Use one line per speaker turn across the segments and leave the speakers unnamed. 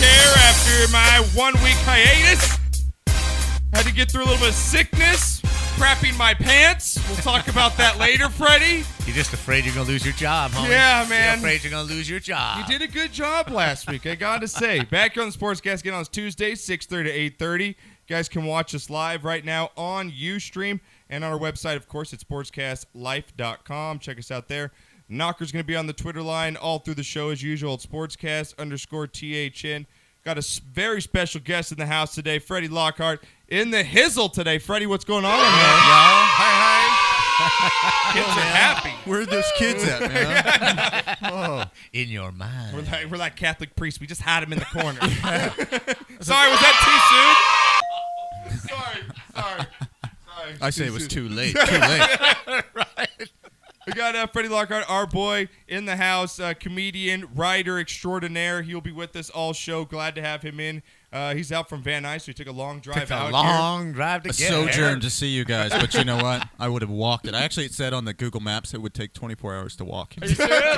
here after my 1 week hiatus. Had to get through a little bit of sickness, crapping my pants. We'll talk about that later, Freddie.
You're just afraid you're going to lose your job, homie.
Yeah, man.
You're afraid you're going to lose your job.
You did a good job last week, I got to say. Back here on the Sportscast again on Tuesday, 6:30 to 8:30. You guys can watch us live right now on Ustream and on our website, of course, at sportscastlife.com. Check us out there. Knocker's going to be on the Twitter line all through the show as usual at sportscast_THN. Got a very special guest in the house today, Freddy Lockhart, in the hizzle today. Freddie, what's going on, man?
Hi.
Kids are happy.
Where are those kids at, man? Oh.
In your mind.
We're like Catholic priests. We just had him in the corner. Sorry, was that too soon? Sorry.
I say it was too late.
Right. We got Freddy Lockhart, our boy, in the house, comedian, writer extraordinaire. He'll be with us all show. Glad to have him in. He's out from Van Nuys, so he took a long drive out
long drive to
A
get
sojourn to see you guys, but you know what? I would have walked it. Actually, it said on the Google Maps it would take 24 hours to walk.
Are you serious?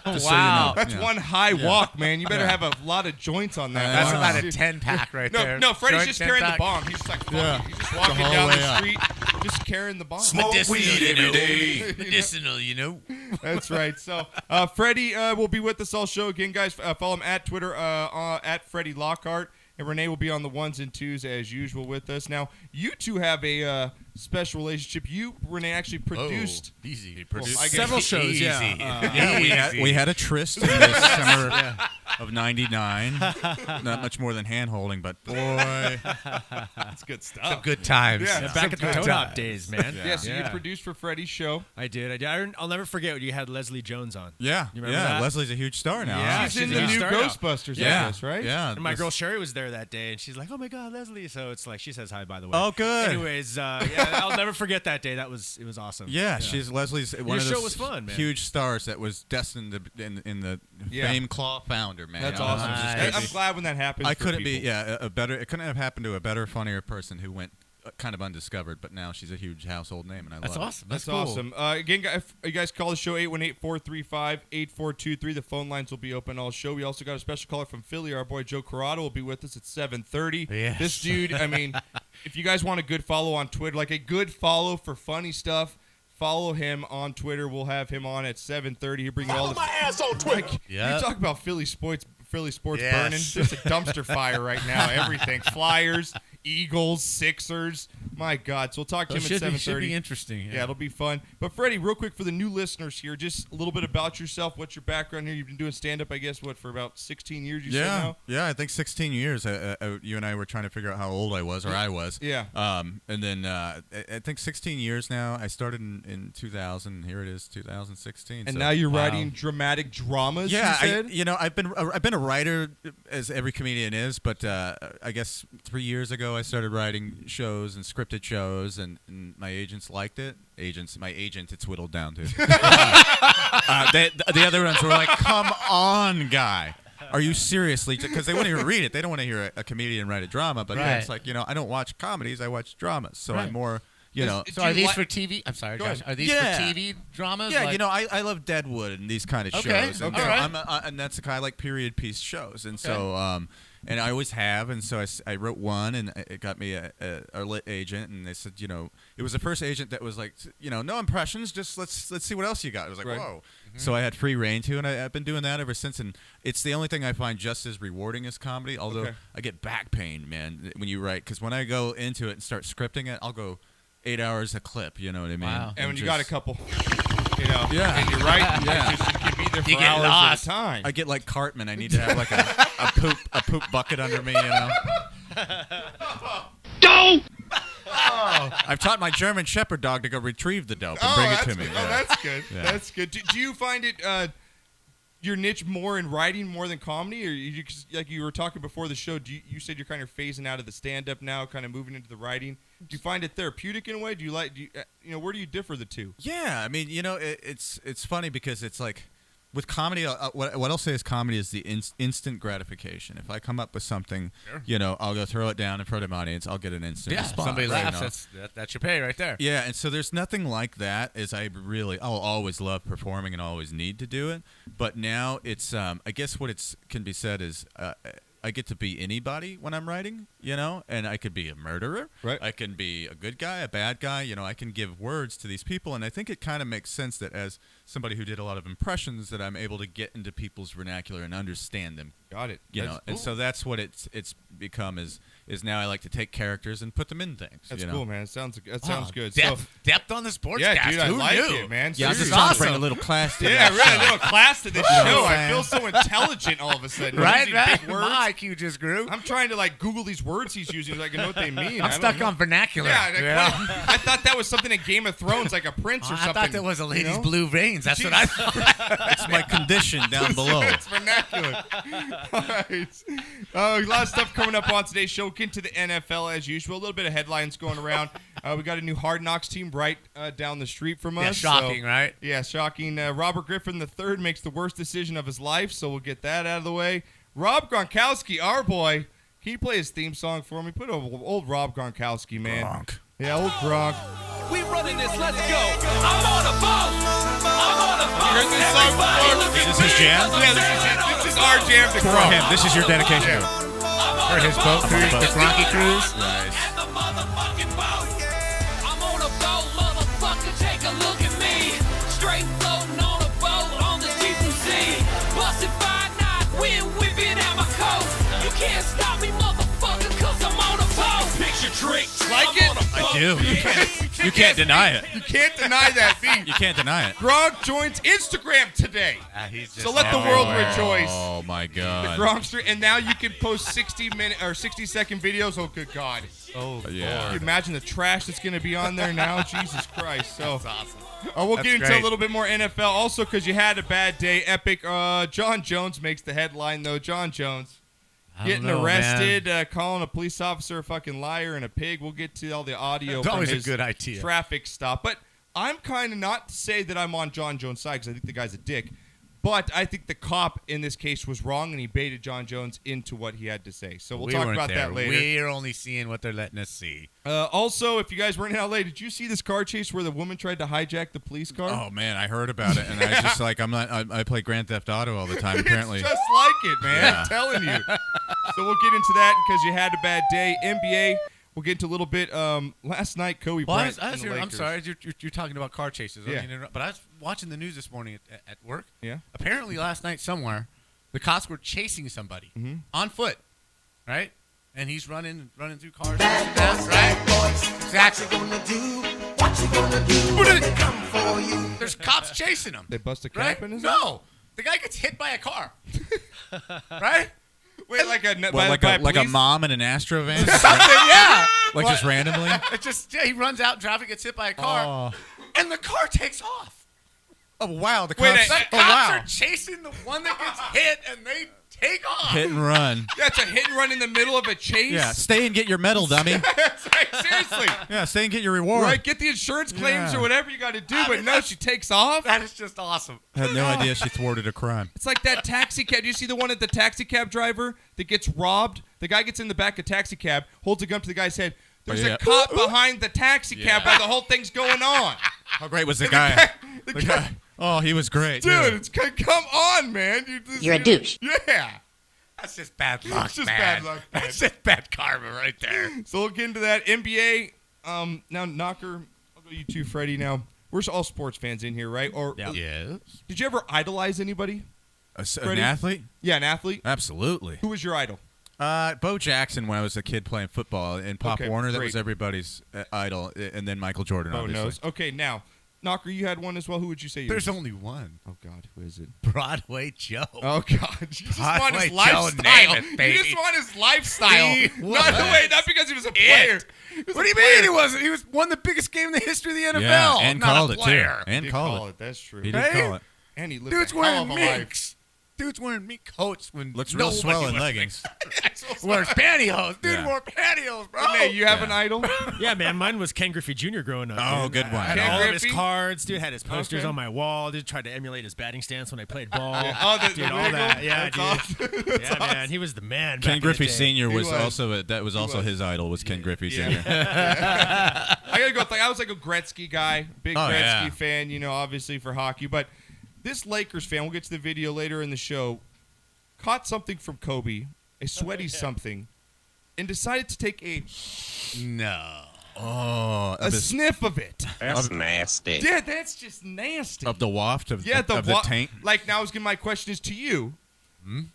Just so you know.
That's one high walk, man. You better have a lot of joints on that.
That's about a 10-pack right there.
No, Freddie's
Joint
just carrying the
10-pack.
bomb. He's just like, fuck
Yeah.
it. He's just walking
whole
down
way
the
up.
street, just carrying the bomb.
Smoke weed every day. Medicinal, you know.
That's right. So, Freddie will be with us all show again, guys. Follow him at Twitter at Freddy Lockhart. And Renee will be on the ones and twos as usual with us. Now, you two have a special relationship. You, Renee, actually produced.
Easy.
I guess
Several shows,
Easy.
we had a tryst in the summer of '99. Not much more than hand-holding, but boy.
That's good stuff.
Good times.
Yeah.
Back at the Tonop days, man.
Yeah, so you produced for Freddie's show.
I did. I'll never forget when you had Leslie Jones on.
Yeah,
You remember that?
Leslie's a huge star now.
Yeah,
She's in
she's
the
a
new
star now.
Ghostbusters, I guess, right?
Yeah.
And my girl Sherry was there that day, and she's like, "Oh my God, Leslie!" So it's like she says hi, by the way.
Oh, good.
Anyways, I'll never forget that day. It was awesome.
Yeah, she's Leslie's one of
show
those
was fun, man.
huge stars that was destined to in the Fame Claw founder, man.
That's
You know,
awesome.
it's just
Nice.
I'm glad when that happens.
I
for
couldn't
people.
be a better. It couldn't have happened to a better, funnier person who went kind of undiscovered, but now she's a huge household name, and I
That's
love
awesome.
That's
cool.
awesome. Again, if you guys call the show 818-435-8423. The phone lines will be open all show. We also got a special caller from Philly. Our boy Joe Corrado will be with us at 7:30.
Yes.
This dude, I mean, if you guys want a good follow on Twitter, like a good follow for funny stuff, follow him on Twitter. We'll have him on at 7:30. He'll bring you all the
my ass on Twitter.
Yeah.
You talk about Philly sports
Yes.
burning. Just a dumpster fire right now. Everything. Flyers, Eagles, Sixers. My God. So we'll talk to him at 7:30.
Should be interesting.
Yeah, it'll be fun. But Freddie, real quick for the new listeners here, just a little bit about yourself. What's your background here? You've been doing stand-up, I guess, for about 16 years, you said now?
Yeah, I think 16 years. You and I were trying to figure out how old I was, or I was.
Yeah.
And then I think 16 years now. I started in 2000. And here it is, 2016.
And
so.
now you're writing dramatic dramas,
Yeah,
you said?
I've been a writer, as every comedian is, but I guess 3 years ago I started writing shows and scripted shows, and my agents liked it. My agent, it's whittled down to. The other ones were like, "Come on, guy, are you seriously?" Because they want to read it. They don't want to hear a comedian write a drama. But
Right.
it's like, I don't watch comedies. I watch dramas. So
Right.
I'm more,
Is-
So are
Do you
these
like-
for TV? I'm sorry,
Go
Josh.
ahead.
Are these
Yeah.
for TV dramas?
Yeah,
Like-
I love Deadwood and these kind of
Okay,
shows. And
okay.
so
All right.
and that's the kind of like period piece shows. And so, and I always have. And so I wrote one, and it got me a lit agent. And they said, it was the first agent that was like, no impressions, just let's see what else you got. It was like,
Right.
whoa. So I had free reign too, and I've been doing that ever since. And it's the only thing I find just as rewarding as comedy. Although
Okay.
I get back pain, man, when you write, because when I go into it and start scripting it, I'll go 8 hours a clip. You know what I mean?
Wow.
And when you got a couple,
Yeah.
and you're right,
Yeah.
you can be there for
You get
hours
lost.
at a time.
I get like Cartman. I need to have like a poop bucket under me, I've taught my German Shepherd dog to go retrieve the dope and bring it to me.
Good. Oh, that's good.
Yeah.
That's good. Do you find it your niche more in writing more than comedy, or like you were talking before the show? You said you're kind of phasing out of the stand-up now, kind of moving into the writing. Do you find it therapeutic in a way? Do you like? Where do you differ the two?
Yeah, I mean, it's funny because it's like with comedy. What I'll say is comedy is the instant gratification. If I come up with something, I'll go throw it down in front of an audience. I'll get an instant response.
Somebody
right?
laughs. That's your pay right there.
Yeah, and so there's nothing like that. I'll always love performing and always need to do it. But now it's, I guess what can be said is, I get to be anybody when I'm writing, and I could be a murderer.
Right.
I can be a good guy, a bad guy. I can give words to these people, and I think it kind of makes sense that as somebody who did a lot of impressions, that I'm able to get into people's vernacular and understand them.
Got it.
And so that's what it's become is now I like to take characters and put them in things.
That's cool, man. That sounds good.
Depth on the sportscast.
Yeah, dude, I
Who
like
knew?
it, man.
Yeah, I'm
Seriously.
just trying to bring a little class to
Yeah,
this
really, a
show.
little class to this show. I feel so intelligent all of a sudden.
Right,
Using
right.
big words.
My IQ just grew.
I'm trying to Google these words he's using so I can know what they mean.
I'm stuck on vernacular.
Yeah, I thought that was something in Game of Thrones, like a prince or
I
something.
thought that was a lady's
you know?
blue veins. That's what I thought.
That's my condition down below.
It's vernacular. All right. A lot of stuff coming up on today's show. Get into the NFL as usual. A little bit of headlines going around. We got a new Hard Knocks team right down the street from us.
Yeah, shocking, right?
Yeah, shocking. Robert Griffin III makes the worst decision of his life, so we'll get that out of the way. Rob Gronkowski, our boy, can you play his theme song for me? Put old Rob Gronkowski, man.
Gronk.
Yeah, old Gronk.
We running this, let's go. I'm on a boat. I'm on a boat.
You heard this song before?
Is this his jam?
Yeah, this is our jam to
For
Gronk.
him, this is your dedication.
For his boat cruise, the Gronky cruise.
Nice.
The motherfucking boat. I'm on a boat, motherfucker. Take a look at me. Straight floating on a boat on the deep blue sea. Busted 5-9, wind whipping at my coat. You can't stop me, motherfucker, cause I'm on a boat. Picture trick.
Like it?
I do. You can't deny it.
You can't deny that beat.
You can't deny it.
Gronk joins Instagram today.
He's just
So let the world rejoice.
Oh my
The
God.
Gronkster, and now you can post 60-second videos. Oh, good God!
Oh,
Yeah.
Can you imagine the trash that's going to be on there now? Jesus Christ! So,
that's awesome.
we'll
That's
get into
great.
a little bit more NFL. Also, because you had a bad day, epic. John Jones makes the headline though. John Jones getting arrested, calling a police officer a fucking liar and a pig. We'll get to all the audio
It's
from
always a
his
good idea.
traffic stop. But I'm kind of not to say that I'm on John Jones' side because I think the guy's a dick. But I think the cop in this case was wrong, and he baited John Jones into what he had to say. So we'll talk
weren't
about
there.
that later.
We're only seeing what they're letting us see.
Also, if you guys weren't in LA, did you see this car chase where the woman tried to hijack the police car?
Oh man, I heard about it, and I just I play Grand Theft Auto all the time. Apparently,
It's just like it, man.
Yeah.
I'm telling you. So we'll get into that because you had a bad day. NBA, we'll get into a little bit. Last night, Kobe
Well,
Bryant.
I was
and the
here, I'm
Lakers.
sorry, you're talking about car chases. I
Yeah.
mean, but I was watching the news this morning at work.
Yeah.
Apparently, last night somewhere, the cops were chasing somebody on foot, right? And he's running through cars. Right? Exactly. There's cops chasing him.
They bust a
Right?
cap in his
No, the guy gets hit by a car. Right?
Wait, like a
like a
police?
mom in an Astro van,
Something, yeah.
like just randomly.
It just he runs out in traffic, gets hit by a car, and the car takes off.
Oh wow, the
Wait,
cops.
The
oh
cops
wow,
are chasing the one that gets hit, and they take off.
hit and run.
That's a hit and run in the middle of a chase.
Yeah, stay and get your medal, dummy.
Seriously.
Yeah, stay and get your reward.
Right, get the insurance claims
Yeah.
or whatever you got to do,
I
but
mean,
no, she takes off.
That is just awesome.
I had no idea she thwarted a crime.
It's like that taxi cab. Do you see the one at the taxi cab driver that gets robbed? The guy gets in the back of taxi cab, holds a gun to the guy's head. There's
yeah.
a cop behind the taxi cab while the whole thing's going on.
How great was the guy? The guy. Oh, he was great,
Dude, it's come on, man.
You're a douche.
Yeah.
That's just bad luck,
It's just
man.
bad luck, man.
That's just bad karma right there.
So we'll get into that. NBA. Now, Knocker, I'll go you two, Freddie. Now, we're all sports fans in here, right? Or
Yes.
did you ever idolize anybody?
An
Freddie?
athlete?
Yeah, an athlete.
Absolutely.
Who was your idol?
Bo Jackson when I was a kid playing football, and Pop
Okay,
Warner, that
great.
was everybody's idol, and then Michael Jordan,
Oh,
obviously.
knows. Okay, now, Knocker, you had one as well. Who would you say?
There's
yours?
only one.
Oh God, who is it?
Broadway Joe.
Oh God, you just want
Broadway
his
Joe,
lifestyle.
name it,
You
baby.
just want his lifestyle.
He
Not the
was
way, not because he was a player. He was
What
a
do you
player.
mean he wasn't? He was won the biggest game in the history of the NFL.
Yeah, and
not
called
a
it, too.
player.
And
He did
called it.
That's true.
He did
Right?
call it.
And he lived
Dude's
a hell
wearing
of a life.
minks. Dude's wearing mink coats when
Looks real
nobody
swell in
was
leggings.
Wears pantyhose. Dude
Yeah.
wore pantyhose, bro.
Hey, you have an idol?
Yeah, man, mine was Ken Griffey Jr. growing up.
Oh,
dude.
good one.
I had
Ken
all of his
Griffey?
cards, dude. Had his posters
Okay.
on my wall. Dude, tried to emulate his batting stance when I played ball.
Oh, the
dude, all
wiggle?
that. Yeah,
That's
dude.
awesome. That's
Yeah, man,
awesome.
he was the man. back
Ken
in the
Griffey
day.
Sr. was
was.
also
was.
his idol was Ken Griffey Sr.
I gotta go. I was like a Gretzky guy, big
Oh,
Gretzky
yeah.
fan. You know, obviously for hockey, but this Lakers fan. We'll get to the video later in the show. Caught something from Kobe a sweaty something, and decided to take a sniff of it.
That's nasty.
Yeah, that's just nasty.
Of the waft of
Yeah,
the taint.
Like, now, my question is to you.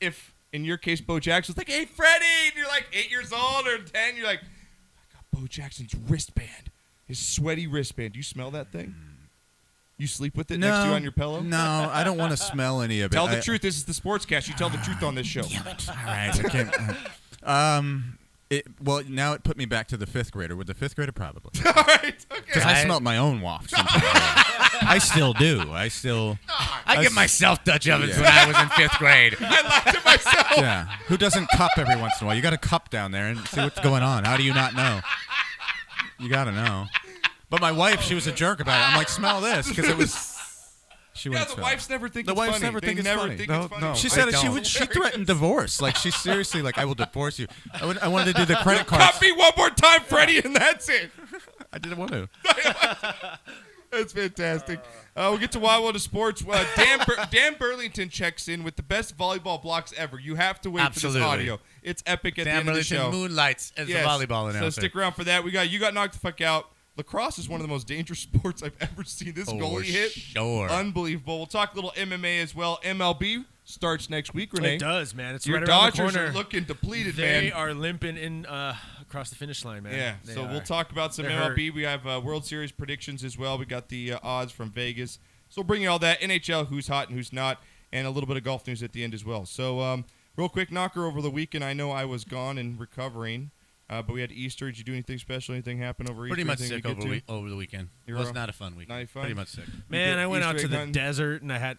If, in your case, Bo Jackson's like, hey, Freddie, and you're like 8 years old or 10, you're like, I got Bo Jackson's wristband, his sweaty wristband. Do you smell that thing? You sleep with it next to you on your pillow?
No, I don't want to smell any of it.
Tell the truth. This is the Sportscast. You tell the truth on this show.
All right. Okay. Well, now it put me back to the 5th grader. With the 5th grader, probably.
All right.
Because
Okay.
I smelled my own waft sometimes. I still do. I
get myself Dutch ovens when I was in 5th grade.
I lied to myself.
Yeah. Who doesn't cup every once in a while? You got to cup down there and see what's going on. How do you not know? You got to know. But my wife, she was a jerk about it. I'm like, smell this, because it was. She
Yeah,
wouldn't
the
smell
wives
it.
never think
The
it's
wives
funny.
never
They
think it's
never
funny.
think
No,
it's funny.
no. She
I
said
don't.
she threatened divorce. Like, she's seriously like, I will divorce you. I wanted to do the credit
Cut
cards.
me one more time, Freddie, and that's it.
I didn't want to.
That's fantastic. We'll get to Wild World of Sports. Dan Burlington checks in with the best volleyball blocks ever. You have to wait
Absolutely.
for this audio. It's epic at the
Dan
end of the show.
Burlington moonlights as
Yes.
the volleyball announcer.
So stick around for that. You got knocked the fuck out. Lacrosse is one of the most dangerous sports I've ever seen. This goalie hit,
sure.
unbelievable. We'll talk a little MMA as well. MLB starts next week, Renee.
It does, man. It's
Your
right around the
Dodgers
corner.
are looking depleted,
They
man.
are limping in across the finish line, man.
Yeah,
They
so
are.
we'll talk about some
They're
MLB. We have World Series predictions as well. We got the odds from Vegas. So we'll bring you all that. NHL, who's hot and who's not, and a little bit of golf news at the end as well. So real quick knocker over the weekend. I know I was gone and recovering, but we had Easter. Did you do anything special? Anything happen over
Pretty
Easter?
much
Anything
sick
we get to?
over the weekend. It
You're
was
off?
not a fun week.
Not any fun?
Pretty much sick.
Man,
You
I went
Easter
out to
egg
the
hunting?
desert, and I have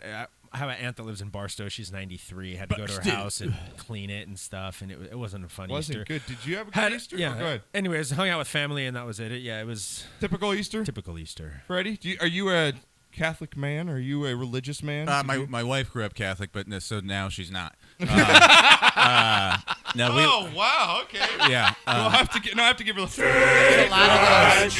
an aunt that lives in Barstow. She's 93. Had to go to her house and clean it and stuff, and it wasn't a fun
Wasn't
Easter.
good. Did you have a good
Had,
Easter?
yeah.
Oh, go ahead.
Anyways, hung out with family, and that was it. Yeah, it was
Typical Easter?
typical Easter.
Freddie, are you a Catholic man? Are you a religious man?
My wife grew up Catholic, but so now she's not. No,
Oh, wow. Okay.
yeah.
I have to give her
There's a lot of those.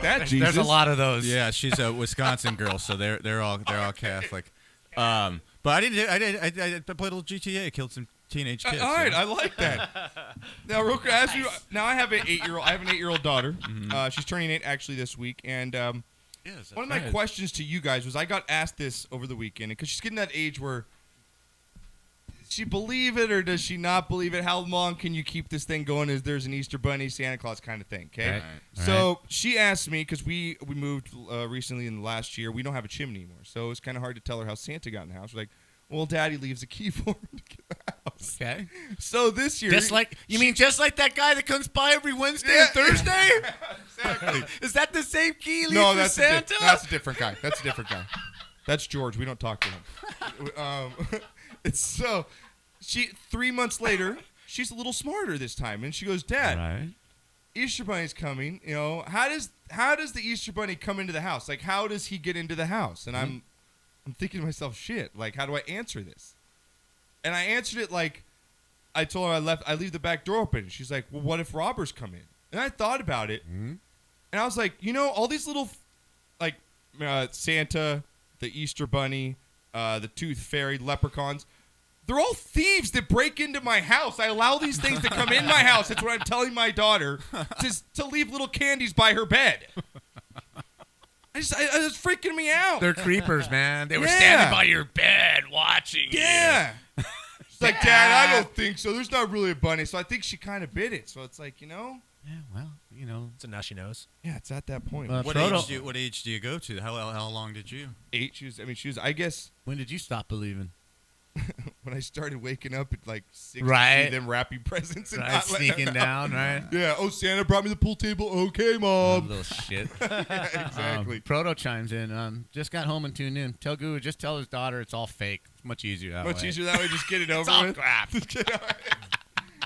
that. Jesus.
There's a lot of those.
Yeah, she's a Wisconsin girl, so they're all Catholic. But I played a little GTA, killed some teenage kids.
All right,
so.
I like that. Now, real quick, now I have an 8-year-old. I have an 8-year-old daughter. She's turning 8 actually this week, and
Yes,
one of my questions to you guys was I got asked this over the weekend because she's getting that age where does she believe it or does she not believe it? How long can you keep this thing going? Is there's an Easter Bunny, Santa Claus kind of thing? Okay,
Right.
so she asked me because we moved recently in the last year. We don't have a chimney anymore, so it was kind of hard to tell her how Santa got in the house. She's like, well, Daddy leaves a key for him to get in the house.
Okay.
So this year,
Just like that guy that comes by every Wednesday
Yeah.
and Thursday?
Exactly.
Is that the same key leaves
No,
for
that's
Santa?
that's a different guy. That's a different guy. That's George. We don't talk to him. It's so 3 months later, she's a little smarter this time, and she goes, Dad,
Right.
Easter Bunny's coming. You know, how does the Easter Bunny come into the house? Like, how does he get into the house? And I'm thinking to myself, shit. Like, how do I answer this? And I answered it like I told her I leave the back door open. She's like, well, what if robbers come in? And I thought about it, and I was like, all these little, like, Santa, the Easter Bunny, the Tooth Fairy, leprechauns, they're all thieves that break into my house. I allow these things to come in my house. That's what I'm telling my daughter, to leave little candies by her bed. It's freaking me out.
They're creepers, man. They were
Yeah.
standing by your bed watching you.
Yeah. She's like, Dad, I don't think so. There's not really a bunny. So I think she kind of bit it. So it's like,
Yeah, well,
So now she knows.
yeah, it's at that point.
Well,
What
Frodo-
age do you go to? How long did you?
8, she was, I guess,
when did you stop believing?
when I started waking up at like 6
Right.
to see them wrapping presents and
Right,
not letting her
sneaking
know.
down, right?
Yeah. Oh, Santa brought me the pool table. Okay, Mom.
Little shit.
Exactly.
Proto chimes in. Just got home and tuned in. Tell Guru, just tell his daughter it's all fake. It's much easier that
Much
way.
easier that way. Just get it over
It's all
with.
crap.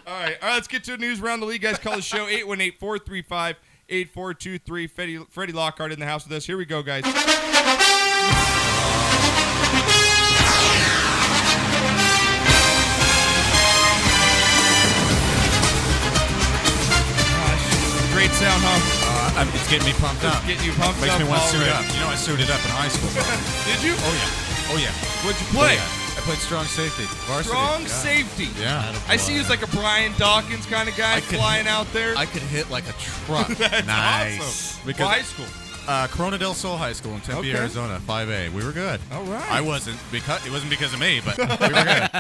All right. Let's get to news around the league, guys. Call the show 818-435-8423. Freddy Lockhart in the house with us. Here we go, guys. Great sound, huh?
It's getting me pumped up.
Getting you pumped
Makes
up
me want to suit
already.
up. You know, I suited up in high school.
Did you?
Oh yeah.
What'd you play?
I played strong safety. Varsity.
Strong
Yeah.
safety.
Yeah.
I see you as like a Brian Dawkins kind of guy flying out there.
I could hit like a truck.
That's
Nice.
awesome.
Because-
What high school?
Corona del Sol High School in Tempe,
Okay.
Arizona, 5A. We were good.
All right.
I wasn't because it wasn't because of me, but we were good.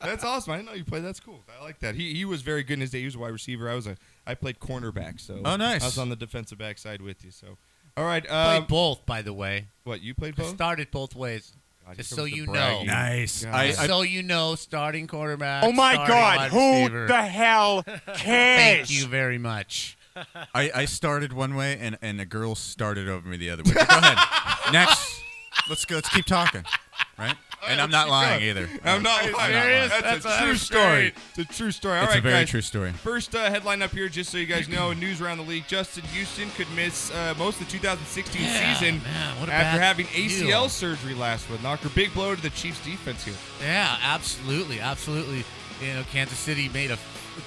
That's awesome. I didn't know you played. That's cool. I like that. He was very good in his day. He was a wide receiver. I played cornerback. So
Oh, nice.
I was on the defensive back side with you. So all right.
Played both, by the way.
What you played
I
both?
started both ways.
God,
Just
here
so
comes the
you
bragging.
know.
Nice.
God.
Just so you know, starting quarterback.
Oh my
starting
God!
wide
Who
receiver.
the hell cares?
Thank you very much.
I started one way and a girl started over me the other way. Go ahead. Next. Let's go. Let's keep talking. Right? And I'm not lying either.
I'm not lying.
serious?
That's a
That's
true story.
great.
It's a true story. All
It's
right,
a very
guys.
true story.
First headline up here, just so you guys know, news around the league. Justin Houston could miss most of the 2016 season
man, what a
after
bad
having ACL
deal.
surgery last month. Knocker, big blow to the Chiefs defense here.
Yeah, absolutely. You know, Kansas City made a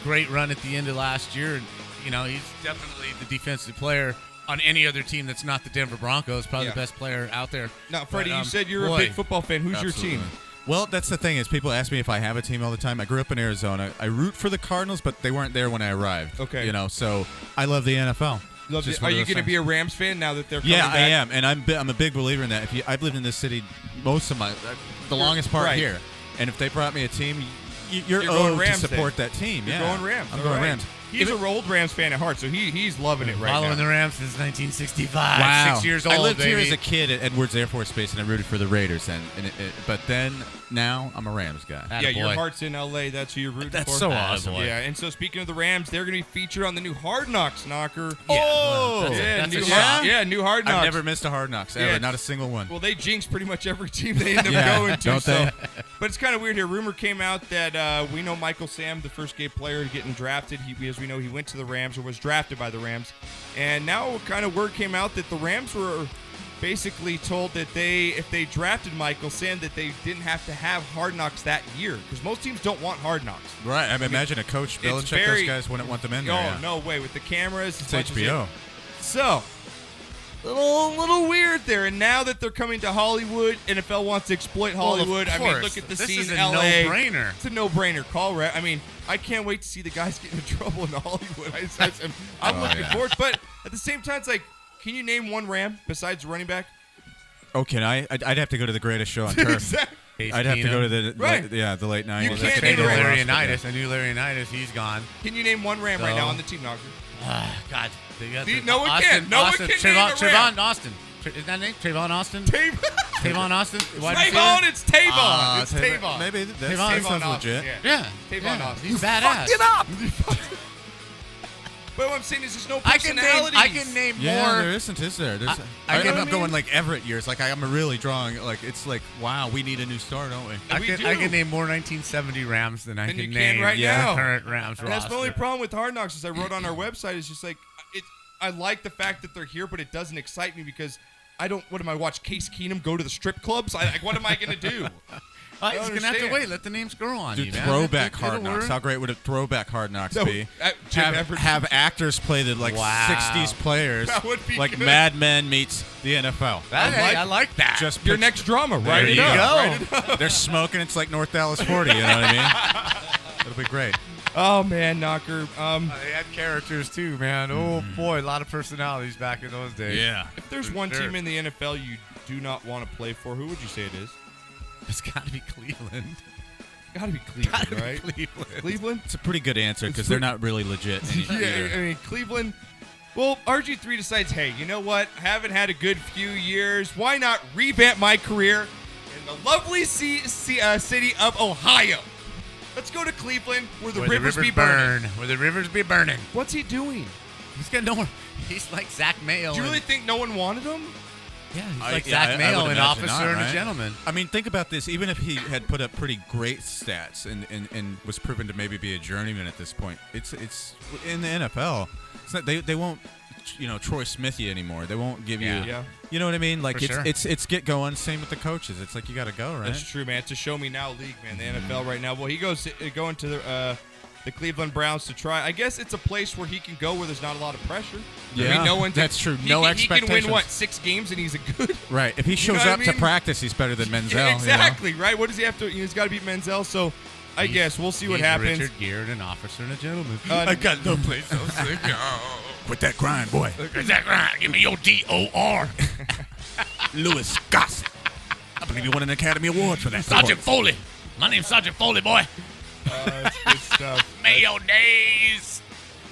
great run at the end of last year, and you know he's definitely the defensive player on any other team that's not the Denver Broncos. Probably
Yeah.
the best player out there.
Now, Freddie,
But,
you said you're a
boy.
big football fan. Who's your team?
Absolutely. Well, that's the thing is people ask me if I have a team all the time. I grew up in Arizona. I root for the Cardinals, but they weren't there when I arrived.
Okay.
You know, so I love the NFL. Just
Are
one of
you
those
going to be a
things.
Rams fan now that they're coming
Yeah,
back?
I am, and I'm a big believer in that. I've lived in this city most of the longest part
right.
here, and if they brought me a team, you're
You're going
owed
Rams
to support
then.
that team.
You're
yeah,
going Rams.
I'm
All
going
right.
Rams.
He's an old Rams fan at heart, so he's loving it right
Following
now.
the Rams since 1965.
Wow.
6 years old.
I lived here
baby.
as a kid at Edwards Air Force Base, and I rooted for the Raiders. But then now I'm a Rams guy.
Yeah, your
Attaboy.
heart's in L.A. That's who you're rooting for.
That's so awesome.
Attaboy.
Yeah, and so speaking of the Rams, they're going to be featured on the new Hard Knocks, Knocker.
Oh,
That's
yeah,
a
new
shock.
new Hard Knocks.
I've never missed a Hard Knocks ever,
Yeah.
not a single one.
Well, they jinx pretty much every team they end up
Yeah,
going to.
don't they?
But it's kind of weird here. Rumor came out that we know Michael Sam, the first gay player getting drafted. As we know, he went to the Rams or was drafted by the Rams. And now kind of word came out that the Rams were basically told that if they drafted Michael Sam, that they didn't have to have Hard Knocks that year because most teams don't want Hard Knocks.
Right, I imagine a coach Belichick.
very-
Those guys wouldn't want them in
Oh,
there. yeah.
no way. With the cameras.
It's HBO.
So, little weird there. And now that they're coming to Hollywood, NFL wants to exploit Hollywood. I mean,
course.
look at the
This
scene
is
in
a
LA.
no-brainer.
It's a no-brainer call, right? I mean, I can't wait to see the guys get in trouble in Hollywood. I'm looking forward. But at the same time, it's like, can you name one Ram besides the running back?
Oh, can I? I'd have to go to the greatest show on turf.
Exactly.
Case
I'd have to go to
Keenum.
the
Right.
the late 90s.
You
I
can't
could
name
name
a
the
Larry
roster,
Unitas. I knew Larry Unitas. He's gone.
Can you name one Ram right now
No.
on the team, Knocker?
God. They got
See,
the-
no one
Austin,
can. No one
Austin,
can name a Ram.
Trayvon Austin. Is that name? Trayvon Austin?
Tavon.
Trayvon Austin? Wide
Tavon.
receiver?
It's Tavon. It's
Tavon.
Tavon.
Maybe that
Tavon.
sounds
Austin,
legit.
yeah.
Yeah.
Tavon
yeah.
Austin.
He's badass.
But what I'm saying is there's no
I can
personalities.
name
Yeah,
more.
there isn't, is there? There's,
I
I
can-
end up going like Everett years. Like I'm really drawing. Like it's like wow, we need a new star, don't we?
I
We
can
do.
name more 1970 Rams than I
Than
can
you can
name
right
the
now.
current Rams
And that's
roster.
the only problem with Hard Knocks, as I wrote on our website, is just like I like the fact that they're here, but it doesn't excite me because I don't. What am I watch? Case Keenum go to the strip clubs? What am I going to do?
He's gonna have to
understand.
wait. Let the names grow on
Dude,
you, man.
throwback
It'll
Hard Knocks.
work.
How great would a throwback Hard Knocks
No,
be?
Jim
Have,
Everett-
have actors play the like
Wow.
60s players,
That would be
like
good.
Mad Men meets the NFL.
I like that.
Just
Your
pitch-
next drama,
There
right?
you
go.
They're smoking. It's like North Dallas 40. You know what I mean? It'll be great.
Oh man, Knocker.
They had characters too, man. Oh boy, a lot of personalities back in those days.
Yeah.
If there's one team in the NFL you do not want to play for, who would you say it is?
It's got to be Cleveland.
Got to be Cleveland, right?
Cleveland.
Cleveland.
It's a pretty good answer because they're not really legit either.
Yeah, I mean Cleveland. Well, RG3 decides, hey, you know what? Haven't had a good few years. Why not revamp my career in the lovely city of Ohio? Let's go to Cleveland, where the rivers be burning.
Where the rivers be burning.
What's he doing?
He's got no more. He's like Zach Mayo.
Do you really
and-
think no one wanted him?
Yeah, he's
I-
like
yeah,
Zach
I
Mayo,
would
an
imagine
officer
not,
and a
right?
gentleman.
I mean, think about this. Even if he had put up pretty great stats and was proven to maybe be a journeyman at this point, it's in the NFL. It's not, they won't Troy Smith you anymore. They won't give you.
Yeah.
You know what I mean? Like
For sure.
it's get going. Same with the coaches. It's like you got to go, right?
That's true, man. It's a show me now league, man. The NFL right now. Well, he goes going to the Cleveland Browns to try. I guess it's a place where he can go where there's not a lot of pressure.
Yeah,
no one
that's true. No
He can win,
expectations.
6 games and he's a good.
Right. If he shows
what I
up to
mean?
practice, he's better than Menzel.
Exactly, right? What does he have to? He's got to beat Menzel, so I guess we'll see what happens.
Richard Gere, an officer and a gentleman.
I got no place else to go. Quit that grind, boy.
Is that right? Give me your DOR.
Lewis Gossett. I believe you won an Academy Award for that.
Sergeant Foley. My name's Sergeant Foley, boy.
That's good stuff.
Mayonnaise.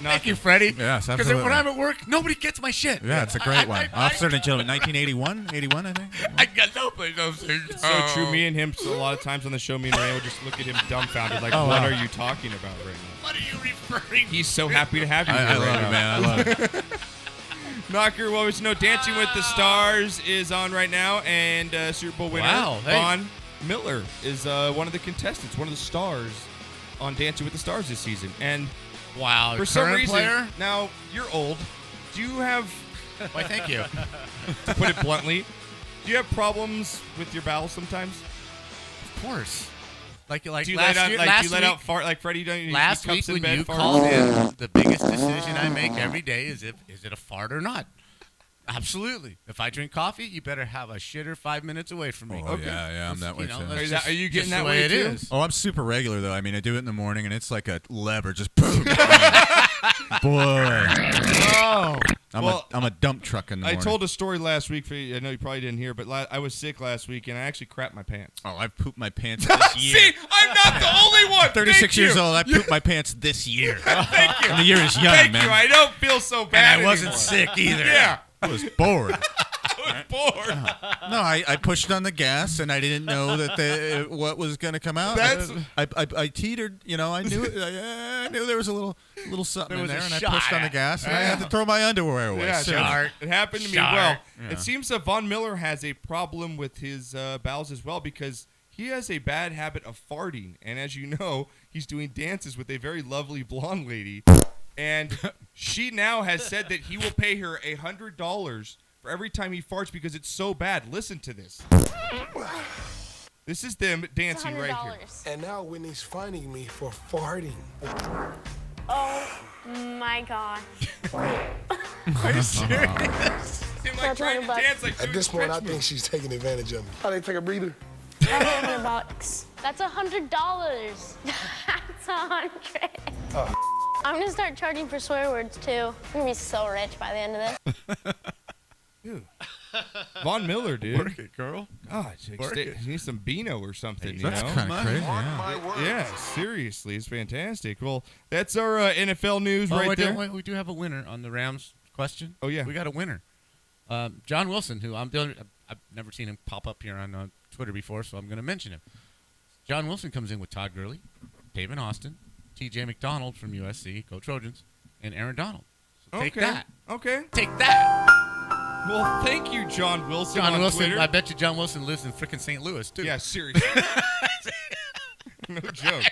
Thank you, Freddie.
Yes,
Because
absolutely.
when I'm at work, nobody gets my shit.
Yeah, it's a great one. Officer and Gentleman, 1981, 81, I think.
I got no place else to go.
So true. Me and him, so a lot of times on the show, me and Ray would just look at him dumbfounded, like, what are you talking about right now?
What are you referring to?
He's so happy to have you
I
here
love
right
it,
now.
man. I love it.
Knocker, well, we know Dancing with the Stars is on right now, and Super Bowl winner
Wow, hey.
Von Miller is one of the contestants, one of the stars on Dancing with the Stars this season. And
Wow.
for some
current
reason,
player?
now you're old. Do you have,
Why, thank you.
to put it bluntly, do you have problems with your bowels sometimes?
Of course. Like
Do you
last
let out,
year,
like,
last
do you let
week,
out fart like Freddie?
last week when you called in, the biggest decision I make every day is it a fart or not. Absolutely. If I drink coffee, you better have a shitter 5 minutes away from me.
Oh,
Okay.
yeah, I'm that way, too.
Are you getting
just
that
the
way
it
too?
is.
Oh, I'm super regular, though. I mean, I do it in the morning, and it's like a lever. Just boom. Boy.
Oh.
I'm a dump truck in the
I
morning.
told a story last week. I know you probably didn't hear, but I was sick last week, and I actually crapped my pants.
Oh, I've pooped my pants this year.
See, I'm not the only one.
36
Thank
years
you.
old. I pooped my pants this year.
Thank you.
And the year is young,
Thank
man.
you. I don't feel so
And
bad
I wasn't
anymore.
sick either.
Yeah.
I was bored.
I was bored.
No, I pushed on the gas, and I didn't know that what was going to come out.
That's-
I teetered. You know, I knew it. I knew there was a little something
There
in
was
there,
a
and I
shot.
pushed on the gas, and I had to throw my underwear away.
Yeah,
So-
Shark.
it happened to me.
Shark.
Well,
Yeah.
it seems that Von Miller has a problem with his bowels as well because he has a bad habit of farting. And as you know, he's doing dances with a very lovely blonde lady. And she now has said that he will pay her $100 for every time he farts because it's so bad. Listen to this. This is them dancing right here.
And now Whitney's finding me for farting.
Oh my god.
Are you serious? Him like trying to dance like
At
doing
this point, I
stretch
think she's taking advantage of me. How they take a breather?
$100. That's $100. That's 100. I'm gonna start charging for swear words too. I'm gonna be so rich by the end of this.
Dude. Von Miller, dude.
Work it, girl.
God,
Work it.
he needs some Beano or something, you
That's
know?
kind of crazy. Yeah.
Yeah, seriously, it's fantastic. Well, that's our NFL news
Oh,
right there.
we do have a winner on the Rams question.
Oh, yeah.
We got a winner. John Wilson, who I've never seen him pop up here on Twitter before, so I'm going to mention him. John Wilson comes in with Todd Gurley, David Austin, T.J. McDonald from USC, go Trojans, and Aaron Donald. So take that.
Okay.
Take that.
Well, thank you, John Wilson.
John
on
Wilson.
Twitter.
I bet you John Wilson lives in frickin' St. Louis, too.
Yeah, seriously. No joke.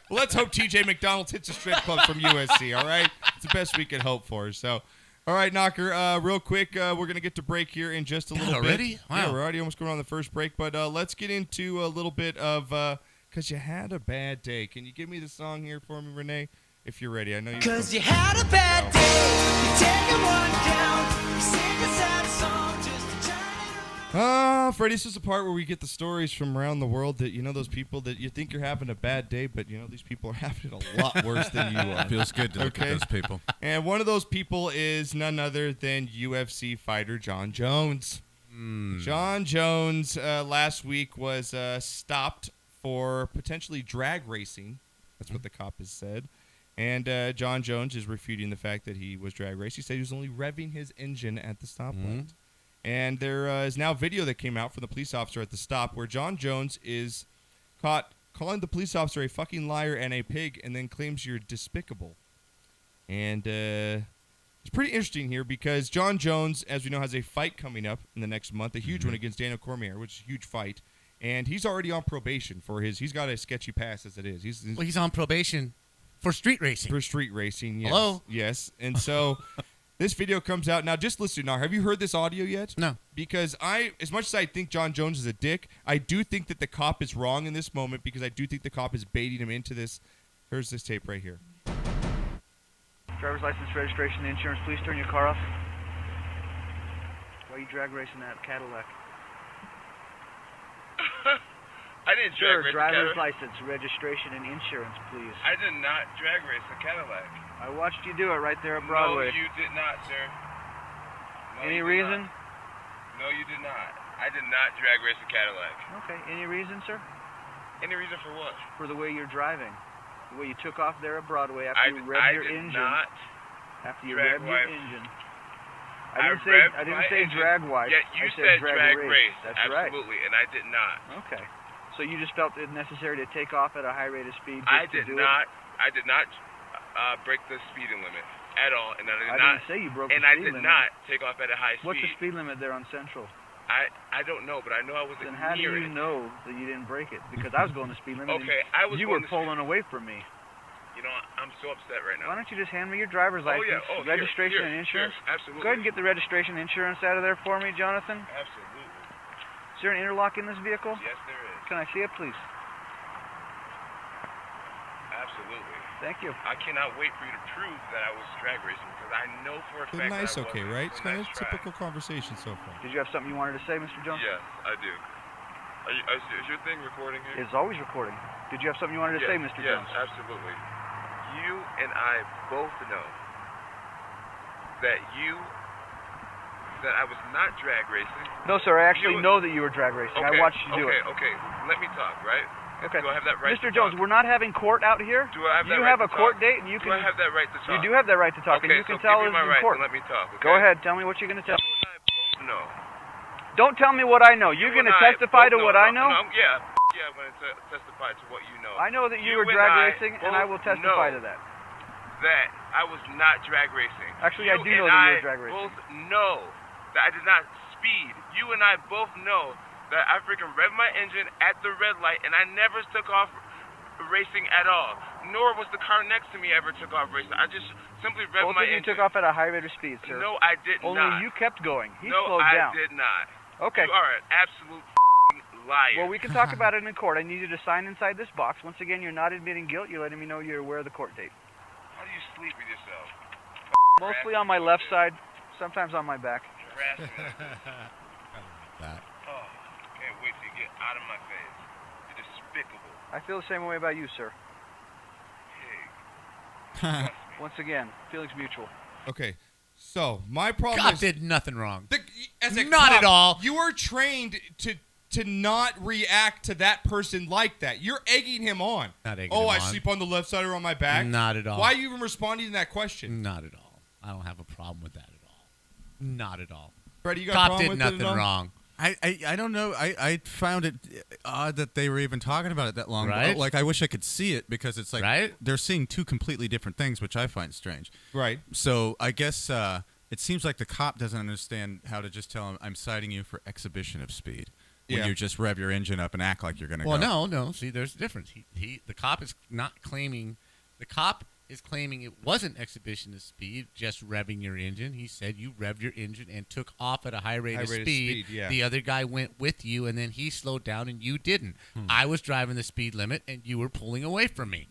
Well, let's hope T.J. McDonald hits a strip club from USC, all right? It's the best we could hope for. So, all right, Knocker, real quick, we're going to get to break here in just a little bit.
already? Wow.
Yeah, we're already almost going on the first break, but let's get into a little bit of Because You Had a Bad Day. Can you give me the song here for me, Renee, if you're ready? I know you.
Cause you had a bad day, you take one down, you sing a sad song just to turn it around.
Freddie, this is the part where we get the stories from around the world that, you know, those people that you think you're having a bad day, but, you know, these people are having it a lot worse than you are.
Feels good to look
Okay.
at those people.
And one of those people is none other than UFC fighter John Jones. John Jones last week was stopped for potentially drag racing. That's what the cop has said. And John Jones is refuting the fact that he was drag racing. He said he was only revving his engine at the stoplight. And there is now video that came out from the police officer at the stop where John Jones is caught calling the police officer a fucking liar and a pig and then claims you're despicable. And it's pretty interesting here because John Jones, as we know, has a fight coming up in the next month, a huge one against Daniel Cormier, which is a huge fight. And he's already on probation for he's got a sketchy past as it is.
He's on probation for street racing.
For street racing, yes.
Hello?
Yes. And so this video comes out. Now, just listen. Now, have you heard this audio yet?
No.
Because as much as I think John Jones is a dick, I do think that the cop is wrong in this moment because I do think the cop is baiting him into this Here's this tape right here.
Driver's license, registration, insurance. Please turn your car off. Why are you drag racing that Cadillac?
I didn't drag race
driver's
a Cadillac.
license, registration, and insurance, please.
I did not drag race a Cadillac.
I watched you do it right there at Broadway.
No, you did not, sir. No,
Any
you did
reason?
not. No, you did not. I did not drag race a Cadillac.
Okay. Any reason, sir?
Any reason for what?
For the way you're driving. The way you took off there at Broadway after you revved your engine.
Not
after you
drag
revved
wife.
your engine.
I
didn't say
engine.
drag wife.
Yeah, you
I
said drag
race.
race.
That's
Absolutely, and I did not.
right. Okay. So you just felt it necessary to take off at a high rate of speed just
I
to
did
do
not. I did not break the speeding limit at all, and I did
it? I
not.
didn't say you broke
and
the
I
speed
did
limit.
not take off at a high speed.
What's the speed limit there on Central?
I don't know, but I know I wasn't
Then how do
near
you
it.
know that you didn't break it? Because I was going the speed limit.
Okay,
and
I was
you
going
were
the
pulling away from me.
You know, I'm so upset right now.
Why don't you just hand me your driver's license,
Oh, yeah. Oh,
registration,
here,
and insurance?
Here, absolutely.
Go ahead and get the registration and insurance out of there for me, Jonathan.
Absolutely.
Is there an interlock in this vehicle?
Yes, there is.
Can I see it, please?
Absolutely.
Thank you.
I cannot wait for you to prove that I was drag racing because I know for a
Been
fact
nice,
that I
okay,
wasn't.
right?
It's
It's kind of
nice
typical conversation so far.
Did you have something you wanted to say, Mr. Jones?
Yes, I do. Is your thing recording here?
It's always recording. Did you have something you wanted to say, Mr.
Yes,
Jones?
absolutely. You and I both know that I was not drag racing.
No, sir. I actually know that you were drag racing.
Okay,
I watched you do it.
Okay. Let me talk, right?
Okay.
Do I have that right
Mr.
to
Jones,
talk?
we're not having court out here.
Do I have that
you
right
have
to
a court
talk?
date, and you
Do
can.
I have that right to talk?
You do have that right to talk,
okay,
and you
so
can tell
give
us
me my
in
right
court.
and let me talk. Okay?
Go ahead. Tell me what you're going to tell.
You and I both know.
Don't tell me what I know. You're going to testify to what I know?
Yeah, I'm going to testify to what you know.
I know that you were
and
drag
I
racing, and I will testify to that.
That I was not drag racing.
Actually, I do
You
know
and
that you were
I
drag racing.
both know that I did not speed. You and I both know that I freaking revved my engine at the red light, and I never took off racing at all. Nor was the car next to me ever took off racing. I just simply revved
Both
my
of you
engine.
took off at a high rate of speed, sir.
No, I did
Only
not.
you kept going. He
no,
slowed down.
I did not.
Okay.
You are an absolute liar.
Well, we can talk about it in court. I need you to sign inside this box. Once again, you're not admitting guilt. You're letting me know you're aware of the court date.
How do you sleep with yourself?
Mostly on my left side, sometimes on my back.
Harassment.
That.
Oh, can't wait till you get out of my face. You're despicable.
I feel the same way about you, sir.
Pig.
Once again, feelings mutual.
Okay, so my problem
Cop
is
did nothing wrong.
as a
Not
cop,
at all.
You are trained to not react to that person like that. You're egging him on.
Not egging
oh,
him
I
on.
sleep on the left side or on my back.
Not at all.
Why are you even responding to that question?
Not at all. I don't have a problem with that at all. Not at all.
Freddie, you got a
Cop
problem
did
with
nothing
it at all?
wrong.
I don't know. I found it odd that they were even talking about it that long.
Right?
Like, I wish I could see it because it's like
Right?
they're seeing two completely different things, which I find strange.
Right.
So I guess it seems like the cop doesn't understand how to just tell him, I'm citing you for exhibition of speed. When
Yeah.
you just rev your engine up and act like you're going to
Well,
go.
no. See, there's a difference. The cop is not claiming. The cop is claiming it wasn't exhibition of speed, just revving your engine. He said you revved your engine and took off at a high rate of speed.
Yeah.
The other guy went with you, and then he slowed down, and you didn't. I was driving the speed limit, and you were pulling away from me.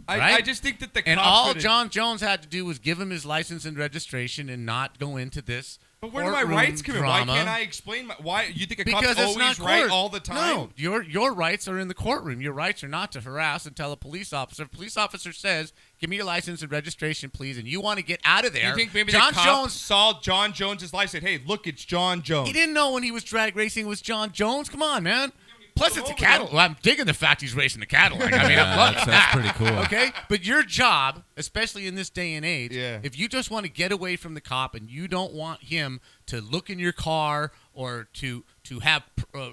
I
Right?
just think that the
And
cop
all
could've-
John Jones had to do was give him his license and registration and not go into this.
But where do my
courtroom
rights come in? Why
drama.
can't I explain why? You think a
Because
cop's
it's
always
not
right
court.
all the time?
No, your rights are in the courtroom. Your rights are not to harass and tell a police officer. If a police officer says, "Give me your license and registration, please," and you want to get out of there,
You think maybe
John
the cop
Jones
saw John Jones' license and said, hey, look, it's John Jones.
He didn't know when he was drag racing it was John Jones. Come on, man. Plus, it's a
over
Cadillac. Well, I'm digging the fact he's racing a Cadillac. I mean, I'm
Yeah,
loving
that's
that.
pretty cool.
Okay? But your job, especially in this day and age,
Yeah.
if you just want to get away from the cop and you don't want him to look in your car or to have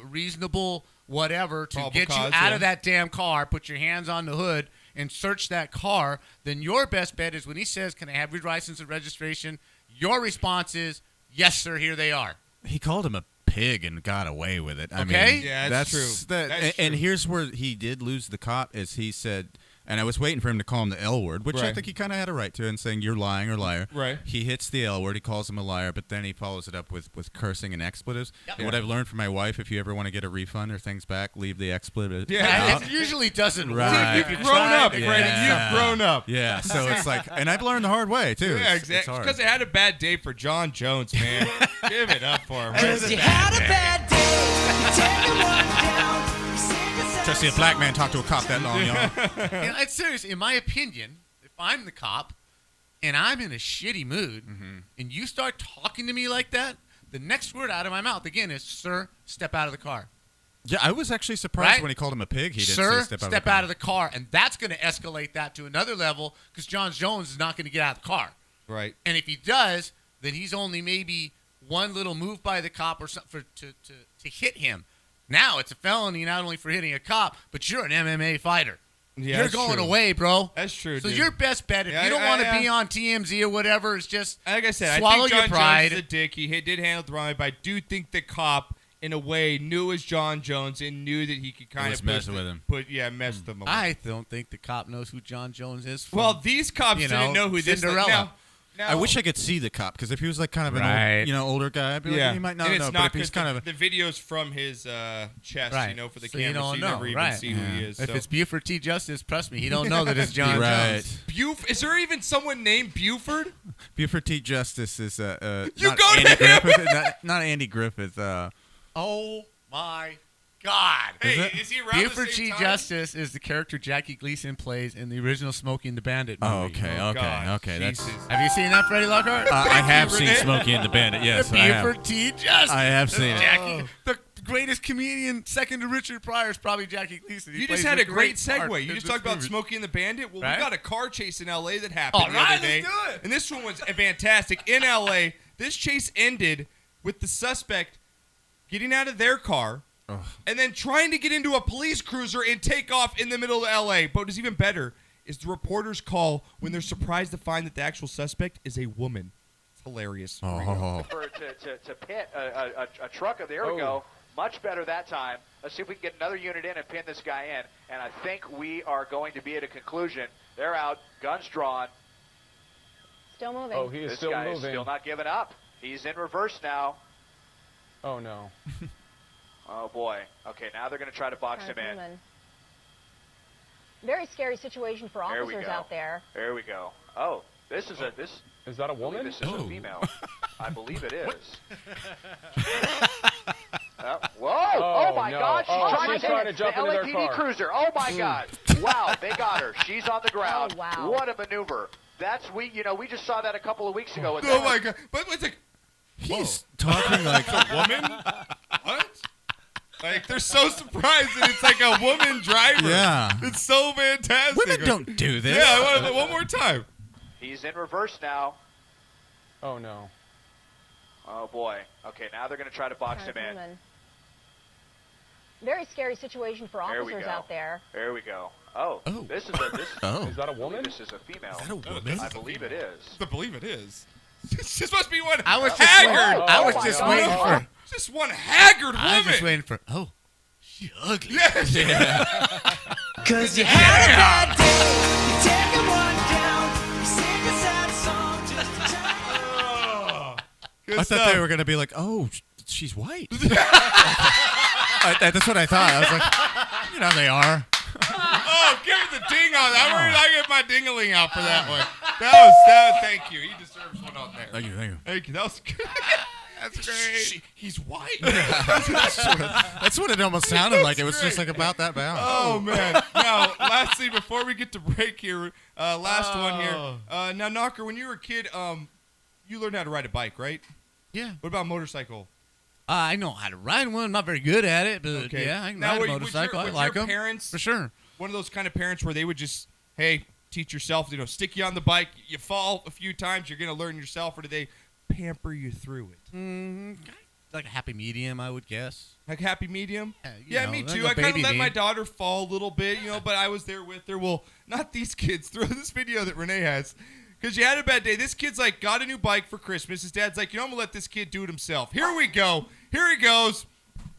reasonable whatever to
Probable
get
cause,
you out
yeah.
of that damn car, put your hands on the hood and search that car, then your best bet is when he says, "Can I have your license and registration?" Your response is, "Yes, sir, here they are."
He called him a pig and got away with it. I
Okay?
mean,
Yeah, that's true.
That,
That's
and
true.
here's where he did lose the cop is he said, And I was waiting for him to call him the L word, which I
Right.
think he kind of had a right to, and saying you're lying or liar.
Right.
He hits the L word. He calls him a liar, but then he follows it up with cursing and expletives.
Yep.
And what I've learned from my wife, if you ever want to get a refund or things back, leave the expletive.
Yeah.
out.
It usually doesn't
Right.
work.
You've
If you
grown
try
up,
to-
Freddie.
Yeah.
You've grown up.
Yeah. So it's like, and I've learned the hard way too.
Yeah,
It's
exactly.
hard.
Because they had a bad day for John Jones, man. Give it up for him.
You had a bad day. You take a walk down. You sing a sad
To see a black man talk to a cop that long, y'all.
You know, it's serious. In my opinion, if I'm the cop and I'm in a shitty mood and you start talking to me like that, the next word out of my mouth again is, "Sir, step out of the car."
Yeah, I was actually surprised
Right?
when he called him a pig. He didn't
Sir,
say
step out of the car. And that's going to escalate that to another level because John Jones is not going to get out of the car.
Right.
And if he does, then he's only maybe one little move by the cop or something to hit him. Now it's a felony not only for hitting a cop, but you're an MMA fighter.
Yeah,
you're
that's
going
true.
away, bro.
That's true,
So
dude.
your best bet, if
Yeah,
you don't
I-
want to
I-
be on TMZ or whatever, is just
Like I said,
swallow
I think
your
John
pride.
Jones is a dick. He did handle it the wrong way, but I do think the cop, in a way, knew it was John Jones and knew that he could kind
was
of
messing with him.
mess with him. A little.
I don't think the cop knows who John Jones is. From,
Well, these cops
you
didn't know who this
Cinderella.
Now,
I wish I could see the cop because if he was like kind of an
Right.
old, older guy, I'd be
yeah,
like, he might not
and it's
know.
not
But if he's
'cause
kind of
the videos from his chest,
Right.
for the
So you
camera,
don't
so you
know,
never even
right.
see who he is.
If
so.
it's Buford T. Justice, trust me, he don't know that it's John
Right.
Jones.
Is there even someone named Buford?
Buford T. Justice is
You
not
go to
Andy
him!
Griffith, not Andy Griffith.
Oh my God!
Hey, is he around
Buford
the
T.
same time?
Justice is the character Jackie Gleason plays in the original Smokey and the Bandit movie.
Oh, okay,
Oh,
okay,
God.
okay. That's
Jesus.
Have you seen that, Freddie Lockhart?
I have
you,
seen
Renee.
Smokey and the Bandit. Yes, I have.
Buford T. Justice.
I have seen it.
Jackie, the greatest comedian, second to Richard Pryor, is probably Jackie Gleason. He
You just
plays
had a
part
great segue. You
in
just
this
talked about
movie.
Smokey and the Bandit. Well,
Right?
we got a car chase in L.A. that happened
All
the
right,
other day.
let's do it.
And this one was fantastic. In L.A., this chase ended with the suspect getting out of their car and then trying to get into a police cruiser and take off in the middle of L.A. But what is even better is the reporters call when they're surprised to find that the actual suspect is a woman. It's hilarious.
Oh.
To pit a truck. There we go. Much better that time. Let's see if we can get another unit in and pin this guy in. And I think we are going to be at a conclusion. They're out, guns drawn.
Still moving.
Oh, he is
This
still
guy
moving.
is still not giving up. He's in reverse now.
Oh no.
Oh boy. Okay, now they're going to try to box him in.
Very scary situation for
There we
officers
go.
out there.
There we go. Oh, this is a this.
Is that a
I believe
woman?
This is a female. I believe it is. Whoa! Oh my
no.
God! She's
Oh,
trying
she's
to
trying
hit
to jump
the
into their
LAPD
car.
cruiser. Oh my God! Wow, they got her. She's on the ground.
Oh, wow.
What a maneuver! That's we just saw that a couple of weeks ago. With
Oh, my God. But it's like,
He's talking like
a woman? What? Like, they're so surprised that it's like a woman driver.
Yeah.
It's so fantastic.
Women don't do this.
Yeah, I want one more time.
He's in reverse now.
Oh no.
Oh boy. Okay, now they're going to try to box him in.
Very scary situation for
There we
officers
go.
out there.
There we go. Oh, this is a this.
Oh.
Is that a woman?
This is a female.
Is that a woman?
I believe it is.
I believe it is. This must be one
I was just
haggard.
waiting- I was
Oh,
just
my
waiting
God.
for.
Just one haggard
I was just
woman.
waiting for. Oh, she ugly.
Yes.
Cause you had a bad day. You take a one down. You sing a sad song just to try.
Oh, good
I thought
stuff.
they were gonna be like, oh, she's white. That's what I thought. I was like, they are.
Oh, give it the ding on that. I get my ding-a-ling out for that one. That. Thank you. He deserves one on there.
Thank you.
Thank you. That was good. That's great. He's white.
That's what it almost sounded like. It was just like about that bound.
Oh, man. Now, lastly, before we get to break here, last one here. Now, Knocker, when you were a kid, you learned how to ride a bike, right?
Yeah.
What about motorcycle?
I know how to ride one. I'm not very good at it, but
Okay.
yeah, I can
Now,
ride
were
a
you-
motorcycle.
was
I
your
like them.
parents
For sure.
one of those kind of parents where they would just, hey, teach yourself, stick you on the bike. You fall a few times, you're going to learn yourself, or do they pamper you through it?
Like a happy medium, I would guess.
Like happy medium?
you know,
Me
like
too.
a
I kind of
baby
let
me.
my daughter fall a little bit, but I was there with her. Well, not these kids. Through this video that Renee has. Because you had a bad day. This kid's like, got a new bike for Christmas. His dad's like, I'm going to let this kid do it himself. Here we go. Here he goes.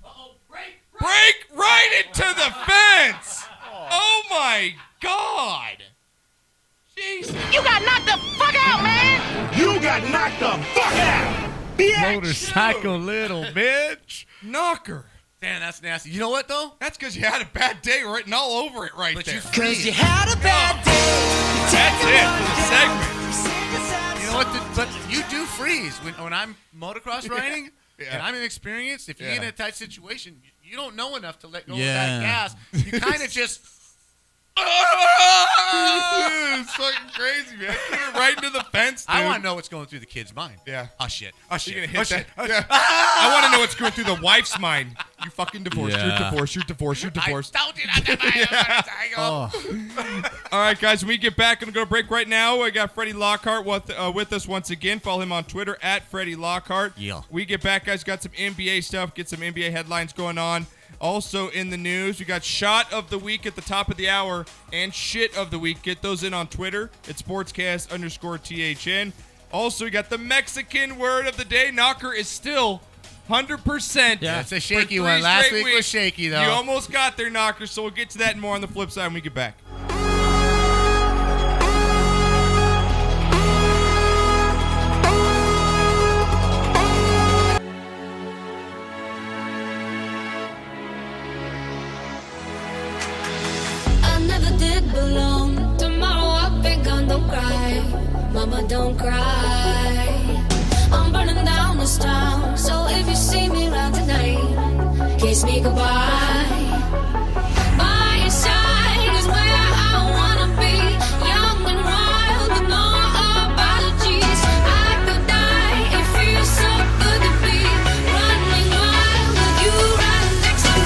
Uh-oh, break!
Break right into the fence. Oh my God! Jesus!
You got knocked the fuck out, man!
You got knocked the fuck out!
Motorcycle little bitch.
Knocker.
Damn, that's nasty. You know what, though?
That's because you had a bad day written all over it right there.
Cause you had a bad day.
That's it for the segment.
You know what? But you do freeze when I'm motocross riding, and I'm inexperienced. If you get in a tight situation, you don't know enough to let go of that gas. You kind of just.
It's fucking crazy, man. You're right into the fence, dude.
I want to know what's going through the kid's mind.
Yeah.
Oh, shit.
Oh, shit. You're gonna hit that? Yeah. I want to know what's going through the wife's mind. You fucking divorced.
Yeah.
You're divorced. You're divorced. You're divorced.
I told you not to
All right, guys. When we get back, I'm going to go to break right now. We got Freddy Lockhart with us once again. Follow him on Twitter at Freddy Lockhart.
Yeah.
We get back, guys. Got some NBA stuff. Get some NBA headlines going on. Also in the news, we got shot of the week at the top of the hour and shit of the week. Get those in on Twitter at sportscast_THN. Also, we got the Mexican word of the day. Knocker is still 100%.
Yeah, it's a shaky one. Last week was shaky, though.
You almost got there, Knocker, so we'll get to that and more on the flip side when we get back.
Belong. Tomorrow I'll be gone, don't cry. Mama, don't cry. I'm burning down this town, so if you see me around tonight, kiss me goodbye. By your side is where I wanna be, young and wild with no apologies. I could die, it feels so good to be running wild with you right next to me.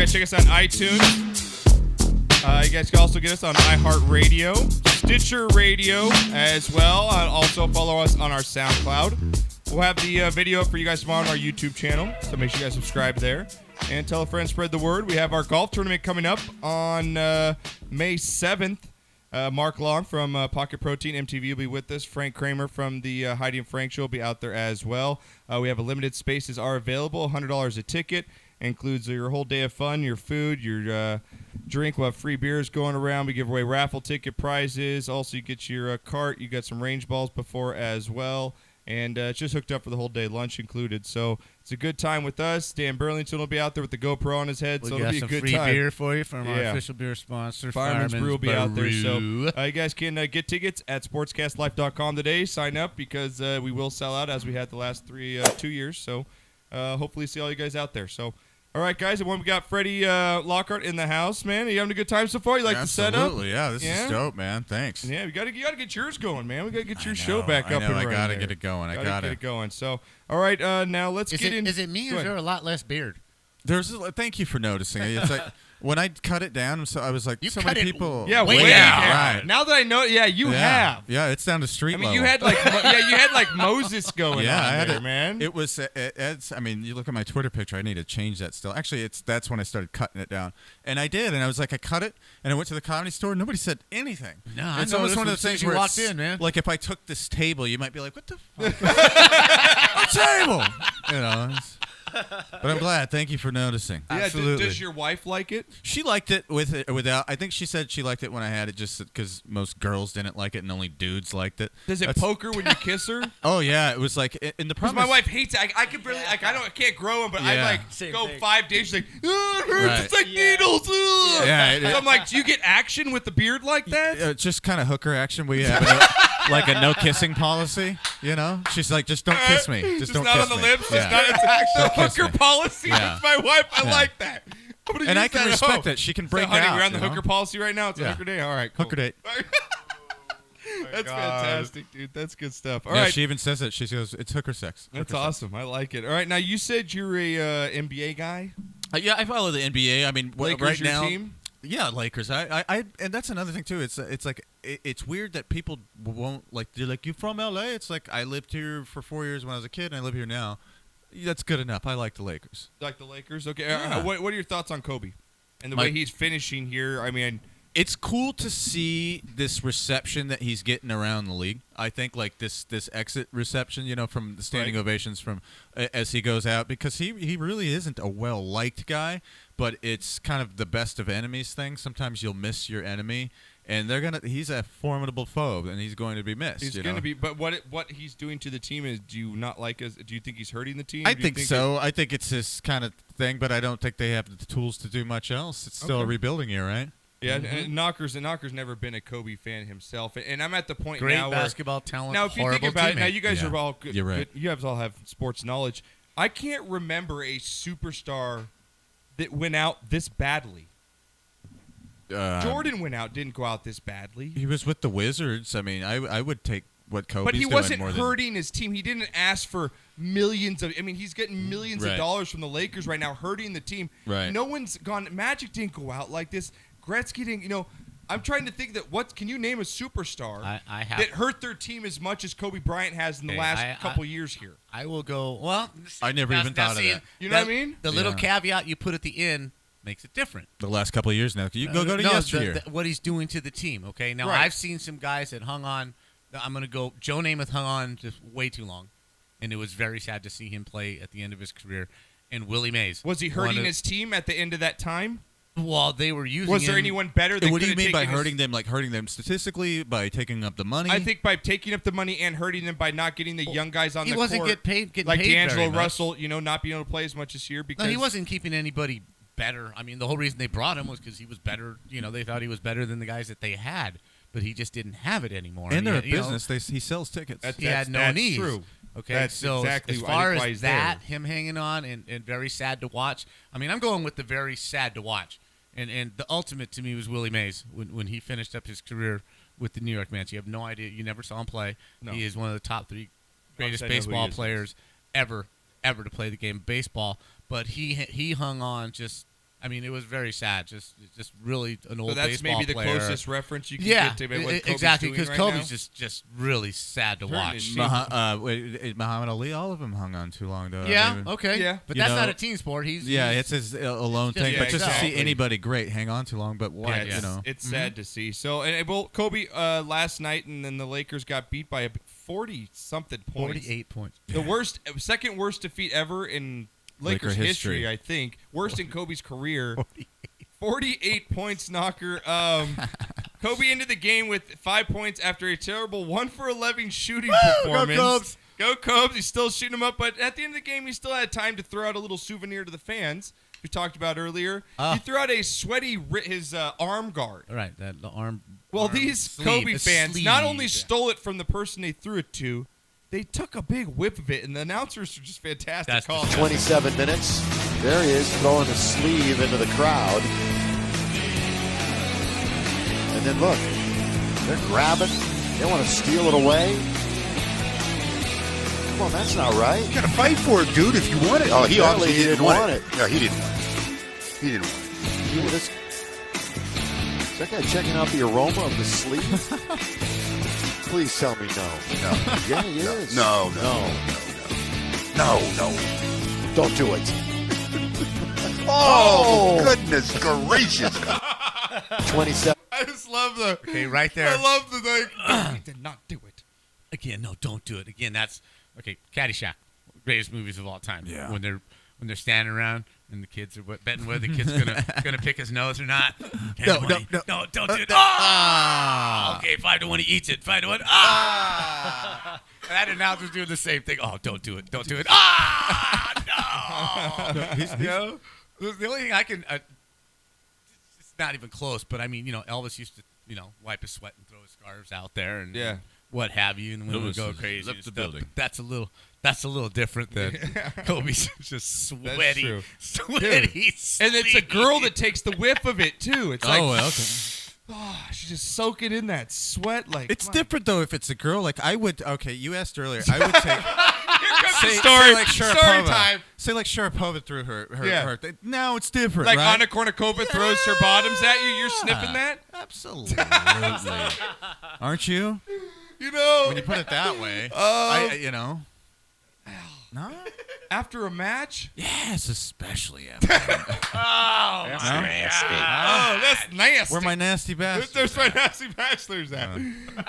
Check us on iTunes. You guys can also get us on iHeartRadio, Stitcher Radio as well. Also follow us on our SoundCloud. We'll have the video up for you guys tomorrow on our YouTube channel, so make sure you guys subscribe there. And tell a friend, spread the word. We have our golf tournament coming up on May 7th. Mark Long from Pocket Protein MTV will be with us. Frank Kramer from the Heidi and Frank show will be out there as well. We have a limited spaces are available, $100 a ticket. Includes your whole day of fun, your food, your drink. We'll have free beers going around. We give away raffle ticket prizes. Also, you get your cart. You got some range balls before as well. And it's just hooked up for the whole day, lunch included. So it's a good time with us. Dan Burlington will be out there with the GoPro on his head, so it'll be a good time.
We got some free beer for you from our official beer sponsor,
Fireman's Brew will be out there. So
Brew.
you guys can get tickets at sportscastlife.com today. Sign up because we will sell out as we had the last 2 years. So hopefully see all you guys out there. So. All right, guys, and when we got Freddy Lockhart in the house, man, are you having a good time so far? You like the setup?
Absolutely, yeah. This is dope, man. Thanks.
Yeah, you gotta get yours going, man. We gotta get your show back up and running.
I gotta get it going. I gotta
get it going. So, all right, now let's get in.
Is it me or is there a lot less beard?
Thank you for noticing. It's like when I cut it down, so I was like, so many people.
Yeah, way down. Right. Now that I know, you have.
Yeah, it's down to street level.
You had like Moses going on there, man.
It was. I mean, you look at my Twitter picture. I need to change that still. Actually, that's when I started cutting it down, and I did. And I was like, I cut it, and I went to the Comedy Store. Nobody said anything.
No,
it's almost one of the things
you
where
walked in, man.
Like if I took this table, you might be like, what the fuck? A table, you know. But I'm glad. Thank you for noticing.
Yeah,
absolutely.
Does your wife like it?
She liked it without. I think she said she liked it when I had it, just because most girls didn't like it and only dudes liked it.
Does it poke her when you kiss her?
Oh yeah, it was like in the.
Because my wife hates it. I can barely I can't grow them, but I go 5 days. She's like, oh, it hurts. It's like needles.
Yeah.
So I'm like, do you get action with the beard like that?
Just kind of hooker action. We have like a no kissing policy. You know, she's like, just don't kiss me. Just don't
not
kiss
on the
me.
lips.
Yeah.
It's actual hooker policy.
Yeah.
With my wife. I like that.
And I can respect that. She can break
honey,
out.
We're on the hooker policy right now. It's a hooker day. All right, cool.
Hooker date.
That's fantastic, dude. That's good stuff. All
yeah,
right.
She even says it. She goes, it's hooker sex.
That's awesome. I like it. All right, now you said you're a NBA guy.
Yeah, I follow the NBA. I mean,
Lakers
right
your
now.
Team?
Yeah, Lakers. I and that's another thing too. It's like it's weird that people won't like. They're like, you from LA? It's like I lived here for 4 years when I was a kid, and I live here now. That's good enough. I like the Lakers.
Like the Lakers? Okay.
Yeah.
What are your thoughts on Kobe and the way he's finishing here? I mean,
it's cool to see this reception that he's getting around the league. I think like this exit reception, you know, from the standing ovations from as he goes out, because he really isn't a well-liked guy, but it's kind of the best of enemies thing. Sometimes you'll miss your enemy, and he's a formidable foe, and he's going to be missed.
He's going to be, but what he's doing to the team is, do you not like us? Do you think he's hurting the team?
I think so. I think it's this kind of thing, but I don't think they have the tools to do much else. It's still a rebuilding year, right?
Yeah, and Knocker's never been a Kobe fan himself, and I'm at the point
Great
now
basketball talent.
Now, if you think about it, now you guys are all good.
You're right.
You guys all have sports knowledge. I can't remember a superstar that went out this badly. Jordan went out, didn't go out this badly.
He was with the Wizards. I mean, I would take what Kobe's
But he
doing
wasn't
more
hurting his team. He didn't ask for millions of. I mean, he's getting millions of dollars from the Lakers right now, hurting the team.
Right.
No one's gone. Magic didn't go out like this. Gretzky didn't. You know, I'm trying to think that can you name a superstar that hurt their team as much as Kobe Bryant has in the last couple years here?
I will go. Well,
I never even thought of that.
You know what I mean?
The little caveat you put at the end makes it different.
The last couple of years now. You go to yesteryear.
What he's doing to the team. Okay, now I've seen some guys that hung on. I'm going to go. Joe Namath hung on just way too long, and it was very sad to see him play at the end of his career. And Willie Mays,
was he hurting his team at the end of that time?
Well, they were using.
Was there anyone better?
What do you mean by hurting them? Like hurting them statistically by taking up the money?
I think by taking up the money and hurting them by not getting the young guys on the court.
He wasn't getting paid
D'Angelo
very much.
Russell, not being able to play as much this year because
he wasn't keeping anybody better. I mean, the whole reason they brought him was because he was better. They thought he was better than the guys that they had, but he just didn't have it anymore.
And they're a business. He sells tickets.
He had no knees.
True.
Okay,
that's
so
exactly
as far
why
as
he's
that,
there.
him hanging on and very sad to watch. I mean, I'm going with the very sad to watch. And the ultimate to me was Willie Mays when he finished up his career with the New York Mets. You have no idea. You never saw him play.
No.
He is one of the top 3 greatest baseball players ever to play the game of baseball. But he hung on just. I mean, it was very sad. Just really an old
So that's
baseball
maybe the
player.
closest reference you can get to what Kobe's
exactly,
doing
because
right
Kobe's
now.
just really sad to watch.
Muhammad Ali, all of them hung on too long, though.
Yeah,
I mean,
okay.
Yeah.
But
you
that's
know,
not a team sport. He's
it's his alone
just-
thing.
yeah,
But just to
exactly.
see anybody great hang on too long, but why?
Yeah,
You know,
it's sad to see. So, well, Kobe last night, and then the Lakers got beat by 40-something points.
48 points.
The second worst defeat ever in Lakers
Laker
history,
history.
I think. Worst in Kobe's career. 48 points, Knocker. Kobe ended the game with 5 points after a terrible 1-for-11 shooting performance.
Go Cubs!
Go Cubs! He's still shooting them up, but at the end of the game, he still had time to throw out a little souvenir to the fans. We talked about earlier. He threw out a sweaty his arm guard.
All right, the arm.
Well,
arm
these
sleeve,
Kobe
a
fans
sleeve,
not only
yeah.
stole it from the person they threw it to, they took a big whip of it, and the announcers are just fantastic.
That's
calls.
27 minutes. There he is throwing a sleeve into the crowd. And then look, they're grabbing. They want to steal it away. Come on, that's not right.
You gotta fight for it, dude, if you want it. Oh, he
Apparently
obviously didn't want it.
No,
he didn't want it. He didn't want it.
Is that guy checking out the aroma of the sleeve? Please tell me no.
No.
Yeah, he is.
No.
Don't do it.
Oh, goodness gracious.
27.
I just love the.
Okay, right there.
I love the he did not do it.
Again, no, don't do it. Again, that's okay. Caddyshack, greatest movies of all time.
Yeah.
When they're standing around and the kids are betting whether the kid's gonna pick his nose or not.
No,
don't do it. Ah! Okay, 5-1 he eats it. 5-1. Ah! And that announcer's doing the same thing. Oh, don't do it. Don't do it. Ah! No. You know, the only thing I can. It's not even close, but I mean, Elvis used to, wipe his sweat and throw his scarves out there and what have you, and women would go crazy.
Left the building.
That's a little different than Kobe's just sweaty,
true.
sweaty.
And it's a girl that takes the whiff of it too. It's like,
okay.
oh, she's just soaking in that sweat. Like
It's different though if it's a girl. Like I would. Okay, you asked earlier. I would take.
story
like
story
Sharapova.
time.
Say like Sharapova threw her.
Yeah.
Now it's different.
Like
right?
Anna Kournikova throws her bottoms at you. You're sniffing that?
Absolutely. Aren't you? When you put it that way, No.
After a match?
Yes, especially after.
Oh,
that's
nasty. Oh, that's nasty.
Where my nasty bastards?
There's my nasty bachelors at.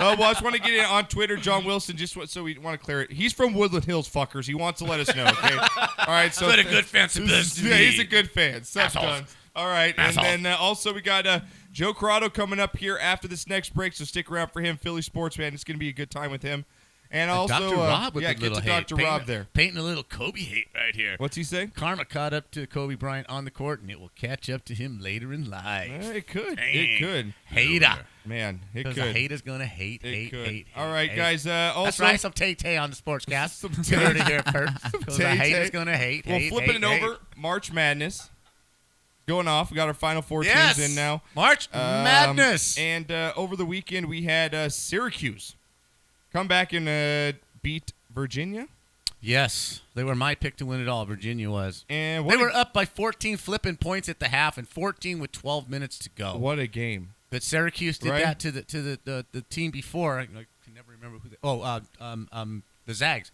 Well, I just want to get it on Twitter. John Wilson, so we want to clear it. He's from Woodland Hills, fuckers. He wants to let us know, okay? All right, so.
What a good fan supposed to be.
Yeah, he's a good fan. Sucks
Assholes.
done. All right,
Assholes.
and then also we got Joe Corrado coming up here after this next break, so stick around for him. Philly sports man. It's going to be a good time with him. And also,
Dr. Rob with
yeah,
the
get
little
to
hate.
Dr. Rob there.
Painting a little Kobe hate right here.
What's he say?
Karma caught up to Kobe Bryant on the court, and it will catch up to him later in life.
It could.
Dang.
It could.
Hater.
Man, it could.
Because a hater's going to hate.
All right,
hate.
guys. Also,
That's right, some Tay-Tay on the Sportscast. You heard it here first. Because a hater's going to hate.
Well, flipping it over, March Madness. Going off. We got our Final Four teams in now.
March Madness.
And over the weekend, we had Syracuse come back and beat Virginia.
Yes. They were my pick to win it all. Virginia was.
And
they were up by 14 flipping points at the half and 14 with 12 minutes to go.
What a game.
But Syracuse did that to the team before. I can never remember who the Zags.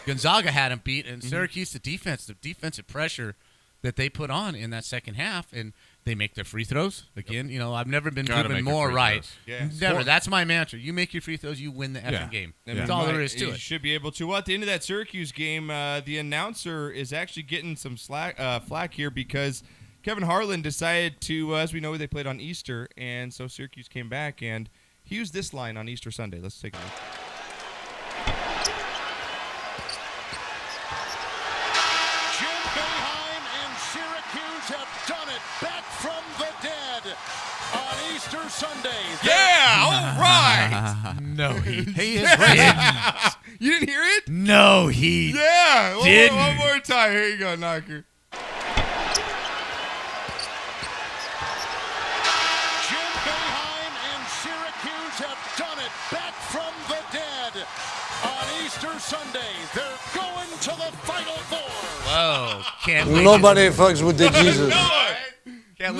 Gonzaga had them beat, and Syracuse, the defensive pressure that they put on in that second half, and they make their free throws. Again, I've never been proven more right.
Yeah.
Never. That's my mantra. You make your free throws, you win the effing game. That's all there is to
You
it.
should be able to. Well, at the end of that Syracuse game, the announcer is actually getting some flack here because Kevin Harlan decided to, as we know, they played on Easter, and so Syracuse came back, and he used this line on Easter Sunday. Let's take a look.
Have done it back from the dead on Easter Sunday.
Yeah, all right.
No, he
is right. You didn't hear it?
No, he
didn't. One more time. Here you go, Knocker.
Jim Boeheim and Syracuse have done it back from the dead on Easter Sunday. They're going to the Final Four.
Whoa, can't wait.
Nobody fucks with the Jesus.
Can't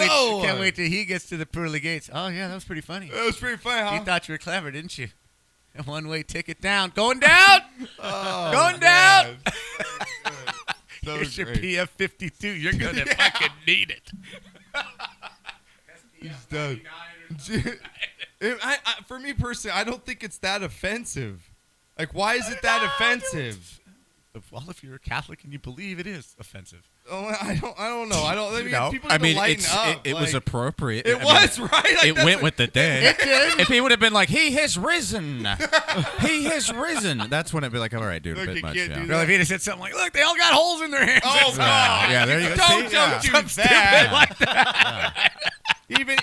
wait till he gets to the pearly gates. Oh yeah, that was pretty funny.
That was pretty funny, huh?
You thought you were clever, didn't you? A one-way ticket down, going down, going down.
So
Here's your
great.
PF-52. You're gonna fucking need it.
He's done. For me personally, I don't think it's that offensive. Like, why is it that offensive?
Well, if you're a Catholic and you believe, it is offensive.
Oh, I don't know. I mean,
No.
people
I
need
mean,
to lighten up.
it was
like-
appropriate.
It
I mean,
was, right? Like,
it
that's
went
a-
with the day.
It did.
If he would have been like, "He has risen," he has risen. That's when it'd be like, "All right, dude,
Look,
a
you
bit much."
can't
Yeah.
do
Well, if he'd have said something like, "Look, they all got holes in their hands."
Oh, God.
Yeah, there you go.
Don't
See? Yeah.
do
Something
that.
stupid like that.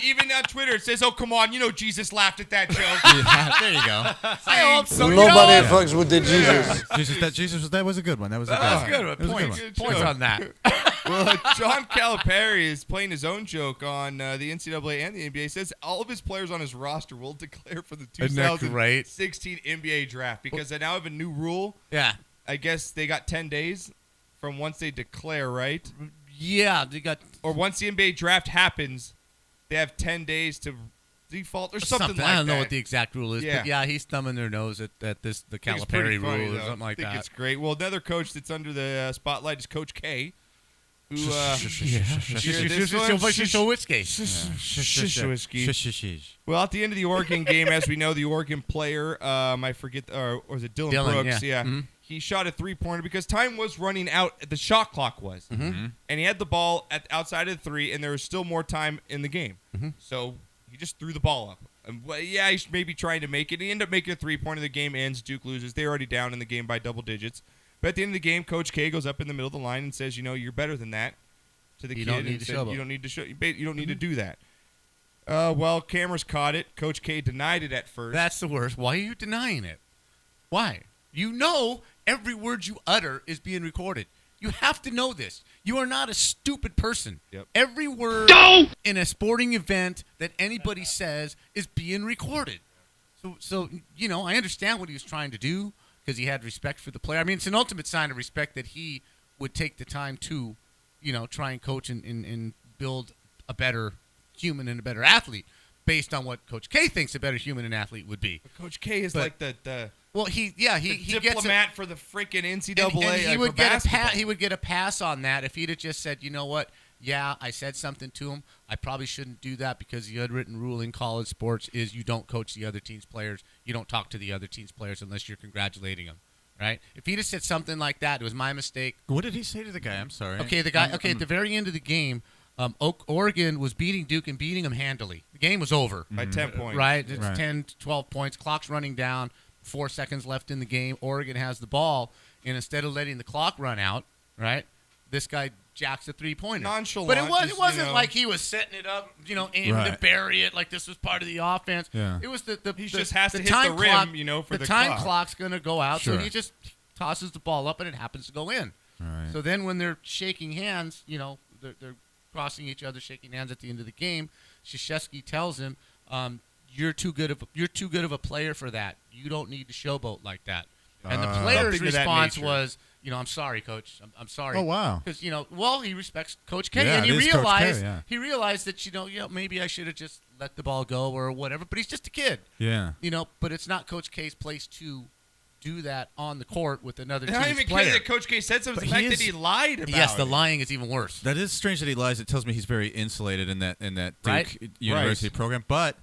Even on Twitter, it says, "Oh, come on, you know Jesus laughed at that joke."
Yeah, there you go.
I hope so.
Nobody fucks with the Jesus.
Jesus, that was a good one. That was a good
That's
one.
good.
That was a good
Points.
one.
Points on that.
Well, John Calipari is playing his own joke on the NCAA and the NBA. He says all of his players on his roster will declare for the
Isn't that great?
2016 NBA draft because they now have a new rule.
Yeah.
I guess they got 10 days from once they declare, right?
Yeah, they got.
Or once the NBA draft happens, they have 10 days to default or something like that.
I don't know what the exact rule is,
Yeah.
but yeah, he's thumbing their nose at the
I think it's
Calipari
pretty
rule
funny,
or
though.
something like
I think
that.
it's great. Well, another coach that's under the spotlight is Coach K, who Well, at the end of the Oregon game, as we know, the Oregon player, I forget, or was it Dylan Brooks?
yeah.
Yeah. He shot a three-pointer because time was running out. The shot clock was. And he had the ball outside of the three, and there was still more time in the game. So he just threw the ball up. And, yeah, he's maybe trying to make it. He ended up making a three-pointer. The game ends. Duke loses. They're already down in the game by double digits. But at the end of the game, Coach K goes up in the middle of the line and says, you're better than that to the
You
kid.
don't need
and
to
said,
showboat.
You don't need to show. You don't need to do that. Well, cameras caught it. Coach K denied it at first.
That's the worst. Why are you denying it? Why? You know every word you utter is being recorded. You have to know this. You are not a stupid person.
Yep.
Every word in a sporting event that anybody says is being recorded. So I understand what he was trying to do because he had respect for the player. I mean, it's an ultimate sign of respect that he would take the time to, try and coach and build a better human and a better athlete based on what Coach K thinks a better human and athlete would be.
Coach K is like the
well, he
diplomat for the freaking NCAA.
And he would
for
get
basketball.
he would get a pass on that if he'd have just said, you know what? Yeah, I said something to him. I probably shouldn't do that because the unwritten rule in college sports is you don't coach the other team's players. You don't talk to the other team's players unless you're congratulating them, right? If he'd have said something like that, it was my mistake.
What did he say to the guy? I'm sorry.
Okay, the guy. Okay, at the very end of the game, Oregon was beating Duke and beating them handily. The game was over
by 10 points.
Right, it's
Right.
10, 12 points. Clock's running down. 4 seconds left in the game. Oregon has the ball, and instead of letting the clock run out, right, this guy jacks a three-pointer.
Nonchalant.
But it
just,
wasn't like he was setting it up, aimed to
Right.
bury it like this was part of the offense.
Yeah.
It was the
just has to hit
time
the rim,
clock,
for the
time
clock.
clock's going to go out,
Sure.
so he just tosses the ball up, and it happens to go in.
All right.
So then when they're shaking hands, they're crossing each other, shaking hands at the end of the game. Krzyzewski tells him, "You're too good of a player for that. You don't need to showboat like that." And the player's
Something to that
response
nature.
was, "I'm sorry, Coach. I'm sorry."
Oh, wow.
Because he respects Coach K,
Yeah,
and he
it is Coach K,
realized
yeah.
that maybe I should have just let the ball go or whatever. But he's just a kid.
Yeah.
But it's not Coach K's place to do that on the court with another
I
team's
don't even
player.
care that Coach K said something.
But
The
he
fact
is-
that he lied about
Yes, the
it.
lying is even worse.
That is strange that he lies. It tells me he's very insulated in that Duke
Right.
University program. But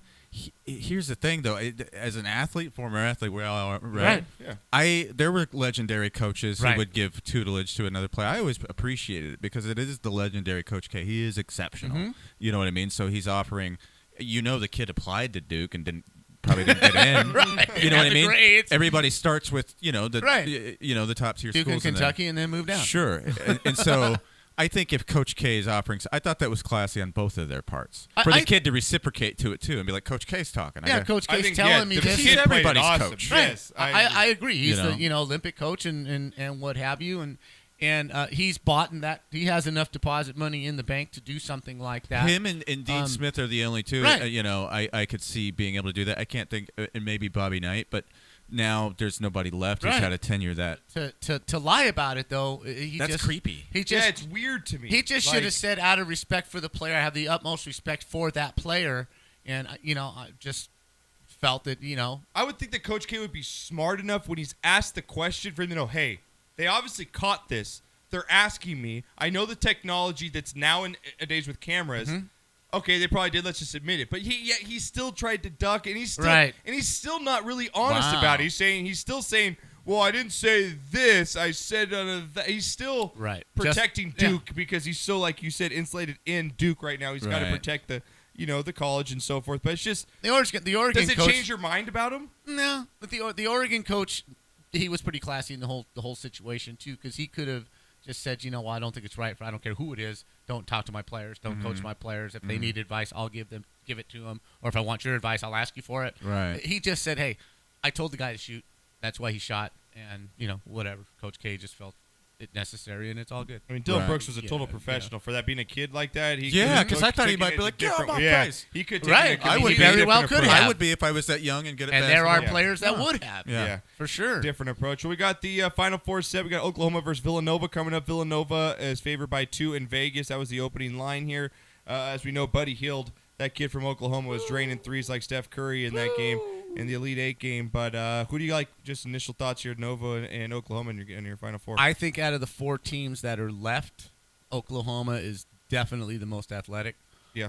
here's the thing, though. As an athlete, former athlete, we all are, right?
Yeah.
There were legendary coaches
Right.
who would give tutelage to another player. I always appreciated it because it is the legendary Coach K. He is exceptional.
Mm-hmm.
You know what I mean? So he's offering. The kid applied to Duke and probably didn't get in.
Right.
You know what I
The
mean?
grades.
Everybody starts with the
Right.
the top tier
Duke
schools
and
in
Kentucky, and then move down.
Sure, and so I think if Coach K is offering, I thought that was classy on both of their parts for the kid to reciprocate to it too and be like, Coach K's talking.
Yeah, Coach
I
K's
think,
telling me
the
this.
kid
He's
played
everybody's
awesome.
coach.
Yes,
I agree. He's
You know.
the Olympic coach and what have you, and he's bought in that he has enough deposit money in the bank to do something like that.
Him and Dean Smith are the only two.
Right.
I could see being able to do that. I can't think, and maybe Bobby Knight, but now there's nobody left who's
Right.
had a tenure that.
To lie about it though,
That's creepy.
He just,
Yeah, it's weird to me.
He just should
Like-
have said, out of respect for the player, I have the utmost respect for that player, and I just felt that
I would think that Coach K would be smart enough when he's asked the question for him to know, hey, they obviously caught this. They're asking me. I know the technology that's now in days with cameras.
Mm-hmm.
Okay, they probably did. Let's just admit it. But he still tried to duck, and he's still
Right.
and he's still not really honest
Wow.
about it. He's still saying, well, I didn't say this. I said that. He's still
Right.
protecting Duke because he's so, like you said, insulated in Duke right now. He's got to
Right.
protect the college and so forth. But it's just
the Oregon
does it
coach,
change your mind about him?
No, but the Oregon coach, he was pretty classy in the whole situation too, because he could have just said, I don't think it's right. I don't care who it is. Don't talk to my players. Don't coach my players. If they need advice, I'll give it to them. Or if I want your advice, I'll ask you for it.
Right.
He just said, hey, I told the guy to shoot. That's why he shot. And, whatever. Coach K just felt it necessary, and it's all good.
I mean, Dylan
Right.
Brooks was a total professional for that. Being a kid like that, he
Yeah, because
could
I thought he
taken
might
it
be like,
different-
yeah, I'm on
yeah,
price.
he could
Right.
take it.
I
he
would
could
very
take a
well
different
could
approach.
have.
I would be if I was that young and good at
And
basketball.
there are players that would have.
Yeah.
For sure.
Different approach. Well, we got the Final Four set. We got Oklahoma versus Villanova coming up. Villanova is favored by 2 in Vegas. That was the opening line here. As we know, Buddy Hield, that kid from Oklahoma, was draining threes like Steph Curry in that game, in the Elite Eight game. But who do you like? Just initial thoughts here, Nova and Oklahoma in your Final Four.
I think out of the 4 teams that are left, Oklahoma is definitely the most athletic.
Yeah.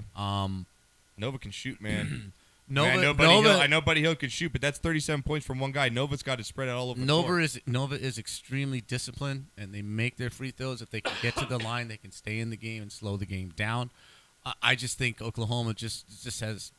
Nova can shoot, man.
Nova,
I know Buddy Hield can shoot, but that's 37 points from one guy. Nova's got to spread it all over the floor.
Nova is extremely disciplined, and they make their free throws. If they can get to the line, they can stay in the game and slow the game down. I just think Oklahoma just has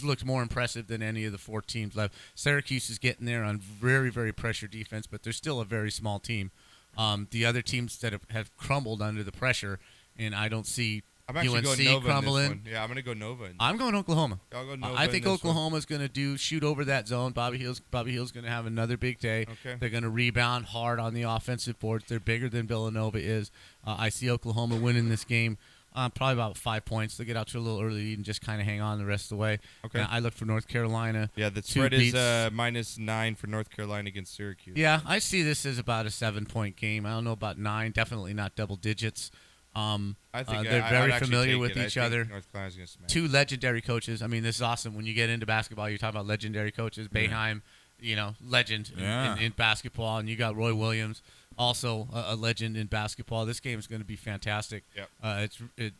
looked more impressive than any of the 4 teams left. Syracuse is getting there on very, very pressure defense, but they're still a very small team. The other teams that have crumbled under the pressure, and I don't see
I'm actually
UNC
going Nova
crumbling.
in this one. Yeah, I'm going to go Nova.
I'm going Oklahoma.
I'll go Nova
I think
in this one.
Oklahoma's going to shoot over that zone. Bobby Hill's going to have another big day.
Okay.
They're going to rebound hard on the offensive boards. They're bigger than Villanova is. I see Oklahoma winning this game. Probably about 5 points. They'll get out to a little early lead and just kind of hang on the rest of the way.
Okay.
I look for North Carolina.
Yeah, the
2
spread
beats.
is -9 for North Carolina against Syracuse.
Yeah, I see this as about a 7-point game. I don't know about 9. Definitely not double digits.
I think
they're
I'd
very
actually
familiar
take
with
it. I
each
think
other.
North Carolina's gonna smash.
2 legendary coaches. I mean, this is awesome. When you get into basketball, you're talking about legendary coaches. Boeheim, legend in basketball, and you got Roy Williams, also a legend in basketball. This game is going to be fantastic.
Yep.
It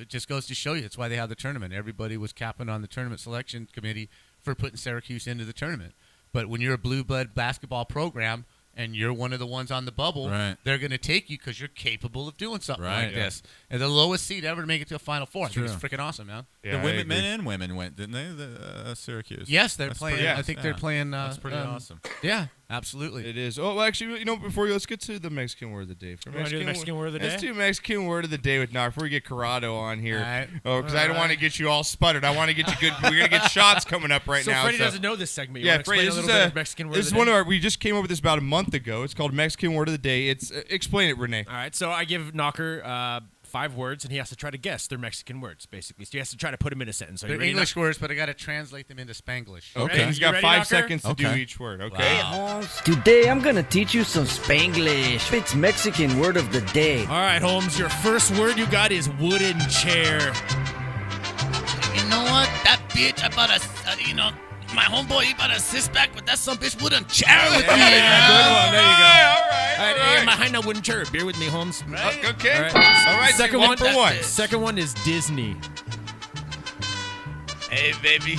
just goes to show you. It's why they have the tournament. Everybody was capping on the tournament selection committee for putting Syracuse into the tournament. But when you're a blue blood basketball program and you're one of the ones on the bubble,
Right.
they're going to take you because you're capable of doing something
Right.
like this. And the lowest seed ever to make it to a Final Four. I think it's
True.
freaking awesome, man.
Yeah,
The men and women went, didn't they? The Syracuse.
Yes, they're
That's
playing.
pretty
I
awesome.
think they're playing.
That's pretty awesome.
Yeah, absolutely.
It is. Oh, well, actually, before let's get to the Mexican word of the day. For
wanna do the Mexican word of the day?
Let's do Mexican word of the day with Nar before we get Corrado on here.
All right.
Oh, because I don't want to get you all sputtered. I want to get you good. We're gonna get shots coming up right
So
now.
Freddie doesn't know this segment. You
Yeah,
wanna explain
Freddie,
a little bit of Mexican word
this
of
is
the
one
day?
of our. We just came over with this about a month ago. It's called Mexican word of the day. It's explain it, Renee.
All right, so I give Knocker 5 words, and he has to try to guess their Mexican words, basically. So he has to try to put them in a sentence. Are you
They're
ready,
English words, but I got to translate them into Spanglish.
Okay, he's got
You ready,
5
Knocker?
seconds to do
Okay.
each word. Okay.
Today I'm gonna teach you some Spanglish. It's Mexican word of the day.
All right, Holmes, your first word you got is wooden chair.
You know what? That bitch, I bought my homeboy, he bought a six-pack, but that some bitch wouldn't chair with me.
Good one. There you go.
All right.
All right, hey, behind a wooden chair. Bear with me, Holmes.
Okay.
All right.
All right.
Second
one
one
for one.
Second one is Disney.
Hey, baby,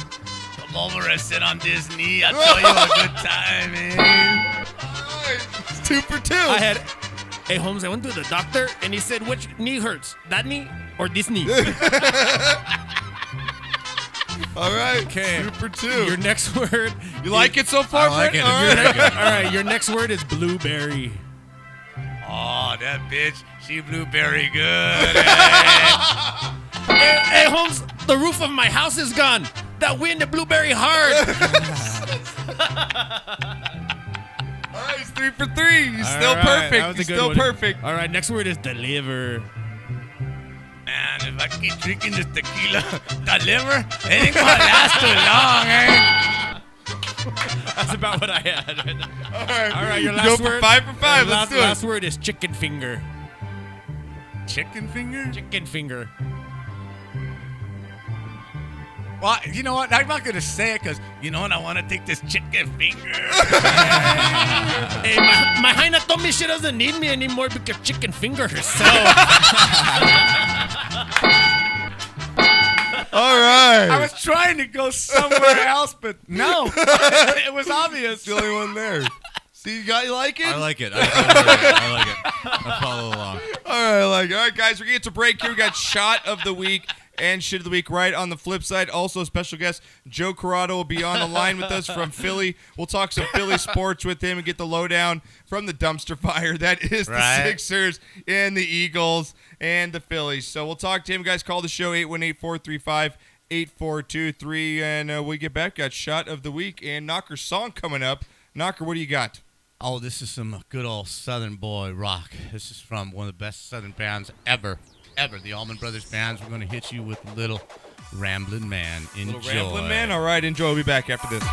come over and sit on this knee. I'll tell you a good time, man.
All right. It's 2 for 2.
I had, hey, Holmes, I went to the doctor, and he said, which knee hurts? That knee or this knee?
All right.
Okay.
2 for 2.
Your next word.
You like it so far,
I like
Fred?
it.
All
Your
right.
next-
All right, your next word is blueberry.
Oh, that bitch, she blew very good.
Hey, Holmes, the roof of my house is gone. That wind blew very hard.
All right, he's 3 for 3. He's still
All right,
perfect.
that was a
He's
good
still
one.
perfect.
All right, next word is deliver.
Man, if I keep drinking this tequila, the liver, it ain't gonna last too long, eh?
That's a about what I had.
All right,
your
you
last
go
word.
for 5 for 5. Let's do it.
Last word is chicken finger.
Chicken finger?
Chicken finger.
Well, you know what? I'm not going to say it because, you know what? I want to take this chicken finger.
Hey, my Haina told me she doesn't need me anymore because chicken finger herself.
All right.
I was trying to go somewhere else, but no. It was obvious.
The only one there. See, you like it?
I like it. I like it. I follow along.
All right, guys, we're going to get to break here. We got shot of the week and shit of the week right on the flip side. Also, special guest Joe Corrado will be on the line with us from Philly. We'll talk some Philly sports with him and get the lowdown from the dumpster fire that is the Sixers and the Eagles and the Phillies. So we'll talk to him. Guys, call the show 818-435-8423, and we get back. Got shot of the week and Knocker's song coming up. Knocker, what do you got?
Oh, this is some good old Southern boy rock. This is from one of the best Southern bands ever, the Allman Brothers bands. We're going to hit you with Little Ramblin' Man. Enjoy.
Little Ramblin' Man? All right, enjoy. We'll be back after this.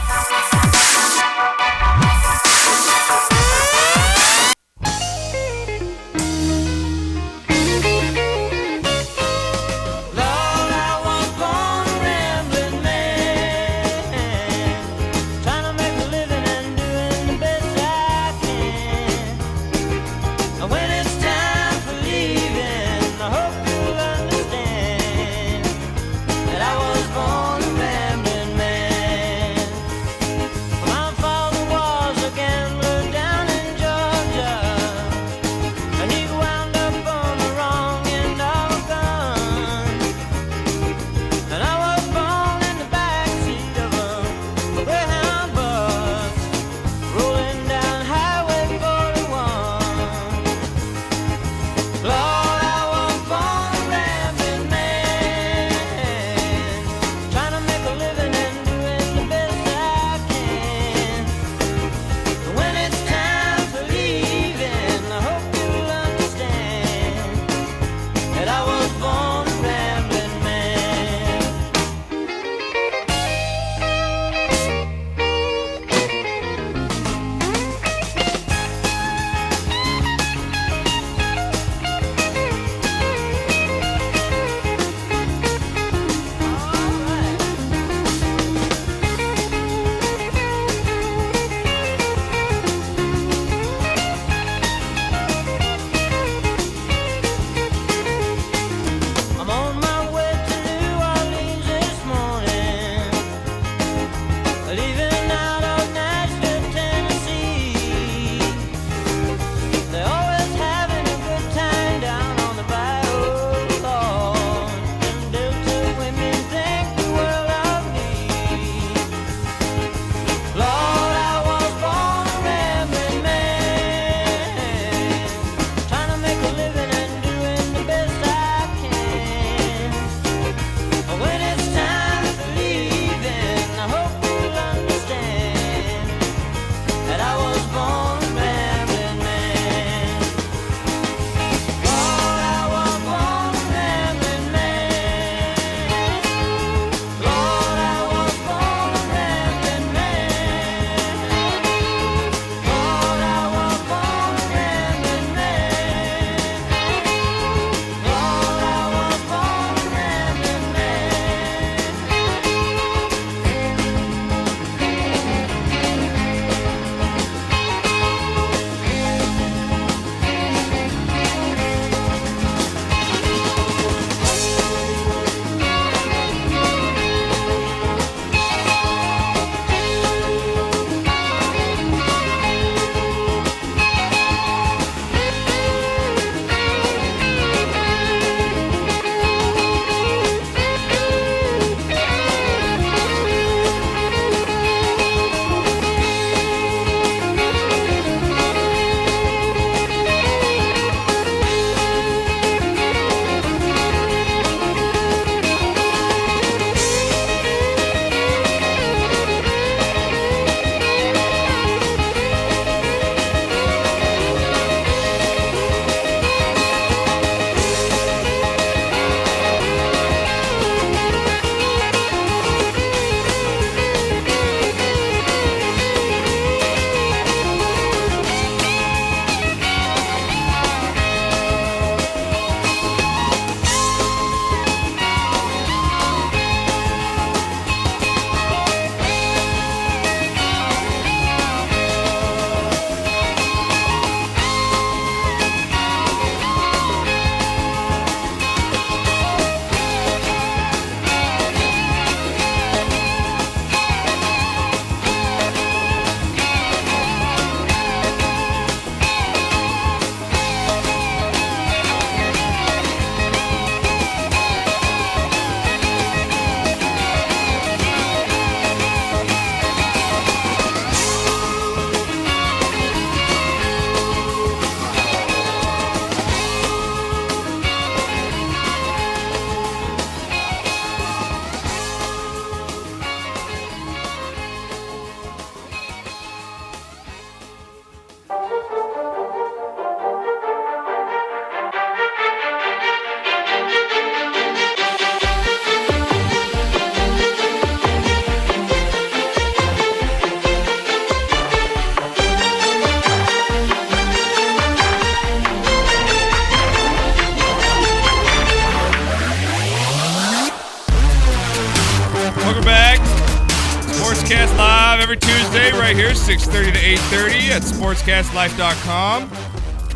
live every Tuesday right here, 6:30 to 8:30 at sportscastlife.com.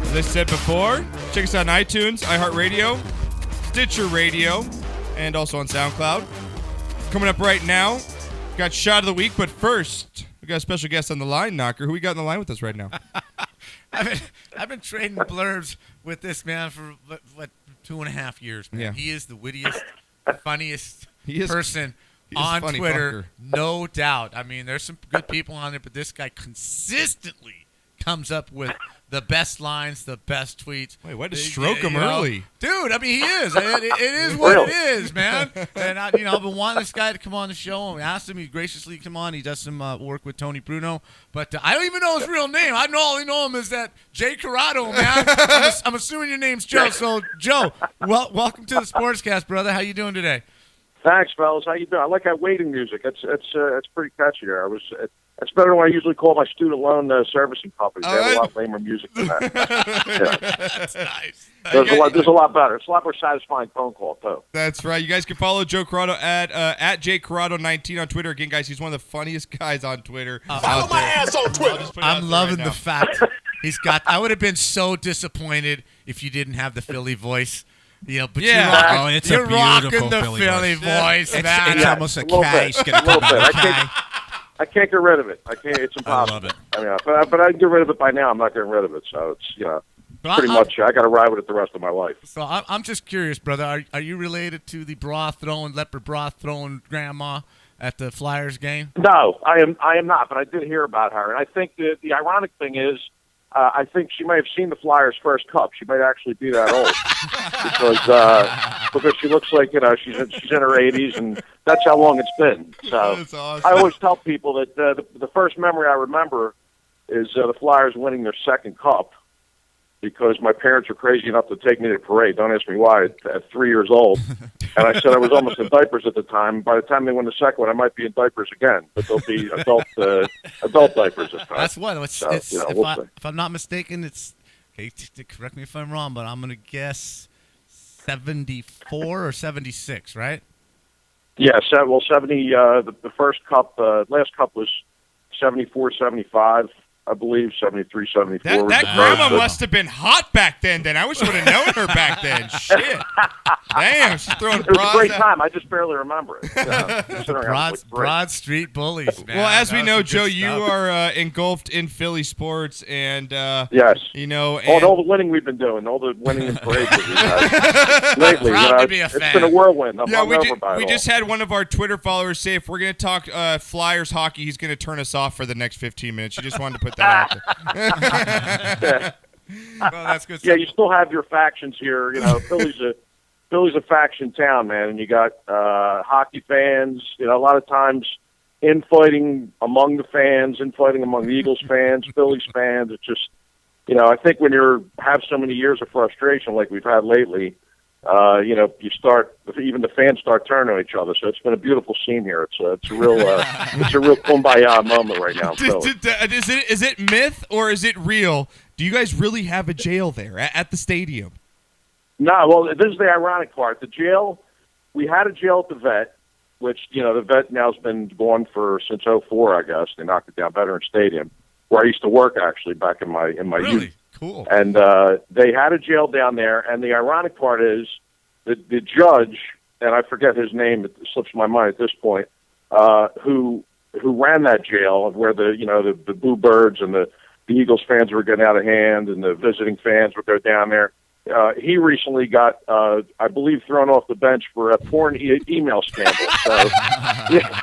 As I said before, check us out on iTunes, iHeartRadio, Stitcher Radio, and also on SoundCloud. Coming up right now, got Shot of the Week, but first, we got a special guest on the line, Knocker. Who we got on the line with us right now?
I've been trading blurbs with this man for what 2.5 years, man.
Yeah.
He is the wittiest, funniest person
he is
on
funny
Twitter,
fucker.
no doubt. I mean, there's some good people on there, but this guy consistently comes up with the best lines, the best tweets.
Wait, way to stroke him early.
Dude, I mean, he is. It is what it is, man. And, I've been wanting this guy to come on the show. I asked him. He graciously come on. He does some work with Tony Bruno. But I don't even know his real name. I only know him as that Jay Corrado, man. I'm assuming your name's Joe. So, Joe, welcome to the Sportscast, brother. How you doing today?
Thanks, fellas. How you doing? I like that waiting music. It's pretty catchy there. It's better than what I usually call my student loan servicing companies. They have a lot lamer music than that.
That's nice.
There's a lot better. It's a lot more satisfying phone call, too.
That's right. You guys can follow Joe Corrado at JCorrado19 on Twitter. Again, guys, he's one of the funniest guys on Twitter.
Follow my ass on Twitter.
I'm loving the fact he's got. I would have been so disappointed if you didn't have the Philly voice. But
yeah.
you're rocking the Philly voice, man.
It's almost a cash.
I can't get rid of it. I can't. It's impossible.
I love it.
I mean, but I can get rid of it by now. I'm not getting rid of it. So it's pretty much. I got to ride with it the rest of my life.
So I'm just curious, brother. Are you related to the leopard broth throwing grandma at the Flyers game?
No, I am not. But I did hear about her, and I think the ironic thing is, I think she may have seen the Flyers' first cup. She might actually be that old because she looks like she's in her 80s, and that's how long it's been. So
that's awesome.
I always tell people that the first memory I remember is the Flyers winning their second cup because my parents were crazy enough to take me to the parade. Don't ask me why. At 3 years old, and I said I was almost in diapers at the time. By the time they win the second one, I might be in diapers again, but they'll be adult diapers this time.
That's what. If I'm not mistaken, it's correct me if I'm wrong, but I'm gonna guess 74 or 76, right?
Yeah, 70. The first cup, last cup was 74, 75. I believe 73, 74.
That grandma must have been hot back then. I wish I would have known her back then. Shit. Damn, she's throwing
It was a great
out.
time. I just barely remember it.
Broad Street Bullies, man.
Well, as we
That
know,
was some
Joe,
good
you
stuff.
are engulfed in Philly sports, and
yes,
and
all the winning we've been doing, all the winning in parades that we've had lately.
Proud to be a
it's
fan.
been a whirlwind. I'm
yeah,
hungover
we just had one of our Twitter followers say if we're going to talk Flyers hockey, he's going to turn us off for the next 15 minutes. You just wanted to put that out there.
Well, that's good.
Yeah, you still have your factions here. Philly's a faction town, man, and you got hockey fans. A lot of times infighting among the fans, infighting among the Eagles fans, Phillies fans. It's just, I think when you have so many years of frustration like we've had lately, even the fans start turning on each other. So it's been a beautiful scene here. It's a real kumbaya moment right now.
Is it myth or is it real? Do you guys really have a jail there at the stadium?
No, well, this is the ironic part. The jail, we had a jail at the vet, which, the vet now's been gone since 2004, I guess. They knocked it down, Veterans Stadium, where I used to work, actually, back in my youth.
Cool.
And they had a jail down there, and the ironic part is that the judge, and I forget his name, it slips my mind at this point, who ran that jail, where the Boo Birds and the Eagles fans were getting out of hand, and the visiting fans would go down there. He recently got, I believe, thrown off the bench for a porn email scandal. So, yeah.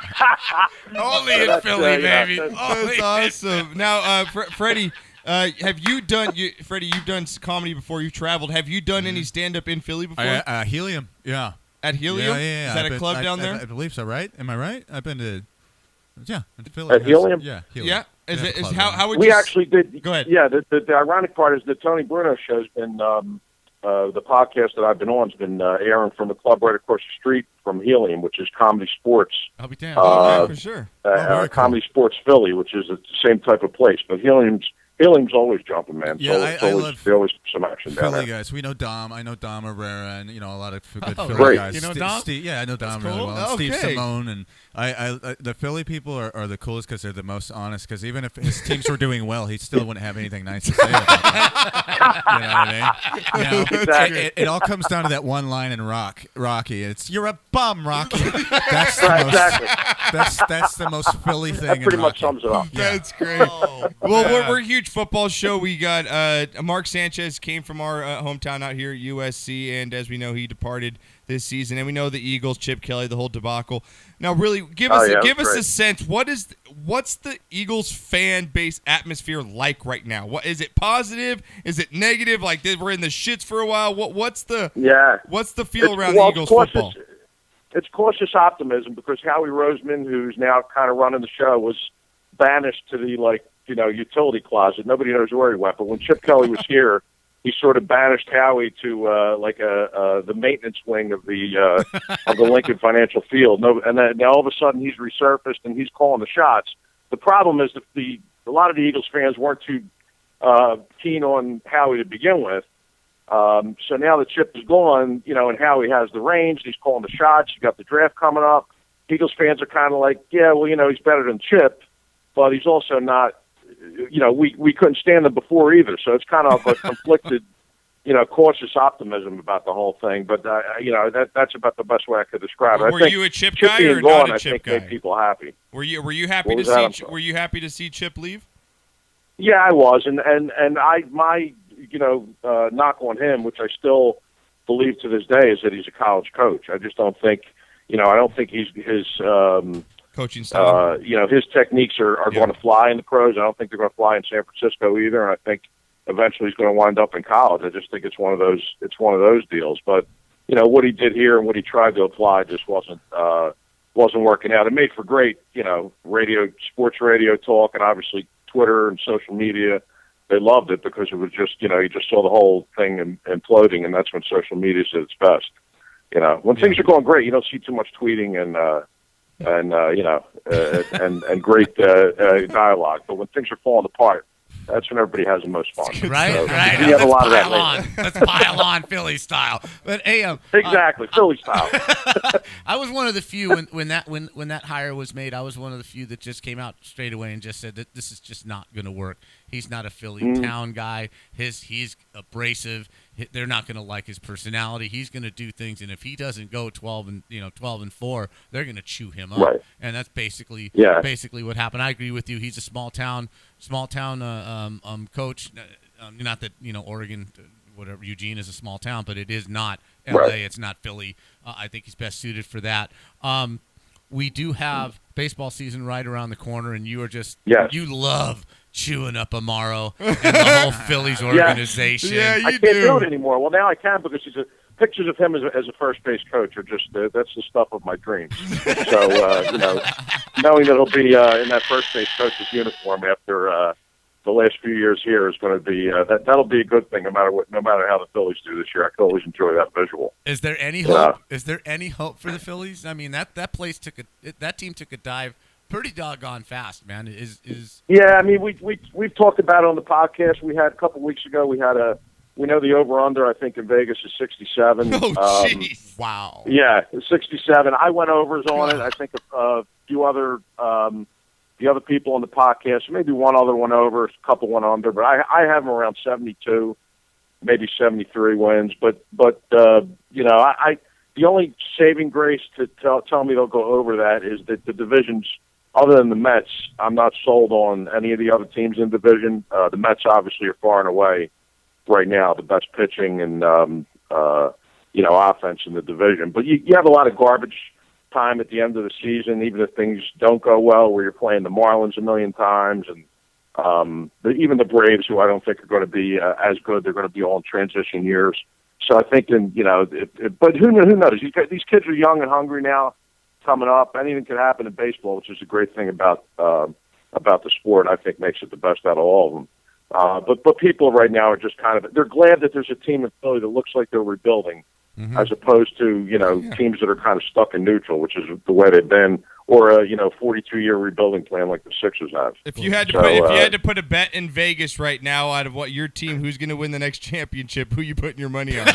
Only in Philly, baby.
That's awesome. Now, Freddie, have you done, Freddie, you've done comedy before. You've traveled. Have you done any stand-up in Philly before?
Helium, yeah.
At Helium?
Yeah.
Is that a club down there?
I believe so, right? Am I right? I've been to, Philly.
At Helium?
Yeah, Helium.
Yeah.
How
would
we
you...
actually did.
Go ahead.
Yeah, the ironic part is the Tony Bruno show's been, the podcast that I've been on has been airing from a club right across the street from Helium, which is Comedy Sports.
I'll be damned.
For sure.
Comedy Sports Philly, which is the same type of place. But Helium's Hilling's always jumping, man.
Yeah,
So
I love
there's always some action down
Philly
there.
guys. We know Dom. I know Dom Herrera, and a lot of good Philly
great.
guys.
You know Dom?
Yeah, I know Dom really
cool.
well.
Okay.
Steve Simone, and I the Philly people are the coolest because they're the most honest. Because even if his teams were doing well, he still wouldn't have anything nice to say about them. You know what I mean?
Exactly.
It all comes down to that one line in Rocky. It's "You're a bum, Rocky." That's
Right,
the most.
exactly.
That's the most Philly thing.
That pretty
in
much
Rocky.
sums it up.
That's great. Well, we're a huge football show. We got Mark Sanchez came from our hometown out here at USC, and as we know, he departed this season. And we know the Eagles, Chip Kelly, the whole debacle. Now, really, give us a sense. What's the Eagles fan base atmosphere like right now? What is it? Positive? Is it negative? Like we're in the shits for a while. What's the feel around the Eagles football?
It's cautious optimism because Howie Roseman, who's now kind of running the show, was banished to the utility closet. Nobody knows where he went. But when Chip Kelly was here, he sort of banished Howie to the maintenance wing of the Lincoln Financial Field. And then now all of a sudden he's resurfaced and he's calling the shots. The problem is that a lot of the Eagles fans weren't too keen on Howie to begin with. So now that Chip is gone, and Howie has the reins, he's calling the shots. You got the draft coming up. Eagles fans are kind of like, yeah, well, he's better than Chip, but he's also not. We couldn't stand him before either. So it's kind of a conflicted, cautious optimism about the whole thing. But that's about the best way I could describe it.
Were you a Chip guy or not a Chip guy?
I think made people happy.
Were you happy to see? Were you happy to see Chip leave?
Yeah, I was, and my knock on him, which I still believe to this day, is that he's a college coach. I just don't think, I don't think his
coaching style.
His techniques are going to fly in the pros. I don't think they're going to fly in San Francisco either. And I think eventually he's going to wind up in college. I just think it's one of those deals. But what he did here and what he tried to apply just wasn't working out. It made for great, sports radio talk, and obviously Twitter and social media. They loved it because it was just, you just saw the whole thing imploding, and that's when social media is at its best. When things are going great, you don't see too much tweeting and great dialogue. But when things are falling apart, that's when everybody has the most fun.
Right.
We have a lot of that lately.
Let's pile on Philly style. But
exactly, Philly style.
I was one of the few when that hire was made. I was one of the few that just came out straight away and just said that this is just not going to work. He's not a Philly town guy. He's abrasive. They're not going to like his personality. He's going to do things, and if he doesn't go 12-4, they're going to chew him up. Right. And that's basically what happened. I agree with you. He's a small town coach. Not that Oregon, whatever, Eugene is a small town, but it is not LA. Right. It's not Philly. I think he's best suited for that. We do have baseball season right around the corner, and you are just you love chewing up Amaro and the whole Phillies organization.
Yeah,
I can't do it anymore. Well, now I can because pictures of him as a first base coach are just that's the stuff of my dreams. So knowing that he'll be in that first base coach's uniform after the last few years here is going to be that'll be a good thing no matter how the Phillies do this year. I can always enjoy that visual.
Is there any hope? Is there any hope for the Phillies? I mean, that team took a dive pretty doggone fast, man.
Yeah, I mean we've talked about it on the podcast. We had a couple weeks ago. We know the over under I think in Vegas is 67.
Oh jeez! Wow.
Yeah, 67. I went overs on it. I think a few other the other people on the podcast, maybe one other one over, a couple one under, but I have them around 72, maybe 73 wins. But the only saving grace to tell me they'll go over that is that the divisions. Other than the Mets, I'm not sold on any of the other teams in the division. The Mets obviously are far and away right now the best pitching and offense in the division. But you have a lot of garbage time at the end of the season, even if things don't go well, where you're playing the Marlins a million times, and even the Braves, who I don't think are going to be as good. They're going to be all in transition years. So I think, but who knows? These kids are young and hungry now. Coming up, anything can happen in baseball, which is a great thing about the sport. I think makes it the best out of all of them. But people right now are just they're glad that there's a team in Philly that looks like they're rebuilding, as opposed to teams that are kind of stuck in neutral, which is the way they've been or a 42-year rebuilding plan like the Sixers have.
If you had to put a bet in Vegas right now out of what your team, who's going to win the next championship, who you putting your money on?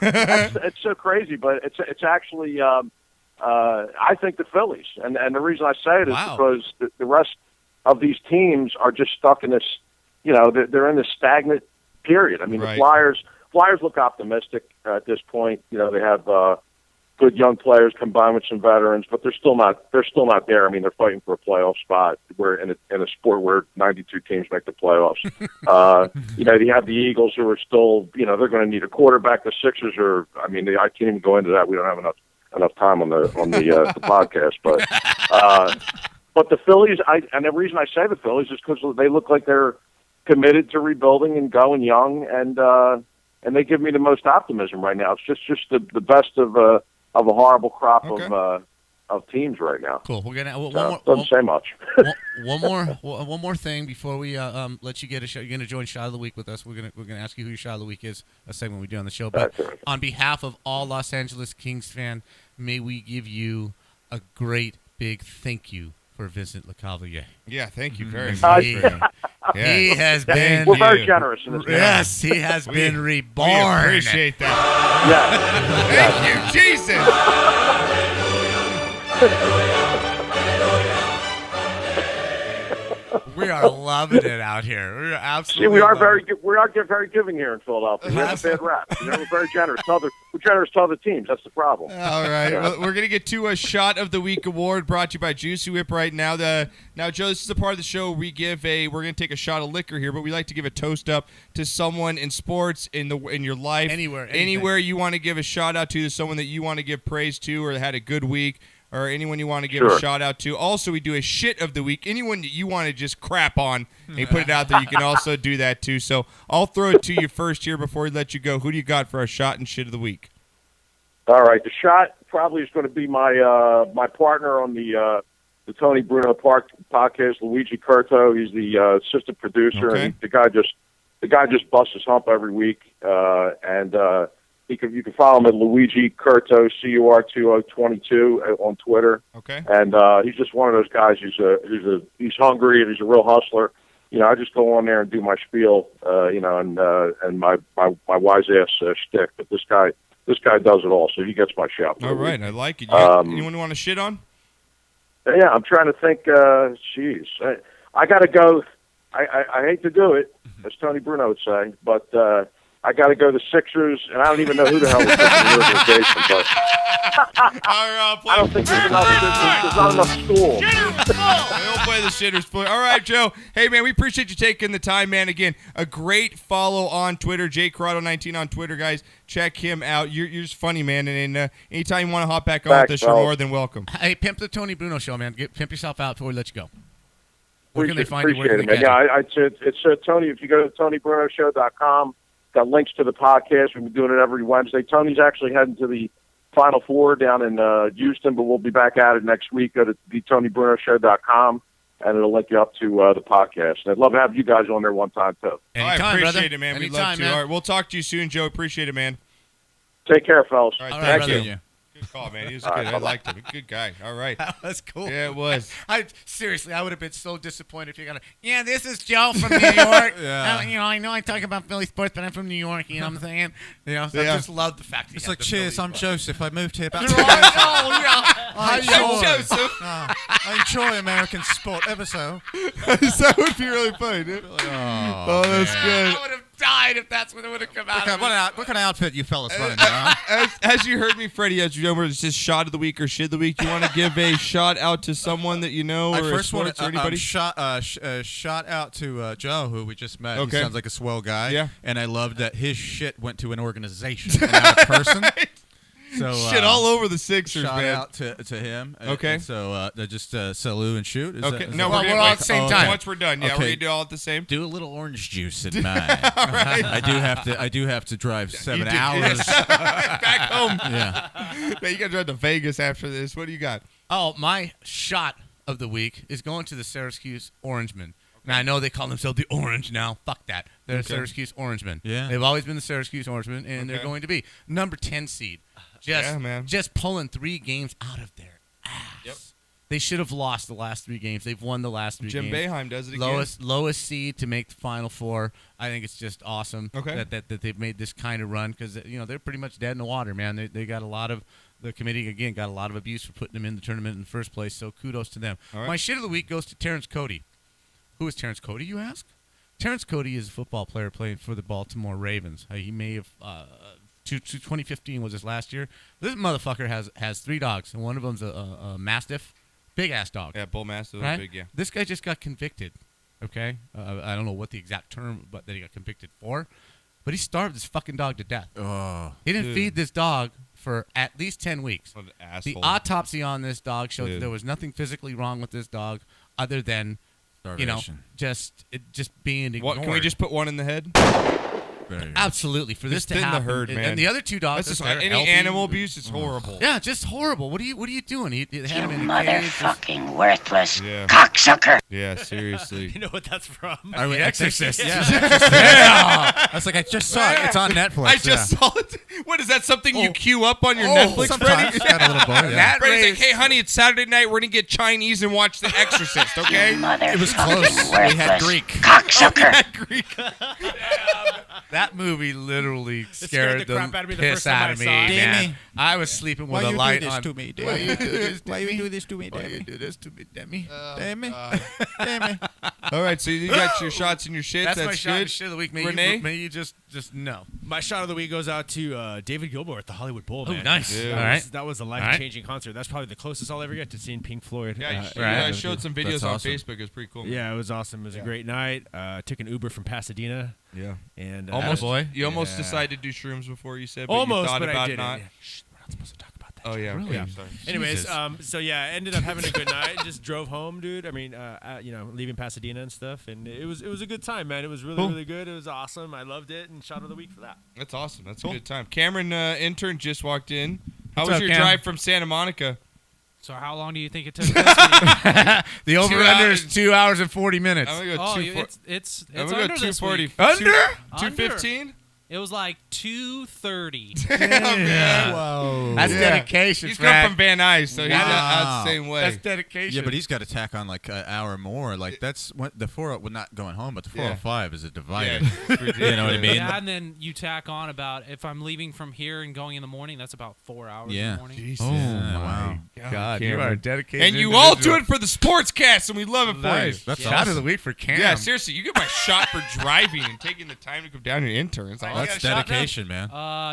It's so crazy, but it's actually I think the Phillies, and the reason I say it is because the rest of these teams are just stuck in this. They're in this stagnant period. I mean, the Flyers look optimistic at this point. They have good young players combined with some veterans, but they're still not there. I mean, they're fighting for a playoff spot. We're in a sport where 92 teams make the playoffs. You have the Eagles who are still, they're going to need a quarterback. The Sixers are. I mean, I can't even go into that. We don't have enough time on the podcast, but the Phillies. And the reason I say the Phillies is because they look like they're committed to rebuilding and going young, and they give me the most optimism right now. It's just the best of a horrible crop of teams right now.
Cool. We're gonna
doesn't say much.
one more thing before we let you get a shot. You're gonna join Shot of the Week with us. We're gonna ask you who your Shot of the Week is. A segment we do on the show. But on behalf of all Los Angeles Kings fan, may we give you a great big thank you for Vincent LeCavalier.
Yeah, thank you very much.
He has been.
We're very generous in this.
Yes, he has been reborn.
We appreciate that. Thank you, Jesus.
We are loving it out here. We're absolutely.
See, we are very giving here in Philadelphia. We have a bad rap. We're very generous. We're generous to other teams. That's the problem.
All right, well, we're gonna get to a Shot of the Week award brought to you by Juicy Whip right now. Now, Joe, this is the part of the show where we're gonna take a shot of liquor here, but we like to give a toast up to someone in sports, in your life, anywhere you want to give a shout out to someone that you want to give praise to or had a good week. Or anyone you want to give a shout out to. Also, we do a shit of the week. Anyone that you want to just crap on and put it out there, you can also do that too. So I'll throw it to you first here before we let you go. Who do you got for our shot and shit of the week?
All right, the shot probably is going to be my partner on the Tony Bruno podcast, Luigi Curto. He's the assistant producer, and the guy just busts his hump every week, and you can follow him at Luigi Curto, CUR2022 on Twitter.
Okay.
And he's just one of those guys. He's hungry and he's a real hustler. I just go on there and do my spiel, and my wise ass shtick. But this guy does it all, so he gets my shout.
All right, I like it. Anyone you want to shit on?
Yeah, I'm trying to think. Jeez, I got to go. I hate to do it, as Tony Bruno would say, but. I got to go to the Sixers, and I don't even know who the hell is the organization, but I don't think there's not enough school.
They don't play the shitters. All right, Joe. Hey, man, we appreciate you taking the time, man. Again, a great follow on Twitter, Corrado19 on Twitter, guys. Check him out. You're just funny, man, and anytime you want to hop back on with us, you're more than welcome.
Hey, pimp the Tony Bruno show, man. Pimp yourself out before we let you go. Where can they find you?
Appreciate it, man. Yeah, it's Tony. If you go to TonyBrunoShow.com, got links to the podcast. We've been doing it every Wednesday. Tony's actually heading to the Final Four down in Houston, but we'll be back at it next week. Go to TonyBrunoShow.com, and it'll link you up to the podcast. And I'd love to have you guys on there one time, too.
I appreciate it, man. We'd love to. Man. All right, we'll talk to you soon, Joe. Appreciate it, man.
Take care, fellas.
All right,
thank
you.
you.
Good call, man. He was good. I liked him. Good guy. All right.
That was cool.
Yeah, it was.
Seriously, I would have been so disappointed if you're going to, this is Joe from New York. I know I talk about Philly sports, but I'm from New York. You know what I'm saying? I just love the fact that
it's like, cheers, I'm Joseph. I moved here about 2
years ago.
Joseph. I enjoy American sport ever so.
That would be really funny, dude. Oh, that's good.
I would have died if that's what it would have come out.
What kind of outfit you fellas running now?
As you heard me, Freddie, as you know, it's just shot of the week or shit of the week. Do you want to give a shout out to someone that you know, or sports or anybody?
Shout out to Joe, who we just met.
Okay.
He sounds like a swell guy.
Yeah.
And I love that his shit went to an organization and not a person. So
shit all over the Sixers,
shout
man.
out to him.
Okay.
And so just salute and shoot.
Okay.
Is
no,
we're all at the same time.
Once we're done, we're gonna do all at the same.
Do a little orange juice in mine.
All right.
I do have to drive 7 hours
back home.
Yeah.
Man, you gotta drive to Vegas after this. What do you got?
Oh, my shot of the week is going to the Syracuse Orangemen. Now, I know they call themselves the Orange now. Fuck that. They're the Syracuse Orangemen.
Yeah.
They've always been the Syracuse Orangemen, and they're going to be number 10 seed. Just pulling 3 games out of their ass.
Yep.
They should have lost the last 3 games. They've won the last 3
Jim
games.
Boeheim does it again.
Lowest seed to make the Final Four. I think it's just awesome that they've made this kind of run because they're pretty much dead in the water, man. They got a lot of the committee again got a lot of abuse for putting them in the tournament in the first place. So kudos to them.
All right.
My shit of the week goes to Terrence Cody. Who is Terrence Cody, you ask? Terrence Cody is a football player playing for the Baltimore Ravens. He may have 2015 was his last year. This motherfucker has 3 dogs, and one of them's a Mastiff, big ass dog.
Yeah, bull mastiff,
right?
big. Yeah.
This guy just got convicted. Okay, I don't know what the exact term, but that he got convicted for, but he starved this fucking dog to death.
Oh,
he didn't
dude.
feed this dog for at least 10 weeks.
What an asshole.
The autopsy on this dog showed that
Dude.
there was nothing physically wrong with this dog, other than
starvation.
just being ignored.
What, can we just put one in the head?
Absolutely, for this
Just
to
thin the
happen.
herd, man.
And the other 2 dogs,
That's just
they're
any
healthy.
animal abuse is horrible.
Yeah, just horrible. What are you doing? He had him in a
Motherfucking worthless
Yeah.
cocksucker.
Yeah, seriously.
You know what that's from?
The Exorcist.
Yeah.
I was like, I just saw it. It's on Netflix.
I just saw it. What is that? Something you queue up on your Netflix,
sometimes.
Freddy?
Got a little bar, yeah.
Freddy's like, hey, honey, it's Saturday night. We're gonna get Chinese and watch The Exorcist. Okay?
It was close. We had Greek.
Cocksucker.
Greek.
That movie literally scared
the crap out of me the first
piss
time
out
I
of me,
saw it.
man.
Demi.
I was sleeping with
Why
a
you
light
do this
on.
to me, Demi?
Why you do this to
Why
me?
you do this to me,
Why
Demi?
you do this to me, Demi?
Demi? Demi?
All right, so you got your shots and your shit.
That's
That's
my shot
good.
and shit of the week. May
Renee?
you just no.
My shot of the week goes out to David Gilmour at the Hollywood Bowl.
Oh,
Man.
nice.
Yeah.
All right.
That was a life-changing concert. That's probably the closest I'll ever get to seeing Pink Floyd.
Yeah, you
Right.
guys showed some videos
That's
on
awesome.
Facebook. It was pretty cool.
Yeah, it was awesome. It was a great night. Took an Uber from Pasadena.
Yeah.
And
Almost.
boy.
You almost
Yeah.
decided to do shrooms before you said, but
almost,
you thought
but
about
I didn't.
not.
Yeah. Shh, we're not supposed to talk about that.
Oh yeah.
Really?
Okay,
Yeah.
sorry.
Anyways,
Jesus.
so yeah, I ended up having a good night and just drove home, dude. I mean, leaving Pasadena and stuff, and it was a good time, man. It was really
Cool.
really good. It was awesome. I loved it, and shot of the week for that.
That's awesome. That's a good time. Cameron, intern, just walked in. How
What's
was
up,
your
Cam?
drive from Santa Monica?
So how long do you think it took this week?
The over under is 2 hours and 40 minutes.
I'm gonna go
Oh,
it's
it's
I'm gonna
under
go
this
240.
week.
Under?
215?
It was like 2:30.
Whoa. That's
Yeah.
dedication.
He's
Fred.
come from Van Nuys, so he's
Wow.
the same way.
That's dedication.
Yeah, but he's got to tack on like an hour more. Like that's what the 4. Well, not going home, but the 405 is a divider.
Yeah, it's
You know what I mean?
Yeah, and then you tack on about if I'm leaving from here and going in the morning, that's about 4 hours in
Yeah.
the morning.
Jesus.
Oh
Yeah,
my
wow.
God, you
Cameron.
are a dedicated.
And you all
individual.
do it for the Sportscast, and we love it for
Nice.
you.
That's
Shot
awesome.
of the week for Cam.
Yeah, seriously, you get my shot for driving and taking the time to come down your interns.
Right,
That's
you got a shot
dedication, man.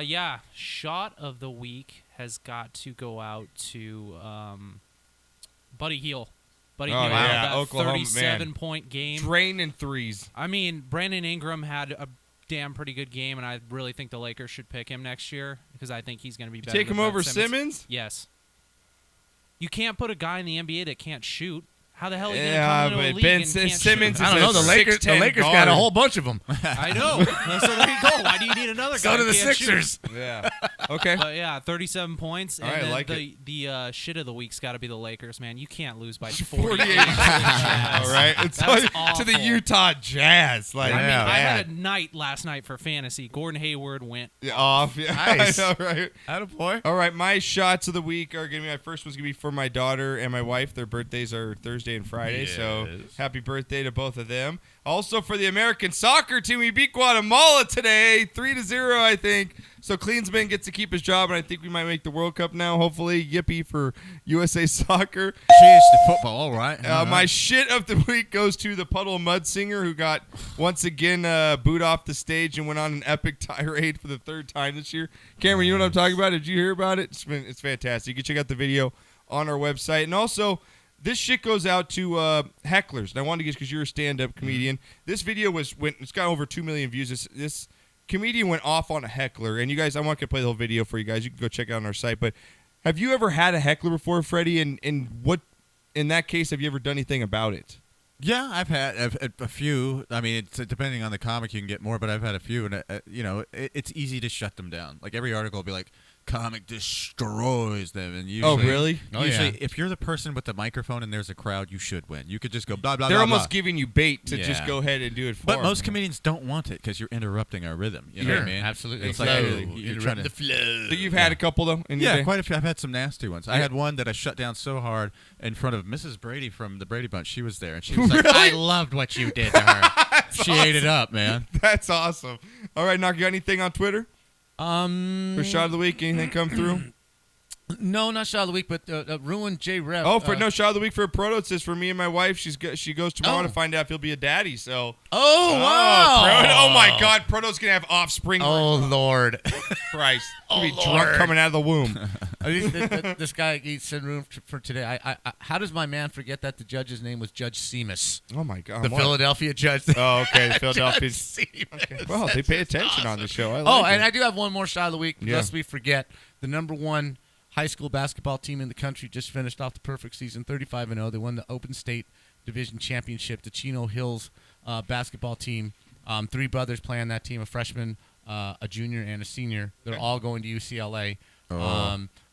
Yeah. Shot of the week has got to go out to Buddy Hield. Buddy
Oh,
Hield
yeah.
had that
Oklahoma, man.
37-point game.
Drain in threes.
I mean, Brandon Ingram had a damn pretty good game, and I really think the Lakers should pick him next year because I think he's going to be better.
Take
than
him
Ben
over
Simmons.
Simmons?
Yes. You can't put a guy in the NBA that can't shoot. How the hell are you
Yeah,
going to come into a
but
league
Ben
and can't
Simmons
shoot?
is
I don't know. The Lakers. The
6'10"
Lakers got
guard.
a whole bunch of them.
I know. So there you go. Why do you need another guy?
So do
who
the
can't
Sixers.
shoot?
Yeah. Okay.
But yeah, 37 points.
All
And
right,
then
like
the shit of the week's got to be the Lakers, man. You can't lose by
48.
48.
All right. It's
That was
like, to the
awful.
Utah Jazz. Like,
I mean,
yeah,
I had
man.
a night last night for fantasy. Gordon Hayward went
Off. Yeah,
Nice.
I know, right?
Attaboy.
All right, my shots of the week are going to be, my first one's going to be for my daughter and my wife. Their birthdays are Thursday and Friday, so
Yes.
happy birthday to both of them. Also for the American soccer team, we beat Guatemala today, 3-0, I think. So Klinsmann gets to keep his job, and I think we might make the World Cup now, hopefully. Yippee for USA Soccer.
Cheers to football, all right.
My shit of the week goes to the Puddle Mud Singer, who got once again booed off the stage and went on an epic tirade for the 3rd time this year. Cameron, you know what I'm talking about? Did you hear about it? It's fantastic. You can check out the video on our website. And also, this shit goes out to hecklers. And I wanted to get, because you're a stand-up comedian. This video it's got over 2 million views. This comedian went off on a heckler. And you guys, I'm not going to play the whole video for you guys. You can go check it out on our site. But have you ever had a heckler before, Freddie? And what, in that case, have you ever done anything about it?
Yeah, I've had a few. I mean, it's depending on the comic, you can get more, but I've had a few, and it's easy to shut them down. Like every article will be like, comic destroys them. And usually,
really?
Usually, if you're the person with the microphone and there's a crowd, you should win. You could just go blah blah.
They're
blah,
almost
blah.
giving you bait to just go ahead and do it for
But
them.
most comedians don't want it because you're interrupting our rhythm. You know what I mean?
Absolutely.
It's
Flow.
like you're trying to
the flow.
So you've had a couple though. In your day?
quite a few. I've had some nasty ones. I had one that I shut down so hard in front of Mrs. Brady from the Brady Bunch. She was there, and she was like, "I loved what you did to her. She ate it up, man."
That's awesome. All right, Knock, you got anything on Twitter? For Shot of the Week, anything come through?
No, not Shot of the Week, but Ruined J Rev.
Oh, for no Shot of the Week for a Proto. It says for me and my wife. She goes tomorrow to find out if he'll be a daddy. So.
Oh wow!
Proto, oh my God, Proto's gonna have offspring.
Oh Lord,
Christ! He'll be drunk coming out of the womb.
This guy eats in room for today. How does my man forget that the judge's name was Judge Seamus?
Oh my God!
The
what?
Philadelphia judge.
Oh, okay. The Philadelphia.
Okay.
Well, they pay attention on the show. I like
Oh,
it.
and I do have one more Shot of the Week.
Yeah.
Lest we forget, the number one high school basketball team in the country just finished off the perfect season, 35-0. They won the Open State Division Championship. The Chino Hills basketball team. 3 brothers play on that team: a freshman, a junior, and a senior. They're all going to UCLA.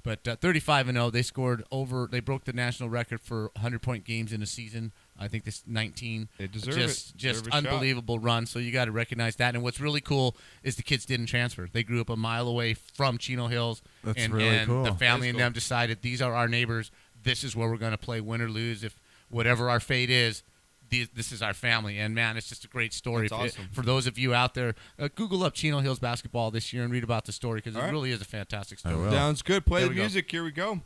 But 35-0, they scored over. They broke the national record for 100-point games in a season. I think this 19.
They deserve
just
it.
Just
Deserve a
unbelievable run. So you got to recognize that. And what's really cool is the kids didn't transfer. They grew up a mile away from Chino Hills.
That's really cool.
The family
That's
and
cool.
them decided these are our neighbors. This is where we're going to play, win or lose. If whatever our fate is, this is our family. And man, it's just a great story.
That's awesome.
For those of you out there, Google up Chino Hills basketball this year and read about the story because it really is a fantastic story.
Sounds good. Play
There
the
we go.
music. Here we go.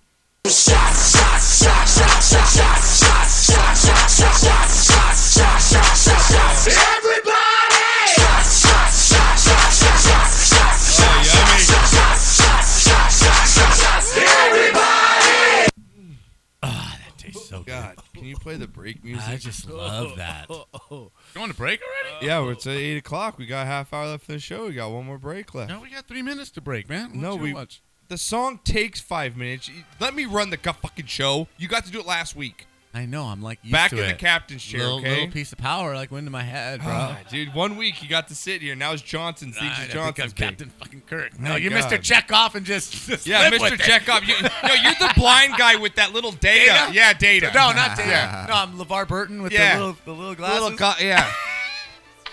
Ah, that tastes so good.
God, can you play the break music?
I just love that. Going to break already?
Yeah, it's at 8 o'clock. We got a half hour left for the show. We got one more break left.
No, we got 3 minutes to break, man.
No,
Too much.
the song takes 5 minutes. Let me run the fucking show. You got to do it last week.
I know. I'm like used
Back
to
in
it.
the captain's chair,
little,
okay?
Little piece of power like went into my head, bro.
Ah, dude, 1 week you got to sit here. Now it's Johnson.
I
Sieges
think
Johnson.
I'm Captain fucking Kirk. No,
My
you're
God.
Mr. Chekhov and just
Yeah,
live
Mr.
with it.
Chekhov. You're the blind guy with that little data. Yeah, data.
No, not Data.
Yeah.
No, I'm LeVar Burton with
Yeah.
the little glasses.
Yeah.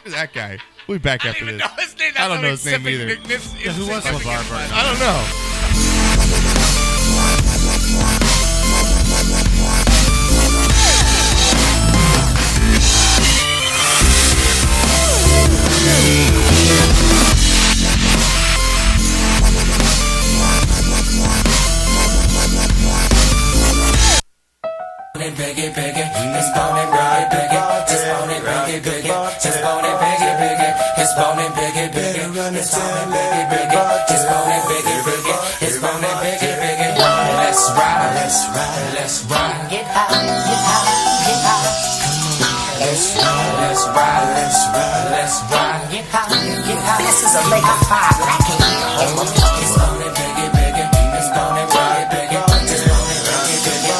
Who's that guy? We'll be back after this.
His name.
I don't know his name either.
Who was LeVar Burton?
I don't know.
Biggie, biggie, it's bone and biggie, biggie, it's bone and biggie, biggie, it's bone and biggie, biggie, it's bone and biggie, biggie, it's bone and biggie, biggie, it's bone and biggie, biggie, it's bone and biggie, biggie. Let's ride, let's ride, let's ride. Get high, get high, get high. Let's ride, let's ride, let's ride, let's ride. Get high, get high. This is a Laker 5 and I can't hold my fucking. It's bone and biggie, biggie, it's bone and biggie, biggie, it's bone and biggie, biggie.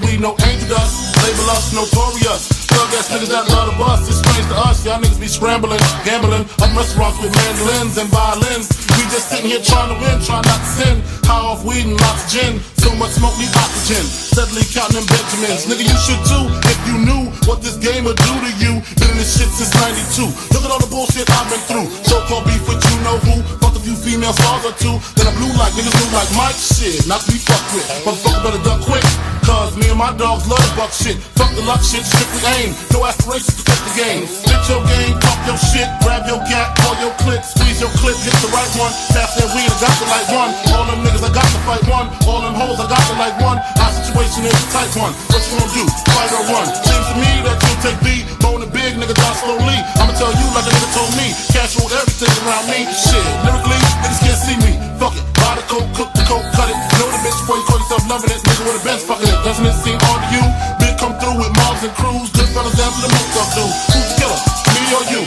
We no angel dust, label us notorious. Thug ass niggas that love the bus, it's strange to us. Y'all niggas be scrambling, gambling, up restaurants with mandolins and violins. We just sitting here trying to win, trying not to sin. High off weed and lots of gin, so much smoke need oxygen. Steadily counting them Benjamins. Nigga, you should too, if you knew what this game would do to you. Been in this shit since 92. Look at all the bullshit I've been through. So-called beef with you know who. Fucked a few female stars or two. Then I blew like niggas blew like Mike. Shit, not to be fucked with. Motherfucker better duck quick. Cause me and my dogs love buck shit. Fuck the luck shit, strictly aim. No aspirations to fit the game. Spit your game, talk your shit, grab your gat, call your clip, squeeze your clip, hit the right one. Pass that weed, I got the like one. All them niggas, I got to fight one. All them hoes, I got to like one. Our situation is a tight one. What you gonna do? Fight or run? Seems to me that you'll take B. Bone and big, nigga, die slowly. I'ma tell you like a nigga told me. Cash rolled everything around me. Shit, lyrically, niggas can't see me. Fuck it, buy the coke, cook the coke, cut it. Know the bitch before you call yourself loving it. Nigga with a bench fucking it. Doesn't it seem odd to you? Big come through with mobs and crews. Good fellas down to the most of do. Who's the killer? Me or you?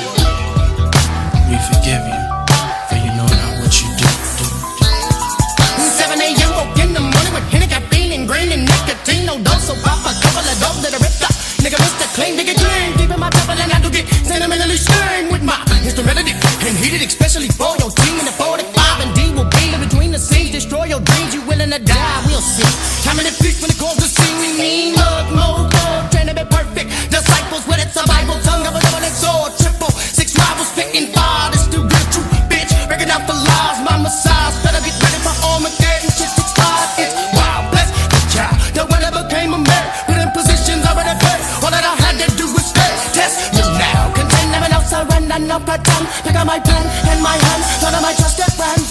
We forgive you, for you know not what you do.
7 a.m. woke in the morning with Henny, caffeine, and green, and nicotine. No dose, so pop a couple of dope that I ripped up. Nigga, Mr. Clean, nigga, clean. Deep in my temple, and I do get sentimentally stern with my instrumentality. And heated, especially for your team in the 45. And D will be in between the scenes. Destroy your dreams, you willing to die, we'll see. Time in the feast when it calls to see. We mean mug, mode, dog, trying to be perfect. Disciples with it, survival, tongue of a double-edged sword. Triple, 6 rivals, spitting fire. This too good, true, bitch. Breaking out for lies, my massage. Better get ready for Armageddon. Shit, 6 5, it's wild, bless the child. The one that became a man. Put in positions already paid. All that I had to do was stay. Test me now. Contain never else surrender, no pretend. Pick up my pen and my hand. None of my trusted friend.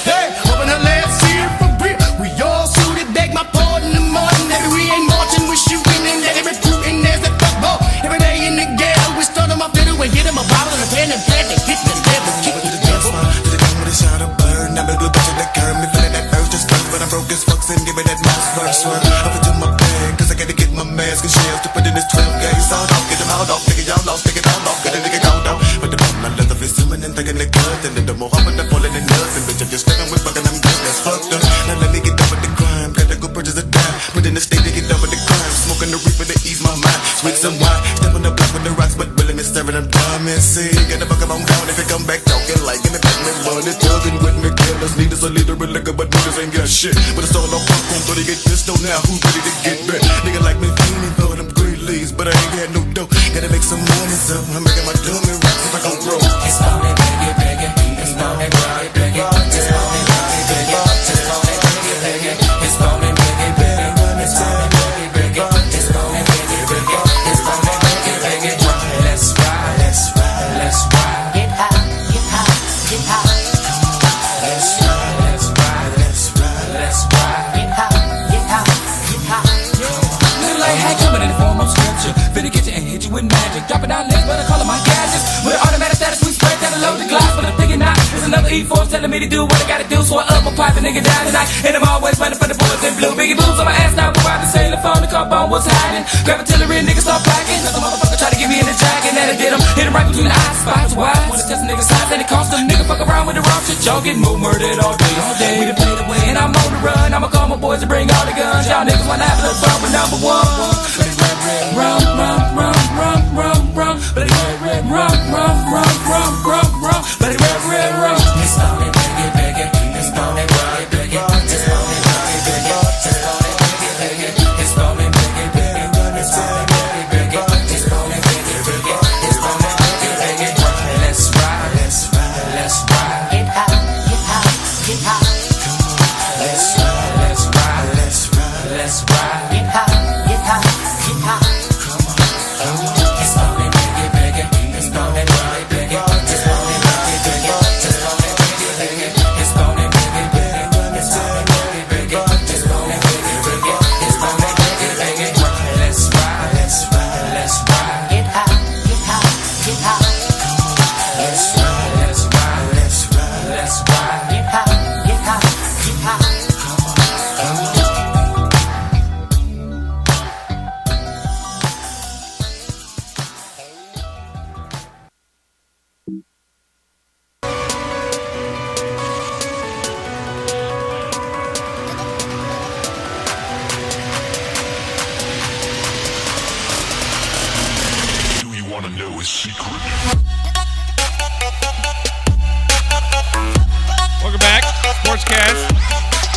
Hey, open the last here for real. We all suited, beg my pardon in the morning. Every we ain't marching, we shooting and let it recruiting. There's the football. Every day in the ghetto, we start on my fiddle and hit him a bottle and a pen and plant and hit the devil. Kick the devil.
To the gun with a shot of burn. Now the glue back to the curb. Me feeling that urge just burn. But I'm broke as fuck and give it that mouse first one. Up into my bag, cause I gotta get my mask and shells to put in this 12 gauge. All off, get them all off. Nigga, y'all lost, take it all off. Get a nigga gone down. But the bottom, my leather is swimming and thinking the good. And then the more I'm falling in love. And bitch, I'm just fucking with fucking, I'm good. That's fucked up. Now let me get done with the crime. Gotta go purchase a dime. Put in the state to get done with the crime. Smoking the reefer to ease my mind. Switch some wine. Step on the block with the rocks, but willing to serve it. I'm dumb and see. Gotta fuck him on down if it come back talking like in the back. Me money, thugging with me, killers. Need us a leader with liquor, but niggas ain't got shit. But it's all on popcorn, so they get pissed on now. Who's ready to get back? Nigga like me, feeling for them green leaves, but I ain't got no dough. Gotta make some money, so I'm making my dummy rocks if I gon' grow. It's on it, biggie, biggie. It's on it, biggie, biggie. It's on it, biggie, biggie. It's on it, biggie, biggie. It's on it, biggie, biggie. It's on it, biggie, biggie. It's on it, biggie, biggie. It's on it, biggie, biggie. Let's ride, let's ride, let's ride. Get high, get high, get high. Let's ride, let's ride, let's ride, let's ride. Get high, get high, get high.
Little light hat coming in the form of scripture. Finna get you and hit you with magic. Dropping down legs, but I call it my gadgets. With an automatic status, we spread down the load the glass. But I'm thinking not. There's another E4 telling me to do what I gotta do. So I up my pipe and nigga down tonight. And I'm always running for the boys in blue. Biggie boots on my ass now. We're the sailor phone. The car bone was hiding. Grab artillery and niggas start packing. Another motherfucker try to get me in the jacket. And I did him. Hit him right between the eyes. Spots wide. Wanna test a nigga's size. And it cost a nigga fuck around with the wrong shit. Y'all getting more murdered all day, all day. We done played away and I'm on the run. I'ma call my boys to bring all the guns. Y'all niggas wanna have a little fun with number one. But it's red, red, rum, rum, rum, rum, rum, rum. But it's red, red, rum, rum, rum, rum, rum, rum. But it's red, red, rum.
It's on it, biggie, biggie. It's on it, biggie, biggie. It's on it, biggie, biggie. It's on it, biggie, biggie. It's on it, biggie, biggie. It's on it, biggie, biggie. It's on it, biggie, biggie. It's on it, biggie, biggie. Let's ride, let's ride, let's ride. Get high, get high, get high. Let's ride, let's ride, let's ride, let's ride. Get high, get high, get high. It's on it, biggie, biggie. It's on it, biggie, biggie. It's on it, biggie, biggie. It's on it, biggie, biggie. It's on it, biggie, biggie. It's on it, biggie, biggie. It's on it, biggie, biggie. It's on it, biggie, biggie. Let's ride, let's ride, let's ride. Get high, get high, get high. Let's ride, let's ride, let's ride, let's ride. Get high, get high, get high.
Do you wanna know his secret?
Welcome back, Sportscast.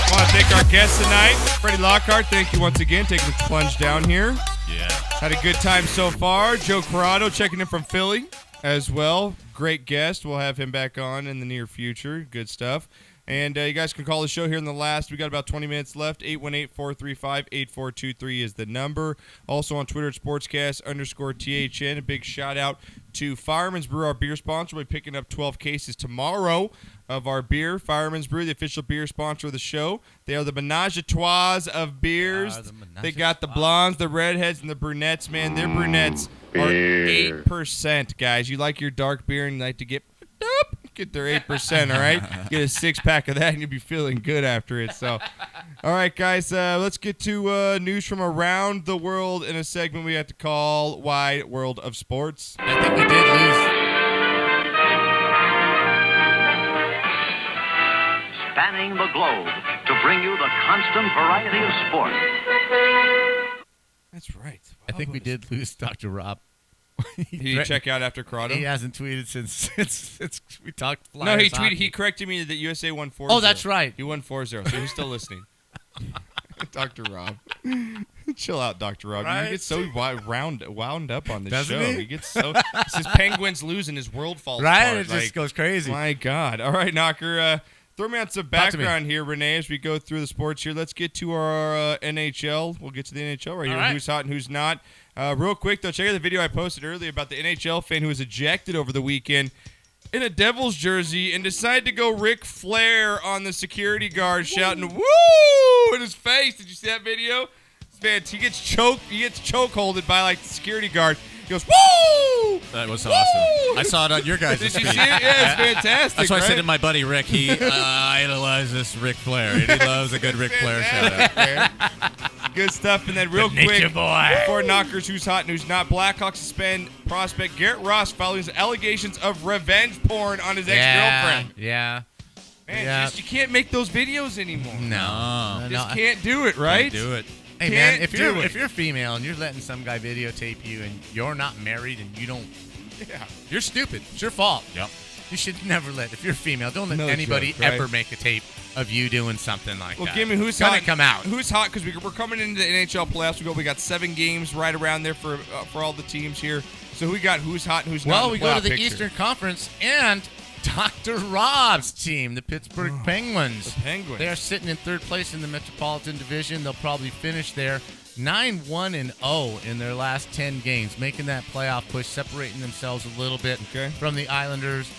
I want to thank our guest tonight, Freddy Lockhart. Thank you once again, taking the plunge down here.
Yeah.
Had a good time so far. Joe Corrado checking in from Philly as well. Great guest. We'll have him back on in the near future. Good stuff. And you guys can call the show here in the last. We got about 20 minutes left. 818-435-8423 is the number. Also on Twitter at Sportscast_THN. A big shout out to Fireman's Brew, our beer sponsor. We'll be picking up 12 cases tomorrow of our beer. Fireman's Brew, the official beer sponsor of the show. They are the menage a trois of beers. They got the blondes, the redheads, and the brunettes, man. Their brunettes are 8%, guys. You like your dark beer and you like to get their 8%, all right? Get a 6-pack of that and you'll be feeling good after it. So, all right, guys, let's get to news from around the world in a segment we have to call Wide World of Sports.
I think we did lose.
Spanning the globe to bring you the constant variety of sport.
That's right.
I think we did lose Dr. Rob.
Did he check out after Corrado?
He hasn't tweeted since we talked Flyers.
No, he tweeted.
hockey.
He corrected me that USA won 4-0.
Oh, that's right.
He won 4-0, so he's still listening. Dr. Rob. Chill out, Dr. Rob.
Right?
You get so wound up on this
Doesn't
show.
he?
He gets so... It's his Penguins losing. His world falls
Right?
apart.
It just goes crazy.
My God. All right, Knocker. Throw me on some background here, Renee, as we go through the sports here. Let's get to our NHL. We'll get to the NHL right here.
All right.
Who's hot and who's not. Real quick, though, check out the video I posted earlier about the NHL fan who was ejected over the weekend in a Devils jersey and decided to go Ric Flair on the security guard, shouting "woo" in his face. Did you see that video? Man, he gets chokeholded by like the security guard. He goes, "Woo!"
That was
Woo!
awesome. I saw it on your guys'
Did
feed.
you see it? Yeah, it's fantastic.
That's why I
right?
said to my buddy Rick, he idolizes this Ric Flair. And he loves a good Ric Flair shout out.
Good stuff. And then real
The nature
quick,
boy.
before Knockers, who's hot and who's not, Blackhawks suspend prospect Garrett Ross following his allegations of revenge porn on his ex-girlfriend.
Yeah.
Man,
Yeah.
you can't make those videos anymore.
No.
Just can't do it, right?
Can't do it.
Hey man,
Can't
if
do it.
you're female and you're letting some guy videotape you and you're not married and you don't, you're stupid. It's your fault.
Yep.
You should never let. If you're female, don't let
No
anybody
joke, right?
ever make a tape of you doing something like
Well,
that.
give me who's
It's gonna
hot.
come out.
Who's hot? Because we're coming into the NHL playoffs. We got 7 games right around there for all the teams here. So we got who's hot and who's not.
Well,
in
we
the
go to
playoff
the
picture.
Eastern Conference and Dr. Rob's team, the Pittsburgh Penguins.
The Penguins.
They are sitting in third place in the Metropolitan Division. They'll probably finish there 9-1-0 in their last 10 games, making that playoff push, separating themselves a little bit from the Islanders,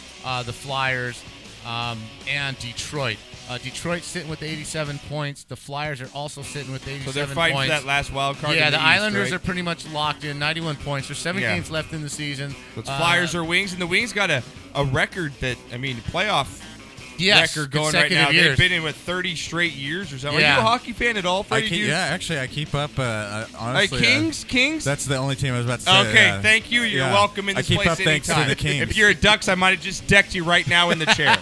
the Flyers, and Detroit. Detroit's sitting with 87 points. The Flyers are also sitting with 87 points.
So they're fighting for that last wild card.
Yeah,
in
the
East,
Islanders
right?
are pretty much locked in, 91 points. There's 7 games left in the season.
It's Flyers or Wings, and the Wings got a record that, playoff record going right now.
Years.
They've been in with 30 straight years or something.
Yeah.
Are you a hockey fan at all, Freddie?
Actually, I keep up, honestly.
Kings?
That's the only team I was about to say.
Okay, thank you. You're welcome in this
I keep
place
up thanks
anytime.
to the Kings.
If you're a Ducks, I might have just decked you right now in the chair.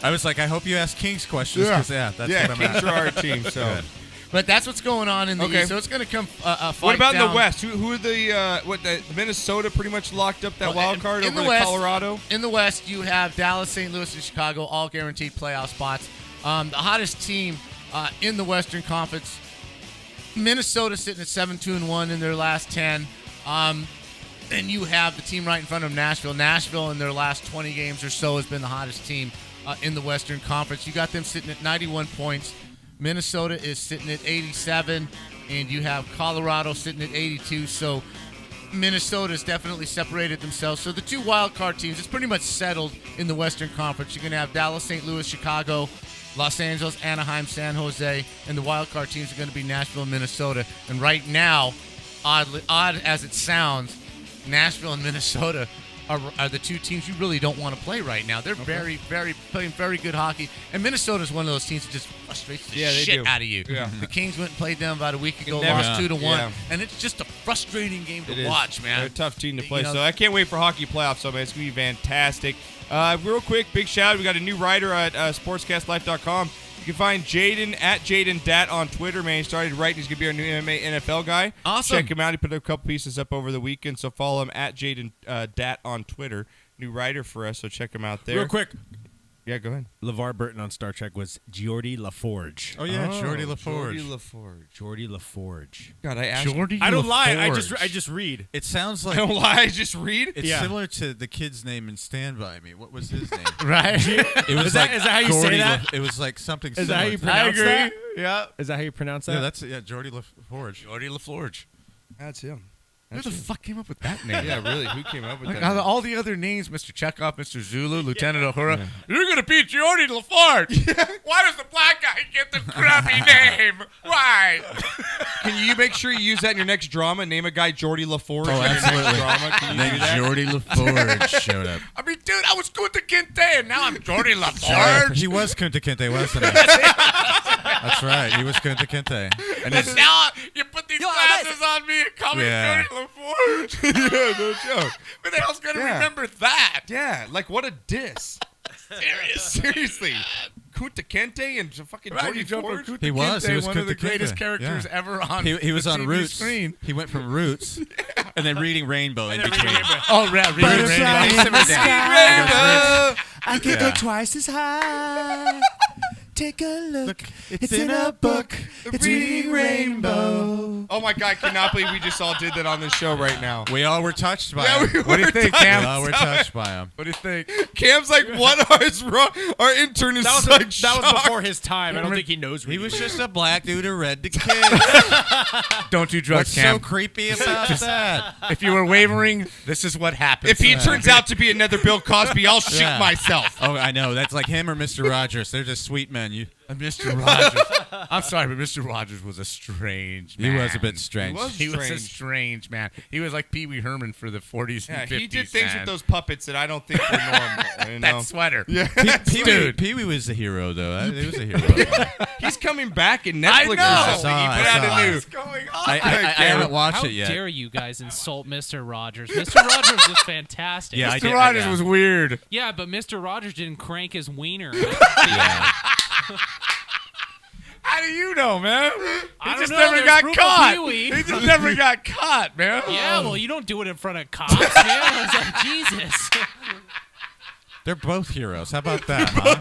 I was like, I hope you ask Kings questions, because, that's what I'm
Kings
at.
are our team, so.
Good.
But that's what's going on in the East. So it's going to come fight
What about in
down.
the West? Who are the Minnesota pretty much locked up that wild card over
the
to
West,
Colorado?
In the West, you have Dallas, St. Louis, and Chicago, all guaranteed playoff spots. The hottest team in the Western Conference, Minnesota sitting at 7-2-1 in their last 10. Then you have the team right in front of Nashville. Nashville in their last 20 games or so has been the hottest team in the Western Conference. You got them sitting at 91 points. Minnesota is sitting at 87, and you have Colorado sitting at 82. So Minnesota's definitely separated themselves. So the 2 wild card teams, it's pretty much settled in the Western Conference. You're going to have Dallas, St. Louis, Chicago, Los Angeles, Anaheim, San Jose, and the wild card teams are going to be Nashville and Minnesota. And right now, odd as it sounds, Nashville and Minnesota are the 2 teams you really don't want to play right now. They're playing very good hockey. And Minnesota's one of those teams that just frustrates the shit out of you.
Yeah.
The Kings went and played them about a week ago,
Never-
lost 2-1.
Yeah.
And it's just a frustrating game
It
to
is.
watch, man.
They're a tough team to play,
You know,
so I can't wait for hockey playoffs. So, man, it's going to be fantastic. Real quick, big shout out. We got a new writer at sportscastlife.com. You can find Jaden at Jaden Dat on Twitter, man. He started writing. He's going to be our new MMA NFL guy.
Awesome.
Check him out. He put a couple pieces up over the weekend, so follow him at Jaden Dat on Twitter. New writer for us, so check him out there.
Real quick,
Yeah, go ahead.
LeVar Burton on Star Trek was Geordie LaForge.
Oh yeah, Geordie LaForge.
Geordie LaForge.
God, I asked.
I don't lie. I just read.
It sounds like
I don't lie. I just read.
It's similar to the kid's name in Stand By Me. What was his name?
Right.
It was
is that how you say that?
It was like something.
Is
similar
that how you
to
pronounce that?
Yeah.
Is that how you pronounce that?
Yeah, that's Geordie LaForge.
Geordie LaForge.
That's him.
Who the fuck came up with that name?
Yeah, really. Who came up with
Like,
that?
out of all the other names, Mr. Chekhov, Mr. Zulu, Lieutenant Uhura, you're going to be Geordie LaForge. Why does the black guy get the crappy name? Why?
Can you make sure you use that in your next drama? Name a guy Geordie LaForge.
Oh,
in your next
absolutely.
drama. Can you
And
do
then
that?
Geordie LaForge showed up.
I mean, dude, I was Kunta Kinte, and now I'm Geordie LaForge.
He was Kunta Kinte, wasn't he? That's right. He was Kunta Kinte.
And now you put these glasses on me and call me
Yeah.
Geordie LaForge.
Yeah, no joke.
Who the hell's going to
Yeah.
remember that?
Yeah, like what a diss. Seriously. Kunta Kinte and fucking
Right,
Geordie
you jump from
Ford.
Kunta
He was.
Kinte,
He was
one of the
Kunta
greatest
Kinte.
characters
Yeah.
ever on
He was
the
on
TV
Roots.
screen.
He went from Roots and then Reading Rainbow in between.
Oh, right, Reading
Butterfly
Rainbow.
in the sky.
I could
Yeah.
go twice as high. Take a look. It's in a book. It's Reading Rainbow.
Oh my God, I cannot believe we just all did that on this show right now.
We all were touched by
Yeah,
him.
we
What do you
were
think,
touched.
Cam?
We all were touched by him.
What do you think?
Cam's like, what is wrong? Our intern is
That was,
like
that was
shocked.
before his time. I don't think he knows.
He was just a black dude who read the kids.
Don't do drugs,
What's
Cam.
so creepy about that?
If you were wavering, this is what happens.
If he turns out to be another Bill Cosby, I'll shoot
Yeah.
myself.
Oh, I know. That's like him or Mr. Rogers. They're just sweet men.
Mr. Rogers. I'm sorry, but Mr. Rogers was a strange man.
He was a bit strange.
He was a strange man. He was like Pee Wee Herman for the 40s
Yeah,
and 50s.
he did things
man.
with those puppets that I don't think were normal. You know?
That sweater.
Yeah,
Pee Wee was the hero, though. He was a hero.
he's coming back in Netflix
I
or something. He put out a new.
What's going on?
I haven't watched
How
it yet.
dare you guys insult Mr. Rogers? Mr. Rogers was fantastic.
Yeah, I
Mr.
did-
Rogers
yeah.
was weird.
Yeah, but Mr. Rogers didn't crank his wiener.
Yeah.
How do you know, man?
I
He
don't
just
know,
never
there's
got
proof of
caught.
Pee-wee.
He just never got caught, man.
Yeah, well, you don't do it in front of cops, man. It's like, Jesus.
They're both heroes. How about that, huh?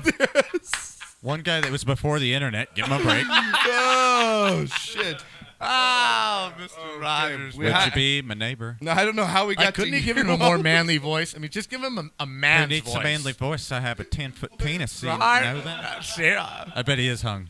One guy that was before the internet. Give him a break.
Oh shit!
Oh, Mr. Rogers.
We
Would
ha-
you be my neighbor?
No, I don't know how we got.
Couldn't
to
he give him a more manly voice? I mean, just give him a
Who
man's
needs
voice.
a manly voice? I have a 10-foot penis. See, you
Right?
know that?
Yeah.
I bet he is hung.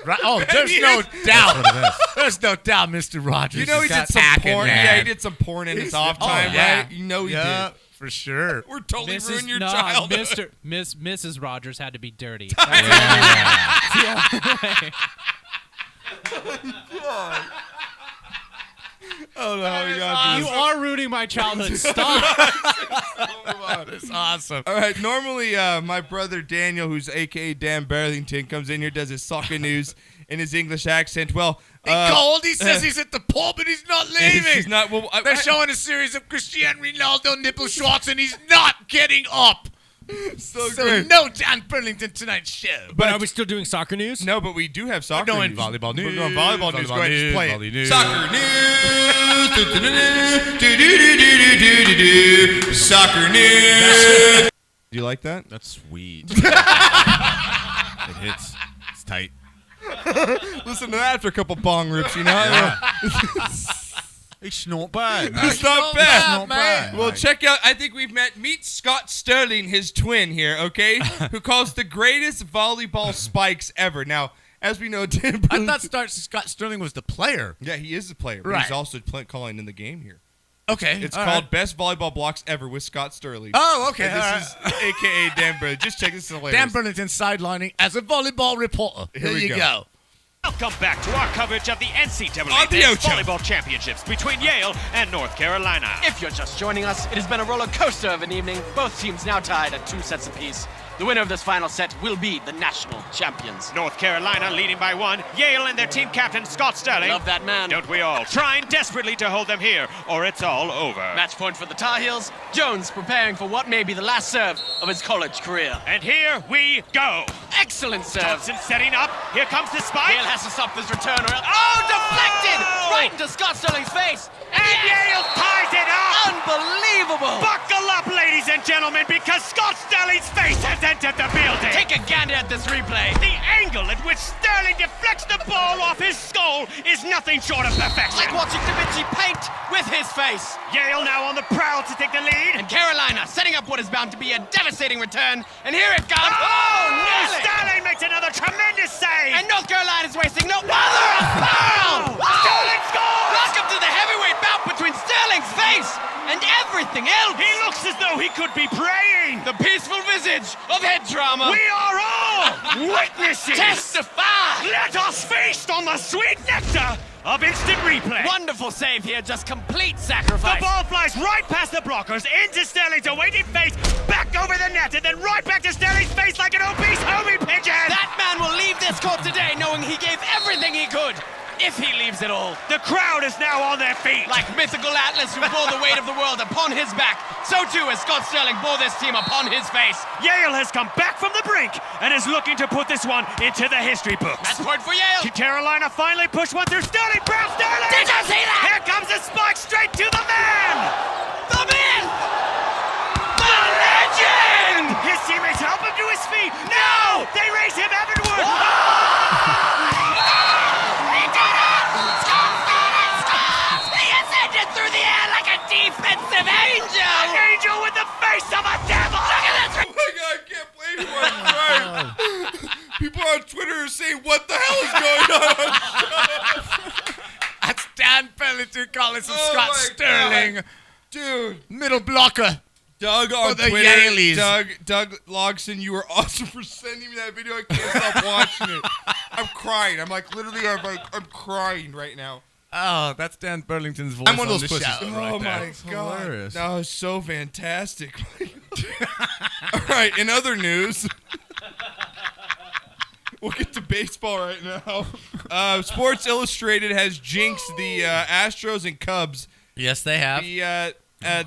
Right. Oh, there's no doubt.
That's what it is.
There's no doubt, Mr. Rogers.
You know he
has
did
got
some
packing,
porn.
man.
Yeah, he did some porn in his off time,
yeah.
right? You know he
Yeah,
did.
for sure.
We're totally ruining your childhood.
Mrs. Rogers had to be dirty.
Yeah.
Oh no, we got
You
this.
are ruining my childhood. Stop.
It's awesome.
All right, normally my brother Daniel, who's AKA Dan Burlington, comes in here, does his soccer news in his English accent. Well,
Cold. He says he's at the pub and he's not leaving.
He's not. Well,
They're showing a series of Cristiano Ronaldo nipple shots and he's not getting up.
so
So
great.
no Dan Burlington tonight's show.
But are we still doing soccer news?
No, but we do have soccer
We're doing
news.
volleyball
We're
news.
going volleyball news. Go ahead, just play
Volley
it.
news.
Soccer news. Soccer news. Do you like that?
That's sweet. It hits. It's tight.
Listen to that after a couple bong rips, you know?
Yeah. It's not bad. man.
It's not bad.
It's not bad.
Well, check out. I think we've meet Scott Sterling, his twin here, okay? Who calls the greatest volleyball spikes ever. Now, as we know, Dan
I thought Scott Sterling was the player.
yeah, he is the player, but
Right.
he's also calling in the game here.
Okay.
It's
all
called
right.
Best Volleyball Blocks Ever with Scott Sterling.
Oh, okay.
And
all
this
right.
is AKA Dan Burlington. Just check this out later.
Dan Burlington sidelining as a volleyball reporter.
Here we
you
go.
go.
Welcome back to our coverage of the NCAA
On the
Men's
Ocho.
Volleyball Championships between Yale and North Carolina.
If you're just joining us, it has been a roller coaster of an evening. Both teams now tied at 2 sets apiece. The winner of this final set will be the national champions.
North Carolina leading by 1. Yale and their team captain, Scott Sterling.
Love that man.
Don't we all? Trying desperately to hold them here, or it's all over.
Match point for the Tar Heels. Jones preparing for what may be the last serve of his college career.
And here we go.
Excellent serve.
Thompson setting up. Here comes the spike.
Yale has to stop this return or else... Oh, deflected! Right into Scott Sterling's face.
And Yale ties it up.
Unbelievable!
Buckle up, ladies and gentlemen, because Scott Sterling's face has cement at the building.
Take a gander at this replay.
The angle at which Sterling deflects the ball off his skull is nothing short of perfection.
Like watching Da Vinci paint with his face.
Yale now on the prowl to take the lead.
And Carolina setting up what is bound to be a devastating return. And here it comes.
Oh,
nearly.
Sterling makes another tremendous save.
And North Carolina's wasting no mother of pearl.
Sterling scores.
Welcome to the heavyweight bout between Sterling's face and everything else.
He looks as though he could be praying.
The peaceful visage of head trauma.
We are all witnesses.
Testify.
Let us feast on the sweet nectar of instant replay.
Wonderful save here, just complete sacrifice.
The ball flies right past the blockers, into Sterling's awaiting face, back over the net, and then right back to Sterling's face like an obese homie pigeon.
That man will leave this court today knowing he gave everything he could. If he leaves it all.
The crowd is now on their feet.
Like mythical Atlas who bore the weight of the world upon his back, so too has Scott Sterling bore this team upon his face.
Yale has come back from the brink and is looking to put this one into the history books.
That's point for Yale.
Carolina finally pushed one through Sterling. Brown Sterling!
Did you see that?
Here comes a spike straight to the man!
The man!
The legend! His teammates help him to his feet. No! They raise him heavenward.
Through the air like a defensive angel!
An angel with the face of a devil!
Look at this!
Oh my God, I can't believe you are right. People on Twitter are saying, what the hell is going on?
That's Dan Pelletier calling some Scott
my
Sterling.
God. Dude.
Middle blocker.
Doug on
the
Twitter.
Yaleys.
Doug Logson, you were awesome for sending me that video. I can't stop watching it. I'm crying. I'm like, literally, I'm crying right now.
Oh, that's Dan Burlington's voice.
I'm one of those pussies.
Right
oh
there.
my God.
Hilarious.
That was so fantastic. All right, in other news, we'll get to baseball right now. Sports Illustrated has jinxed the Astros and Cubs.
Yes, they have.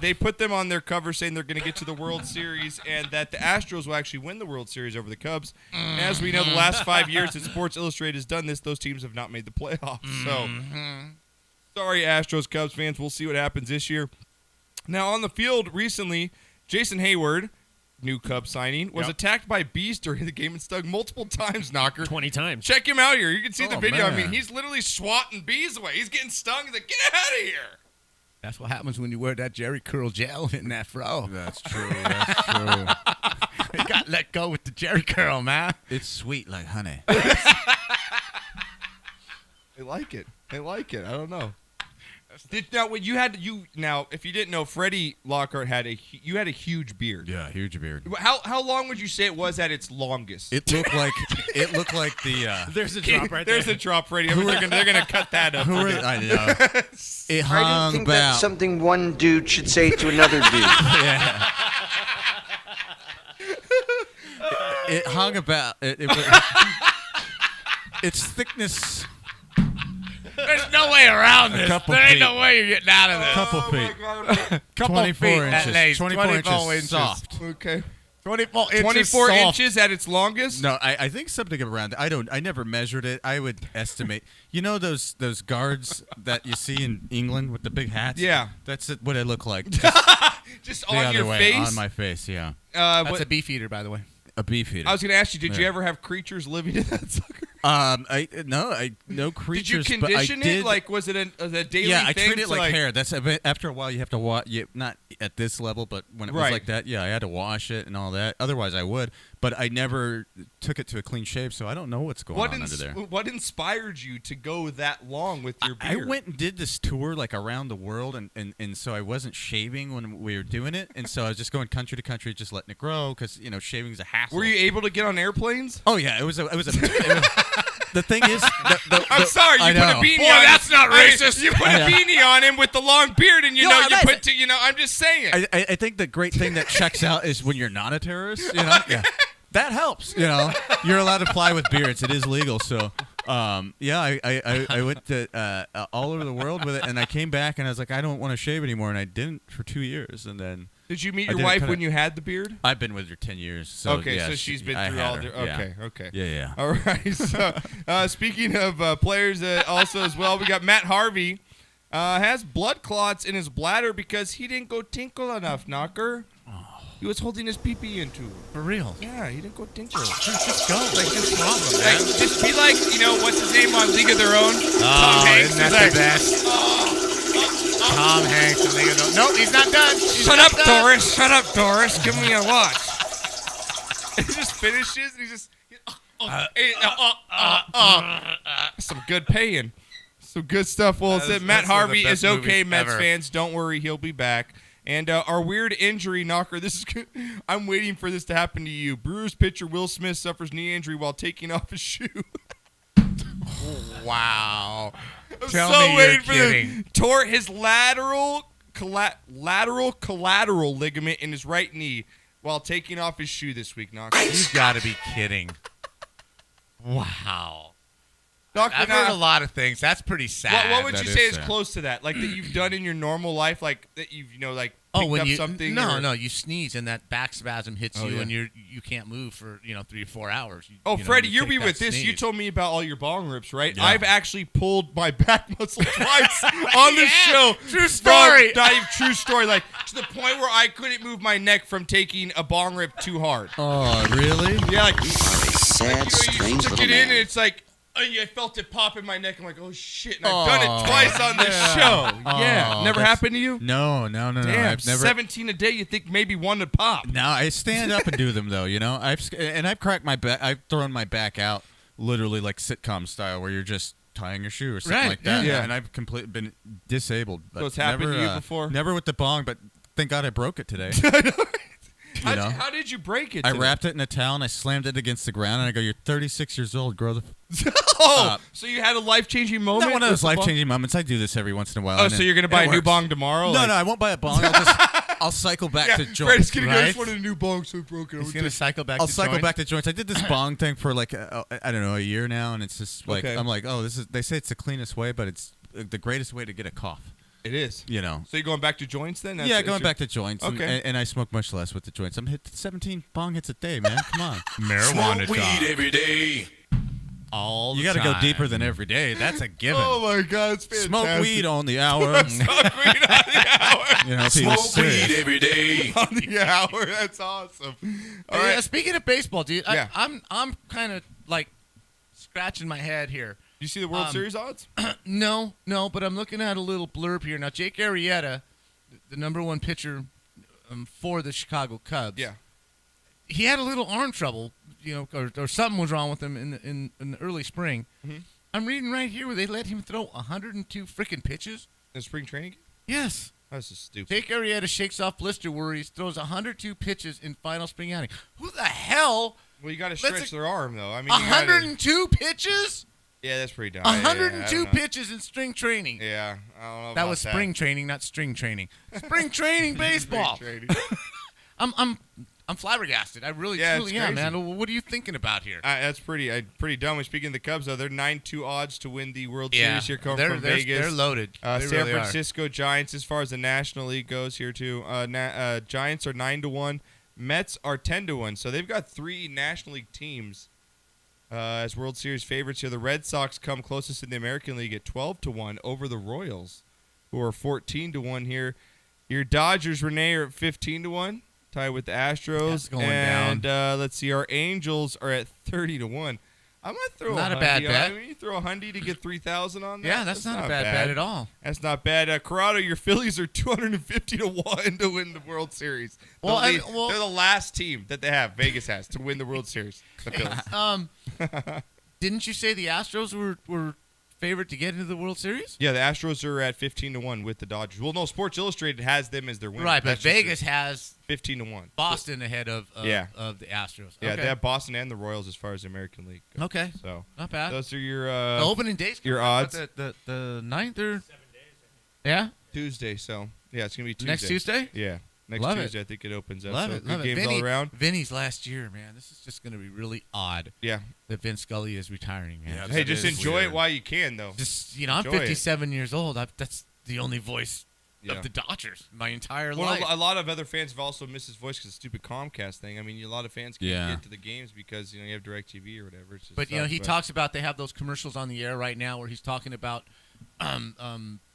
They put them on their cover saying they're going to get to the World Series and that the Astros will actually win the World Series over the Cubs. And as we know, the last 5 years that Sports Illustrated has done this, those teams have not made the playoffs. So, sorry, Astros, Cubs fans. We'll see what happens this year. Now, on the field recently, Jason Hayward, new Cubs signing, was attacked by bees during the game and stung multiple times, Knocker.
20 times.
Check him out here. You can see the video.
Man.
I mean, he's literally swatting bees away. He's getting stung. He's like, get out of here.
That's what happens when you wear that Jerry curl gel in that fro.
That's true. That's true.
You got let go with the Jerry curl, man.
It's sweet like honey.
They like it. They like it. I don't know. Now, if you didn't know, Freddy Lockhart had a huge beard.
Yeah, huge beard.
How long would you say it was at its longest?
It looked like the.
There's a drop right there.
There's a drop, Freddie. They're gonna cut that up.
I know. It
I don't
hung
think
about.
that's something one dude should say to another dude.
Yeah. It hung about. Its thickness.
There's no way around this.
Couple
There ain't
feet.
no way you're getting out of this.
Couple feet.
Couple
24
feet
inches.
at least.
24 inches.
inches.
Soft.
Okay.
24 inches
24
soft.
inches at its longest?
No, I think something around. I never measured it. I would estimate. You know those guards that you see in England with the big hats?
Yeah.
That's what it looked like.
Just
the
on
other
your
way,
face?
on my face. Yeah.
That's a beef eater, by the way.
A beef eater.
I was going to ask you, did you
Yeah.
ever have creatures living in that sucker?
No creatures.
Did you
but I
condition
did,
it? Like, was it a daily
yeah, I
thing?
treat it
to,
like hair. That's after a while you have to wash. Not at this level, but when it was
Right.
like that, yeah, I had to wash it and all that. Otherwise, I would. But I never took it to a clean shave, so I don't know what's going on under there.
What inspired you to go that long with your
I
beard?
went and did this tour like around the world, and so I wasn't shaving when we were doing it, and so I was just going country to country, just letting it grow because shaving is a hassle.
Were you able to get on airplanes?
Oh yeah, it was. The thing is,
I'm sorry, you put a beanie
Boy,
on him.
that's not racist.
You put a beanie on him with the long beard, and you I'm just saying.
I think the great thing that checks out is when you're not a terrorist. Yeah. That helps. You're allowed to fly with beards. It is legal. So, I went to all over the world with it, and I came back and I was like, I don't want to shave anymore, and I didn't for 2 years, and then.
Did you meet your wife when you had the beard?
I've been with her 10 years. So
okay,
yeah,
so she's been
I
through
had
all.
her,
Okay.
Yeah.
All right. So, speaking of players, also as well, we got Matt Harvey has blood clots in his bladder because he didn't go tinkle enough. Knocker. He was holding his pee-pee into him.
For real?
Yeah, he didn't go tinkle.
Just go.
Like, just
problem,
like,
man.
just be like, what's his name on League of Their Own?
Oh,
Tom Hanks.
isn't that the best? Tom Hanks in League of Their Own. Nope, he's not done.
Shut up, Doris. Shut up, Doris. Give me a watch. He just finishes, and he's just... Some good paying. Some good stuff. Well, it said Matt Harvey is okay, Mets fans. Don't worry, he'll be back. And our weird injury knocker. This is good. I'm waiting for this to happen to you. Brewers pitcher Will Smith suffers knee injury while taking off his shoe.
Wow.
I'm
Tell
so
me
waiting
you're
for
kidding.
this. Tore his lateral collateral ligament in his right knee while taking off his shoe this week, knocker.
You've got to be kidding. Wow.
Doctor,
I've heard a lot of things. That's pretty sad.
What would
That
you
is
say is
sad.
close to that? Like that you've done in your normal life, like that you've picked
when
up
you
something?
no, you sneeze and that back spasm hits
Oh,
you
yeah.
and you can't move for 3 or 4 hours.
Freddie,
you
you'll be
take
with
that
this. You
sneeze.
told me about all your bong rips, right?
Yeah.
I've actually pulled my back muscle twice on the show.
True story.
True story. Like to the point where I couldn't move my neck from taking a bong rip too hard.
Oh, really?
Yeah, like
Sad,
you
strange
took
little
it in
man.
and it's like. I felt it pop in my neck. I'm like, oh shit! And I've done it twice on the show. Yeah, never happened to you?
No.
Damn,
I've never.
17 a day. You think maybe one would pop?
No, I stand up and do them though. I've cracked my back. I've thrown my back out, literally like sitcom style, where you're just tying your shoe or something like that.
Yeah.
And I've completely been disabled. But
So it's happened
never,
to you before?
Never with the bong, but thank God I broke it today.
How did you break it?
I
today?
wrapped it in a towel and I slammed it against the ground and I go, "You're 36 years old. Grow the."
So you had a life-changing moment?
Not one of those
with the bong?
life-changing moments. I do this every once in a while.
Oh,
and
so
it-
you're gonna buy
it
a new
works.
bong tomorrow?
No,
Like-
no, I won't buy a bong. I'll cycle back to joints.
Freddie's gonna go, I just
right?
wanted a new bong, so I broke it.
He's gonna cycle back.
I'll
to
cycle
joints?
back to joints. I did this bong thing for like I don't know, a year now, and it's just like
Okay.
I'm like, oh, this is. They say it's the cleanest way, but it's the greatest way to get a cough.
It is.
You know.
So you're going back to joints then?
Yeah, going back to joints.
Okay.
And I smoke much less with the joints. I'm hit 17 bong hits a day, man. Come on.
Marijuana
Smoke
talk.
weed every day.
All the
You got to go
time.
deeper than every day. That's a given.
Oh my God, it's fantastic.
Smoke weed on the hour.
Smoke weed on the hour.
You know, people
Smoke
serious.
weed every day.
On the hour. That's awesome. All
Hey,
right.
speaking of baseball, dude,
Yeah.
I'm kind of like scratching my head here.
You see the World Series odds?
No, but I'm looking at a little blurb here. Now, Jake Arrieta, the number one pitcher for the Chicago Cubs.
Yeah.
He had a little arm trouble, or something was wrong with him in the early spring.
Mhm.
I'm reading right here where they let him throw 102 freaking pitches.
In spring training?
Yes.
That's just stupid.
Jake Arrieta shakes off blister worries, throws 102 pitches in final spring outing. Who the hell?
Well, you got to
Let's-
stretch their arm, though. I mean, you gotta-
102 pitches?
Yeah, that's pretty dumb.
102 pitches in spring training.
Yeah, I don't know.
That
about
was spring training, not string training. Spring training baseball.
Spring training.
I'm flabbergasted. I really
Yeah,
truly
it's
am,
crazy.
man. What are you thinking about here?
That's pretty dumb. Speaking of the Cubs, though, they're 9-2 odds to win the World
Yeah,
Series here coming
they're-
from
they're-
Vegas.
they're loaded. They
San
really are.
Francisco Giants, as far as the National League goes here, too. Giants are 9-1. Mets are 10-1. So they've got 3 National League teams as World Series favorites here. The Red Sox come closest in the American League at 12-1 over the Royals, who are 14-1 here. Your Dodgers, Renee, are at 15-1. Tied with the Astros.
That's going
and,
down.
let's see, our Angels are at 30-1. I might throw
Not
a
a bad
hundy.
bet.
I mean, you throw a hundy to get 3,000 on that.
Yeah, that's not a bad bet at all.
That's not bad. Corrado, your Phillies are 250-1 to win the World Series.
Well,
They're
well-
the last team that they have. Vegas has to win the World Series. The Phillies.
Didn't you say the Astros were favored to get into the World Series?
Yeah, the Astros are at 15-1 with the Dodgers. Well, no, Sports Illustrated has them as their winner.
Right, but
That's just
Vegas has
15-1.
Boston ahead of the Astros.
Yeah,
Okay.
they have Boston and the Royals as far as the American League goes.
Okay.
So
Not bad.
those are your
The opening days.
your
coming up,
odds.
but The 9th or 7 days. Yeah.
Tuesday, so yeah, it's gonna be Tuesday.
Next Tuesday?
Yeah, next
Love
Tuesday
it.
I think it opens up.
Love
so
it.
good
Love it.
games all around.
Vinny's last year, man. This is just going to be really odd.
Yeah.
That Vince Scully is retiring, man.
Yeah,
Hey, just enjoy it while you can, though.
Just I'm
Enjoy it.
57 years old. That's the only voice
Yeah.
of the Dodgers my entire
Well,
life.
a lot of other fans have also missed his voice because of the stupid Comcast thing. I mean, a lot of fans can't
Yeah.
get to the games because you have DirecTV or whatever. It's just
But
sucks,
he talks about they have those commercials on the air right now where he's talking about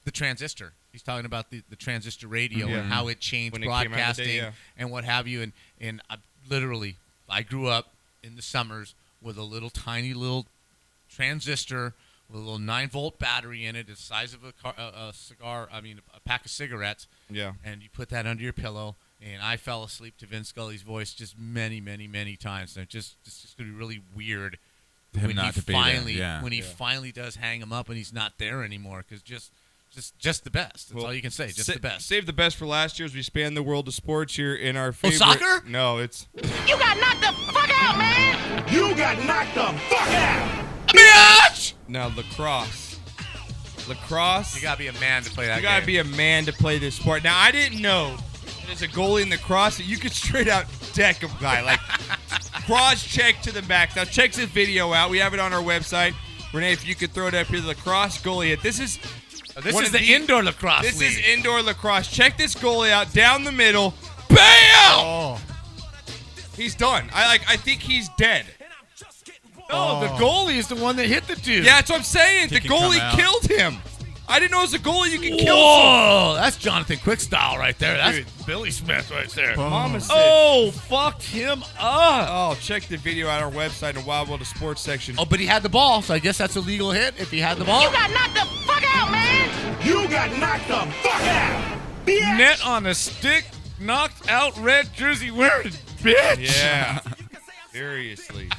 the the transistor. He's talking about the transistor radio
Yeah.
and how it changed
When it came out of the
broadcasting
day, yeah.
and what have you. And I grew up in the summers with a little tiny little transistor with a little 9-volt battery in it, the size of a pack of cigarettes.
Yeah.
And you put that under your pillow, and I fell asleep to Vince Scully's voice just many, many, many times. And it's just going to be really weird
Him
when
not
he
to be there,
finally
yeah.
when he finally does hang him up and he's not there anymore, because just the best. That's all you can say. Just the best.
Save the best for last year as we span the world of sports here in our favorite.
soccer?
No, it's.
You got knocked the fuck out, man! You got knocked the fuck out!
Bitch!
Now lacrosse. Lacrosse.
You gotta be a man to play that.
You gotta
game.
be a man to play this sport. Now I didn't know as a goalie in lacrosse that you could straight out deck a guy like cross check to the back. Now check this video out. We have it on our website. Renee, if you could throw it up here, the lacrosse goalie hit. This is one of
the indoor lacrosse.
This
league.
is indoor lacrosse. Check this goalie out down the middle. Bam!
Oh.
He's done. I think he's dead.
No, the goalie is the one that hit the dude.
Yeah, that's what I'm saying. The
He can come
goalie
out.
killed him. I didn't know as a goalie you could kill
Whoa, that's Jonathan Quick style right there. That's
Dude.
Billy Smith right there.
Mama said.
Oh, fucked him up.
Oh, check the video out on our website in the Wild World of Sports section.
Oh, but he had the ball, so I guess that's a legal hit if he had the ball.
You got knocked the fuck out, man! You got knocked the fuck out! Bitch!
Net on a stick, knocked out red jersey wearing bitch.
Yeah. Seriously.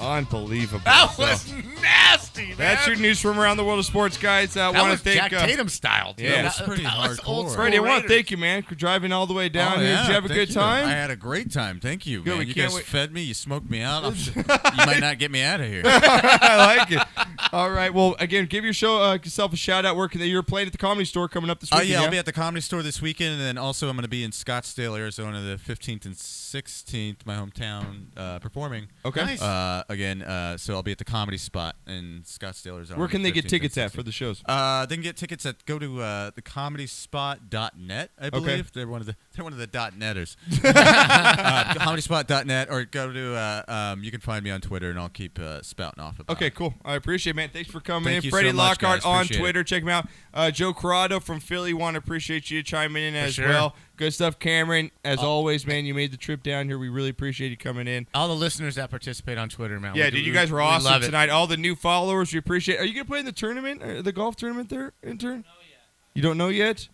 Unbelievable.
That
So,
was nasty, man.
that's your news from around the world of sports, guys. I
That
want
was
to thank
Jack Tatum style, too.
Yeah.
That's pretty
that was old
hardcore.
school
Freddie, I want to
Raiders.
thank you, man, for driving all the way down
Oh,
here.
yeah,
Did you have a
thank
good
you.
time?
I had a great time. Thank you,
Good,
man.
we
You
can't
guys
wait-
fed me. You smoked me out. You might not get me out of here.
I like it. All right. Well, again, give yourself a shout out. Where you're playing at the Comedy Store coming up this weekend.
Yeah, I'll be at the Comedy Store this weekend, and then also I'm going to be in Scottsdale, Arizona, the 15th and 16th, my hometown, performing.
Okay. Nice.
Again, so I'll be at the Comedy Spot in Scottsdale, Arizona.
Where can they get
15th
tickets
and
at for the shows?
They can get tickets at go to thecomedyspot.net, I believe.
Okay.
They're one of the .netters. Comedyspot.net, or go to you can find me on Twitter, and I'll keep spouting off about
Okay,
it.
cool. I appreciate it, man. Thanks for coming
Thank
in.
you
Freddy
so much,
Lockhart
guys.
on
Appreciate
Twitter. Check him out. Joe Corrado from Philly. Want to appreciate you chiming in as
sure.
well. Good stuff, Cameron. As always, man, you made the trip down here. We really appreciate you coming in.
All the listeners that participate on Twitter, man.
Yeah, dude, you guys were awesome
love it.
tonight. All the new followers, we appreciate it. Are you going to play in the tournament, the golf tournament there, intern? You don't know yet?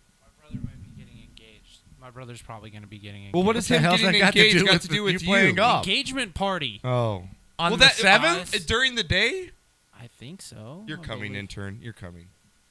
My brother's probably going to be getting engaged.
Well, what does
the
him
hell's
getting
that got to
engaged
do
got
with
to do
you
with
playing
you?
golf?
Engagement party.
Oh.
On
well,
the
that
7th?
During the day?
I think so.
You're coming, intern. You're coming.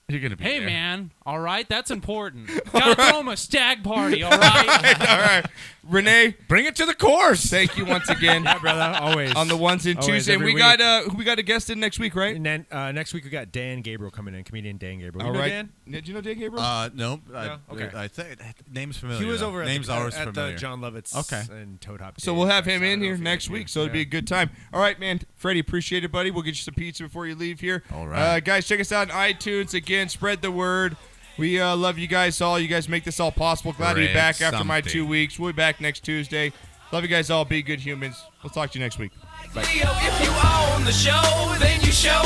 You're going to be
Hey,
there.
man. All right, that's important. Gotta throw him a stag party, all right?
All right. Renee,
bring it to the course.
Thank you once again.
Yeah, brother, always.
On the ones and
Always,
twos. And
every
we got a guest in next week, right?
And then next week we got Dan Gabriel coming in, comedian Dan Gabriel.
All
You know
right.
Dan?
Did you know Dan Gabriel?
No.
No? Okay.
I think name's familiar.
He was
though.
over
name's
at
always
the
familiar.
John Lovitz and Toad Hop.
So we'll have him in here next week, so it'll be a good time. All right, man. Freddie, appreciate it, buddy. We'll get you some pizza before you leave here.
All right.
Guys, check us out on iTunes. Again, spread the word. We love you guys all. You guys make this all possible. Glad to be back after my 2 weeks. We'll be back next Tuesday. Love you guys all. Be good humans. We'll talk to you next week. Bye.
Leo, if you own the show, then you show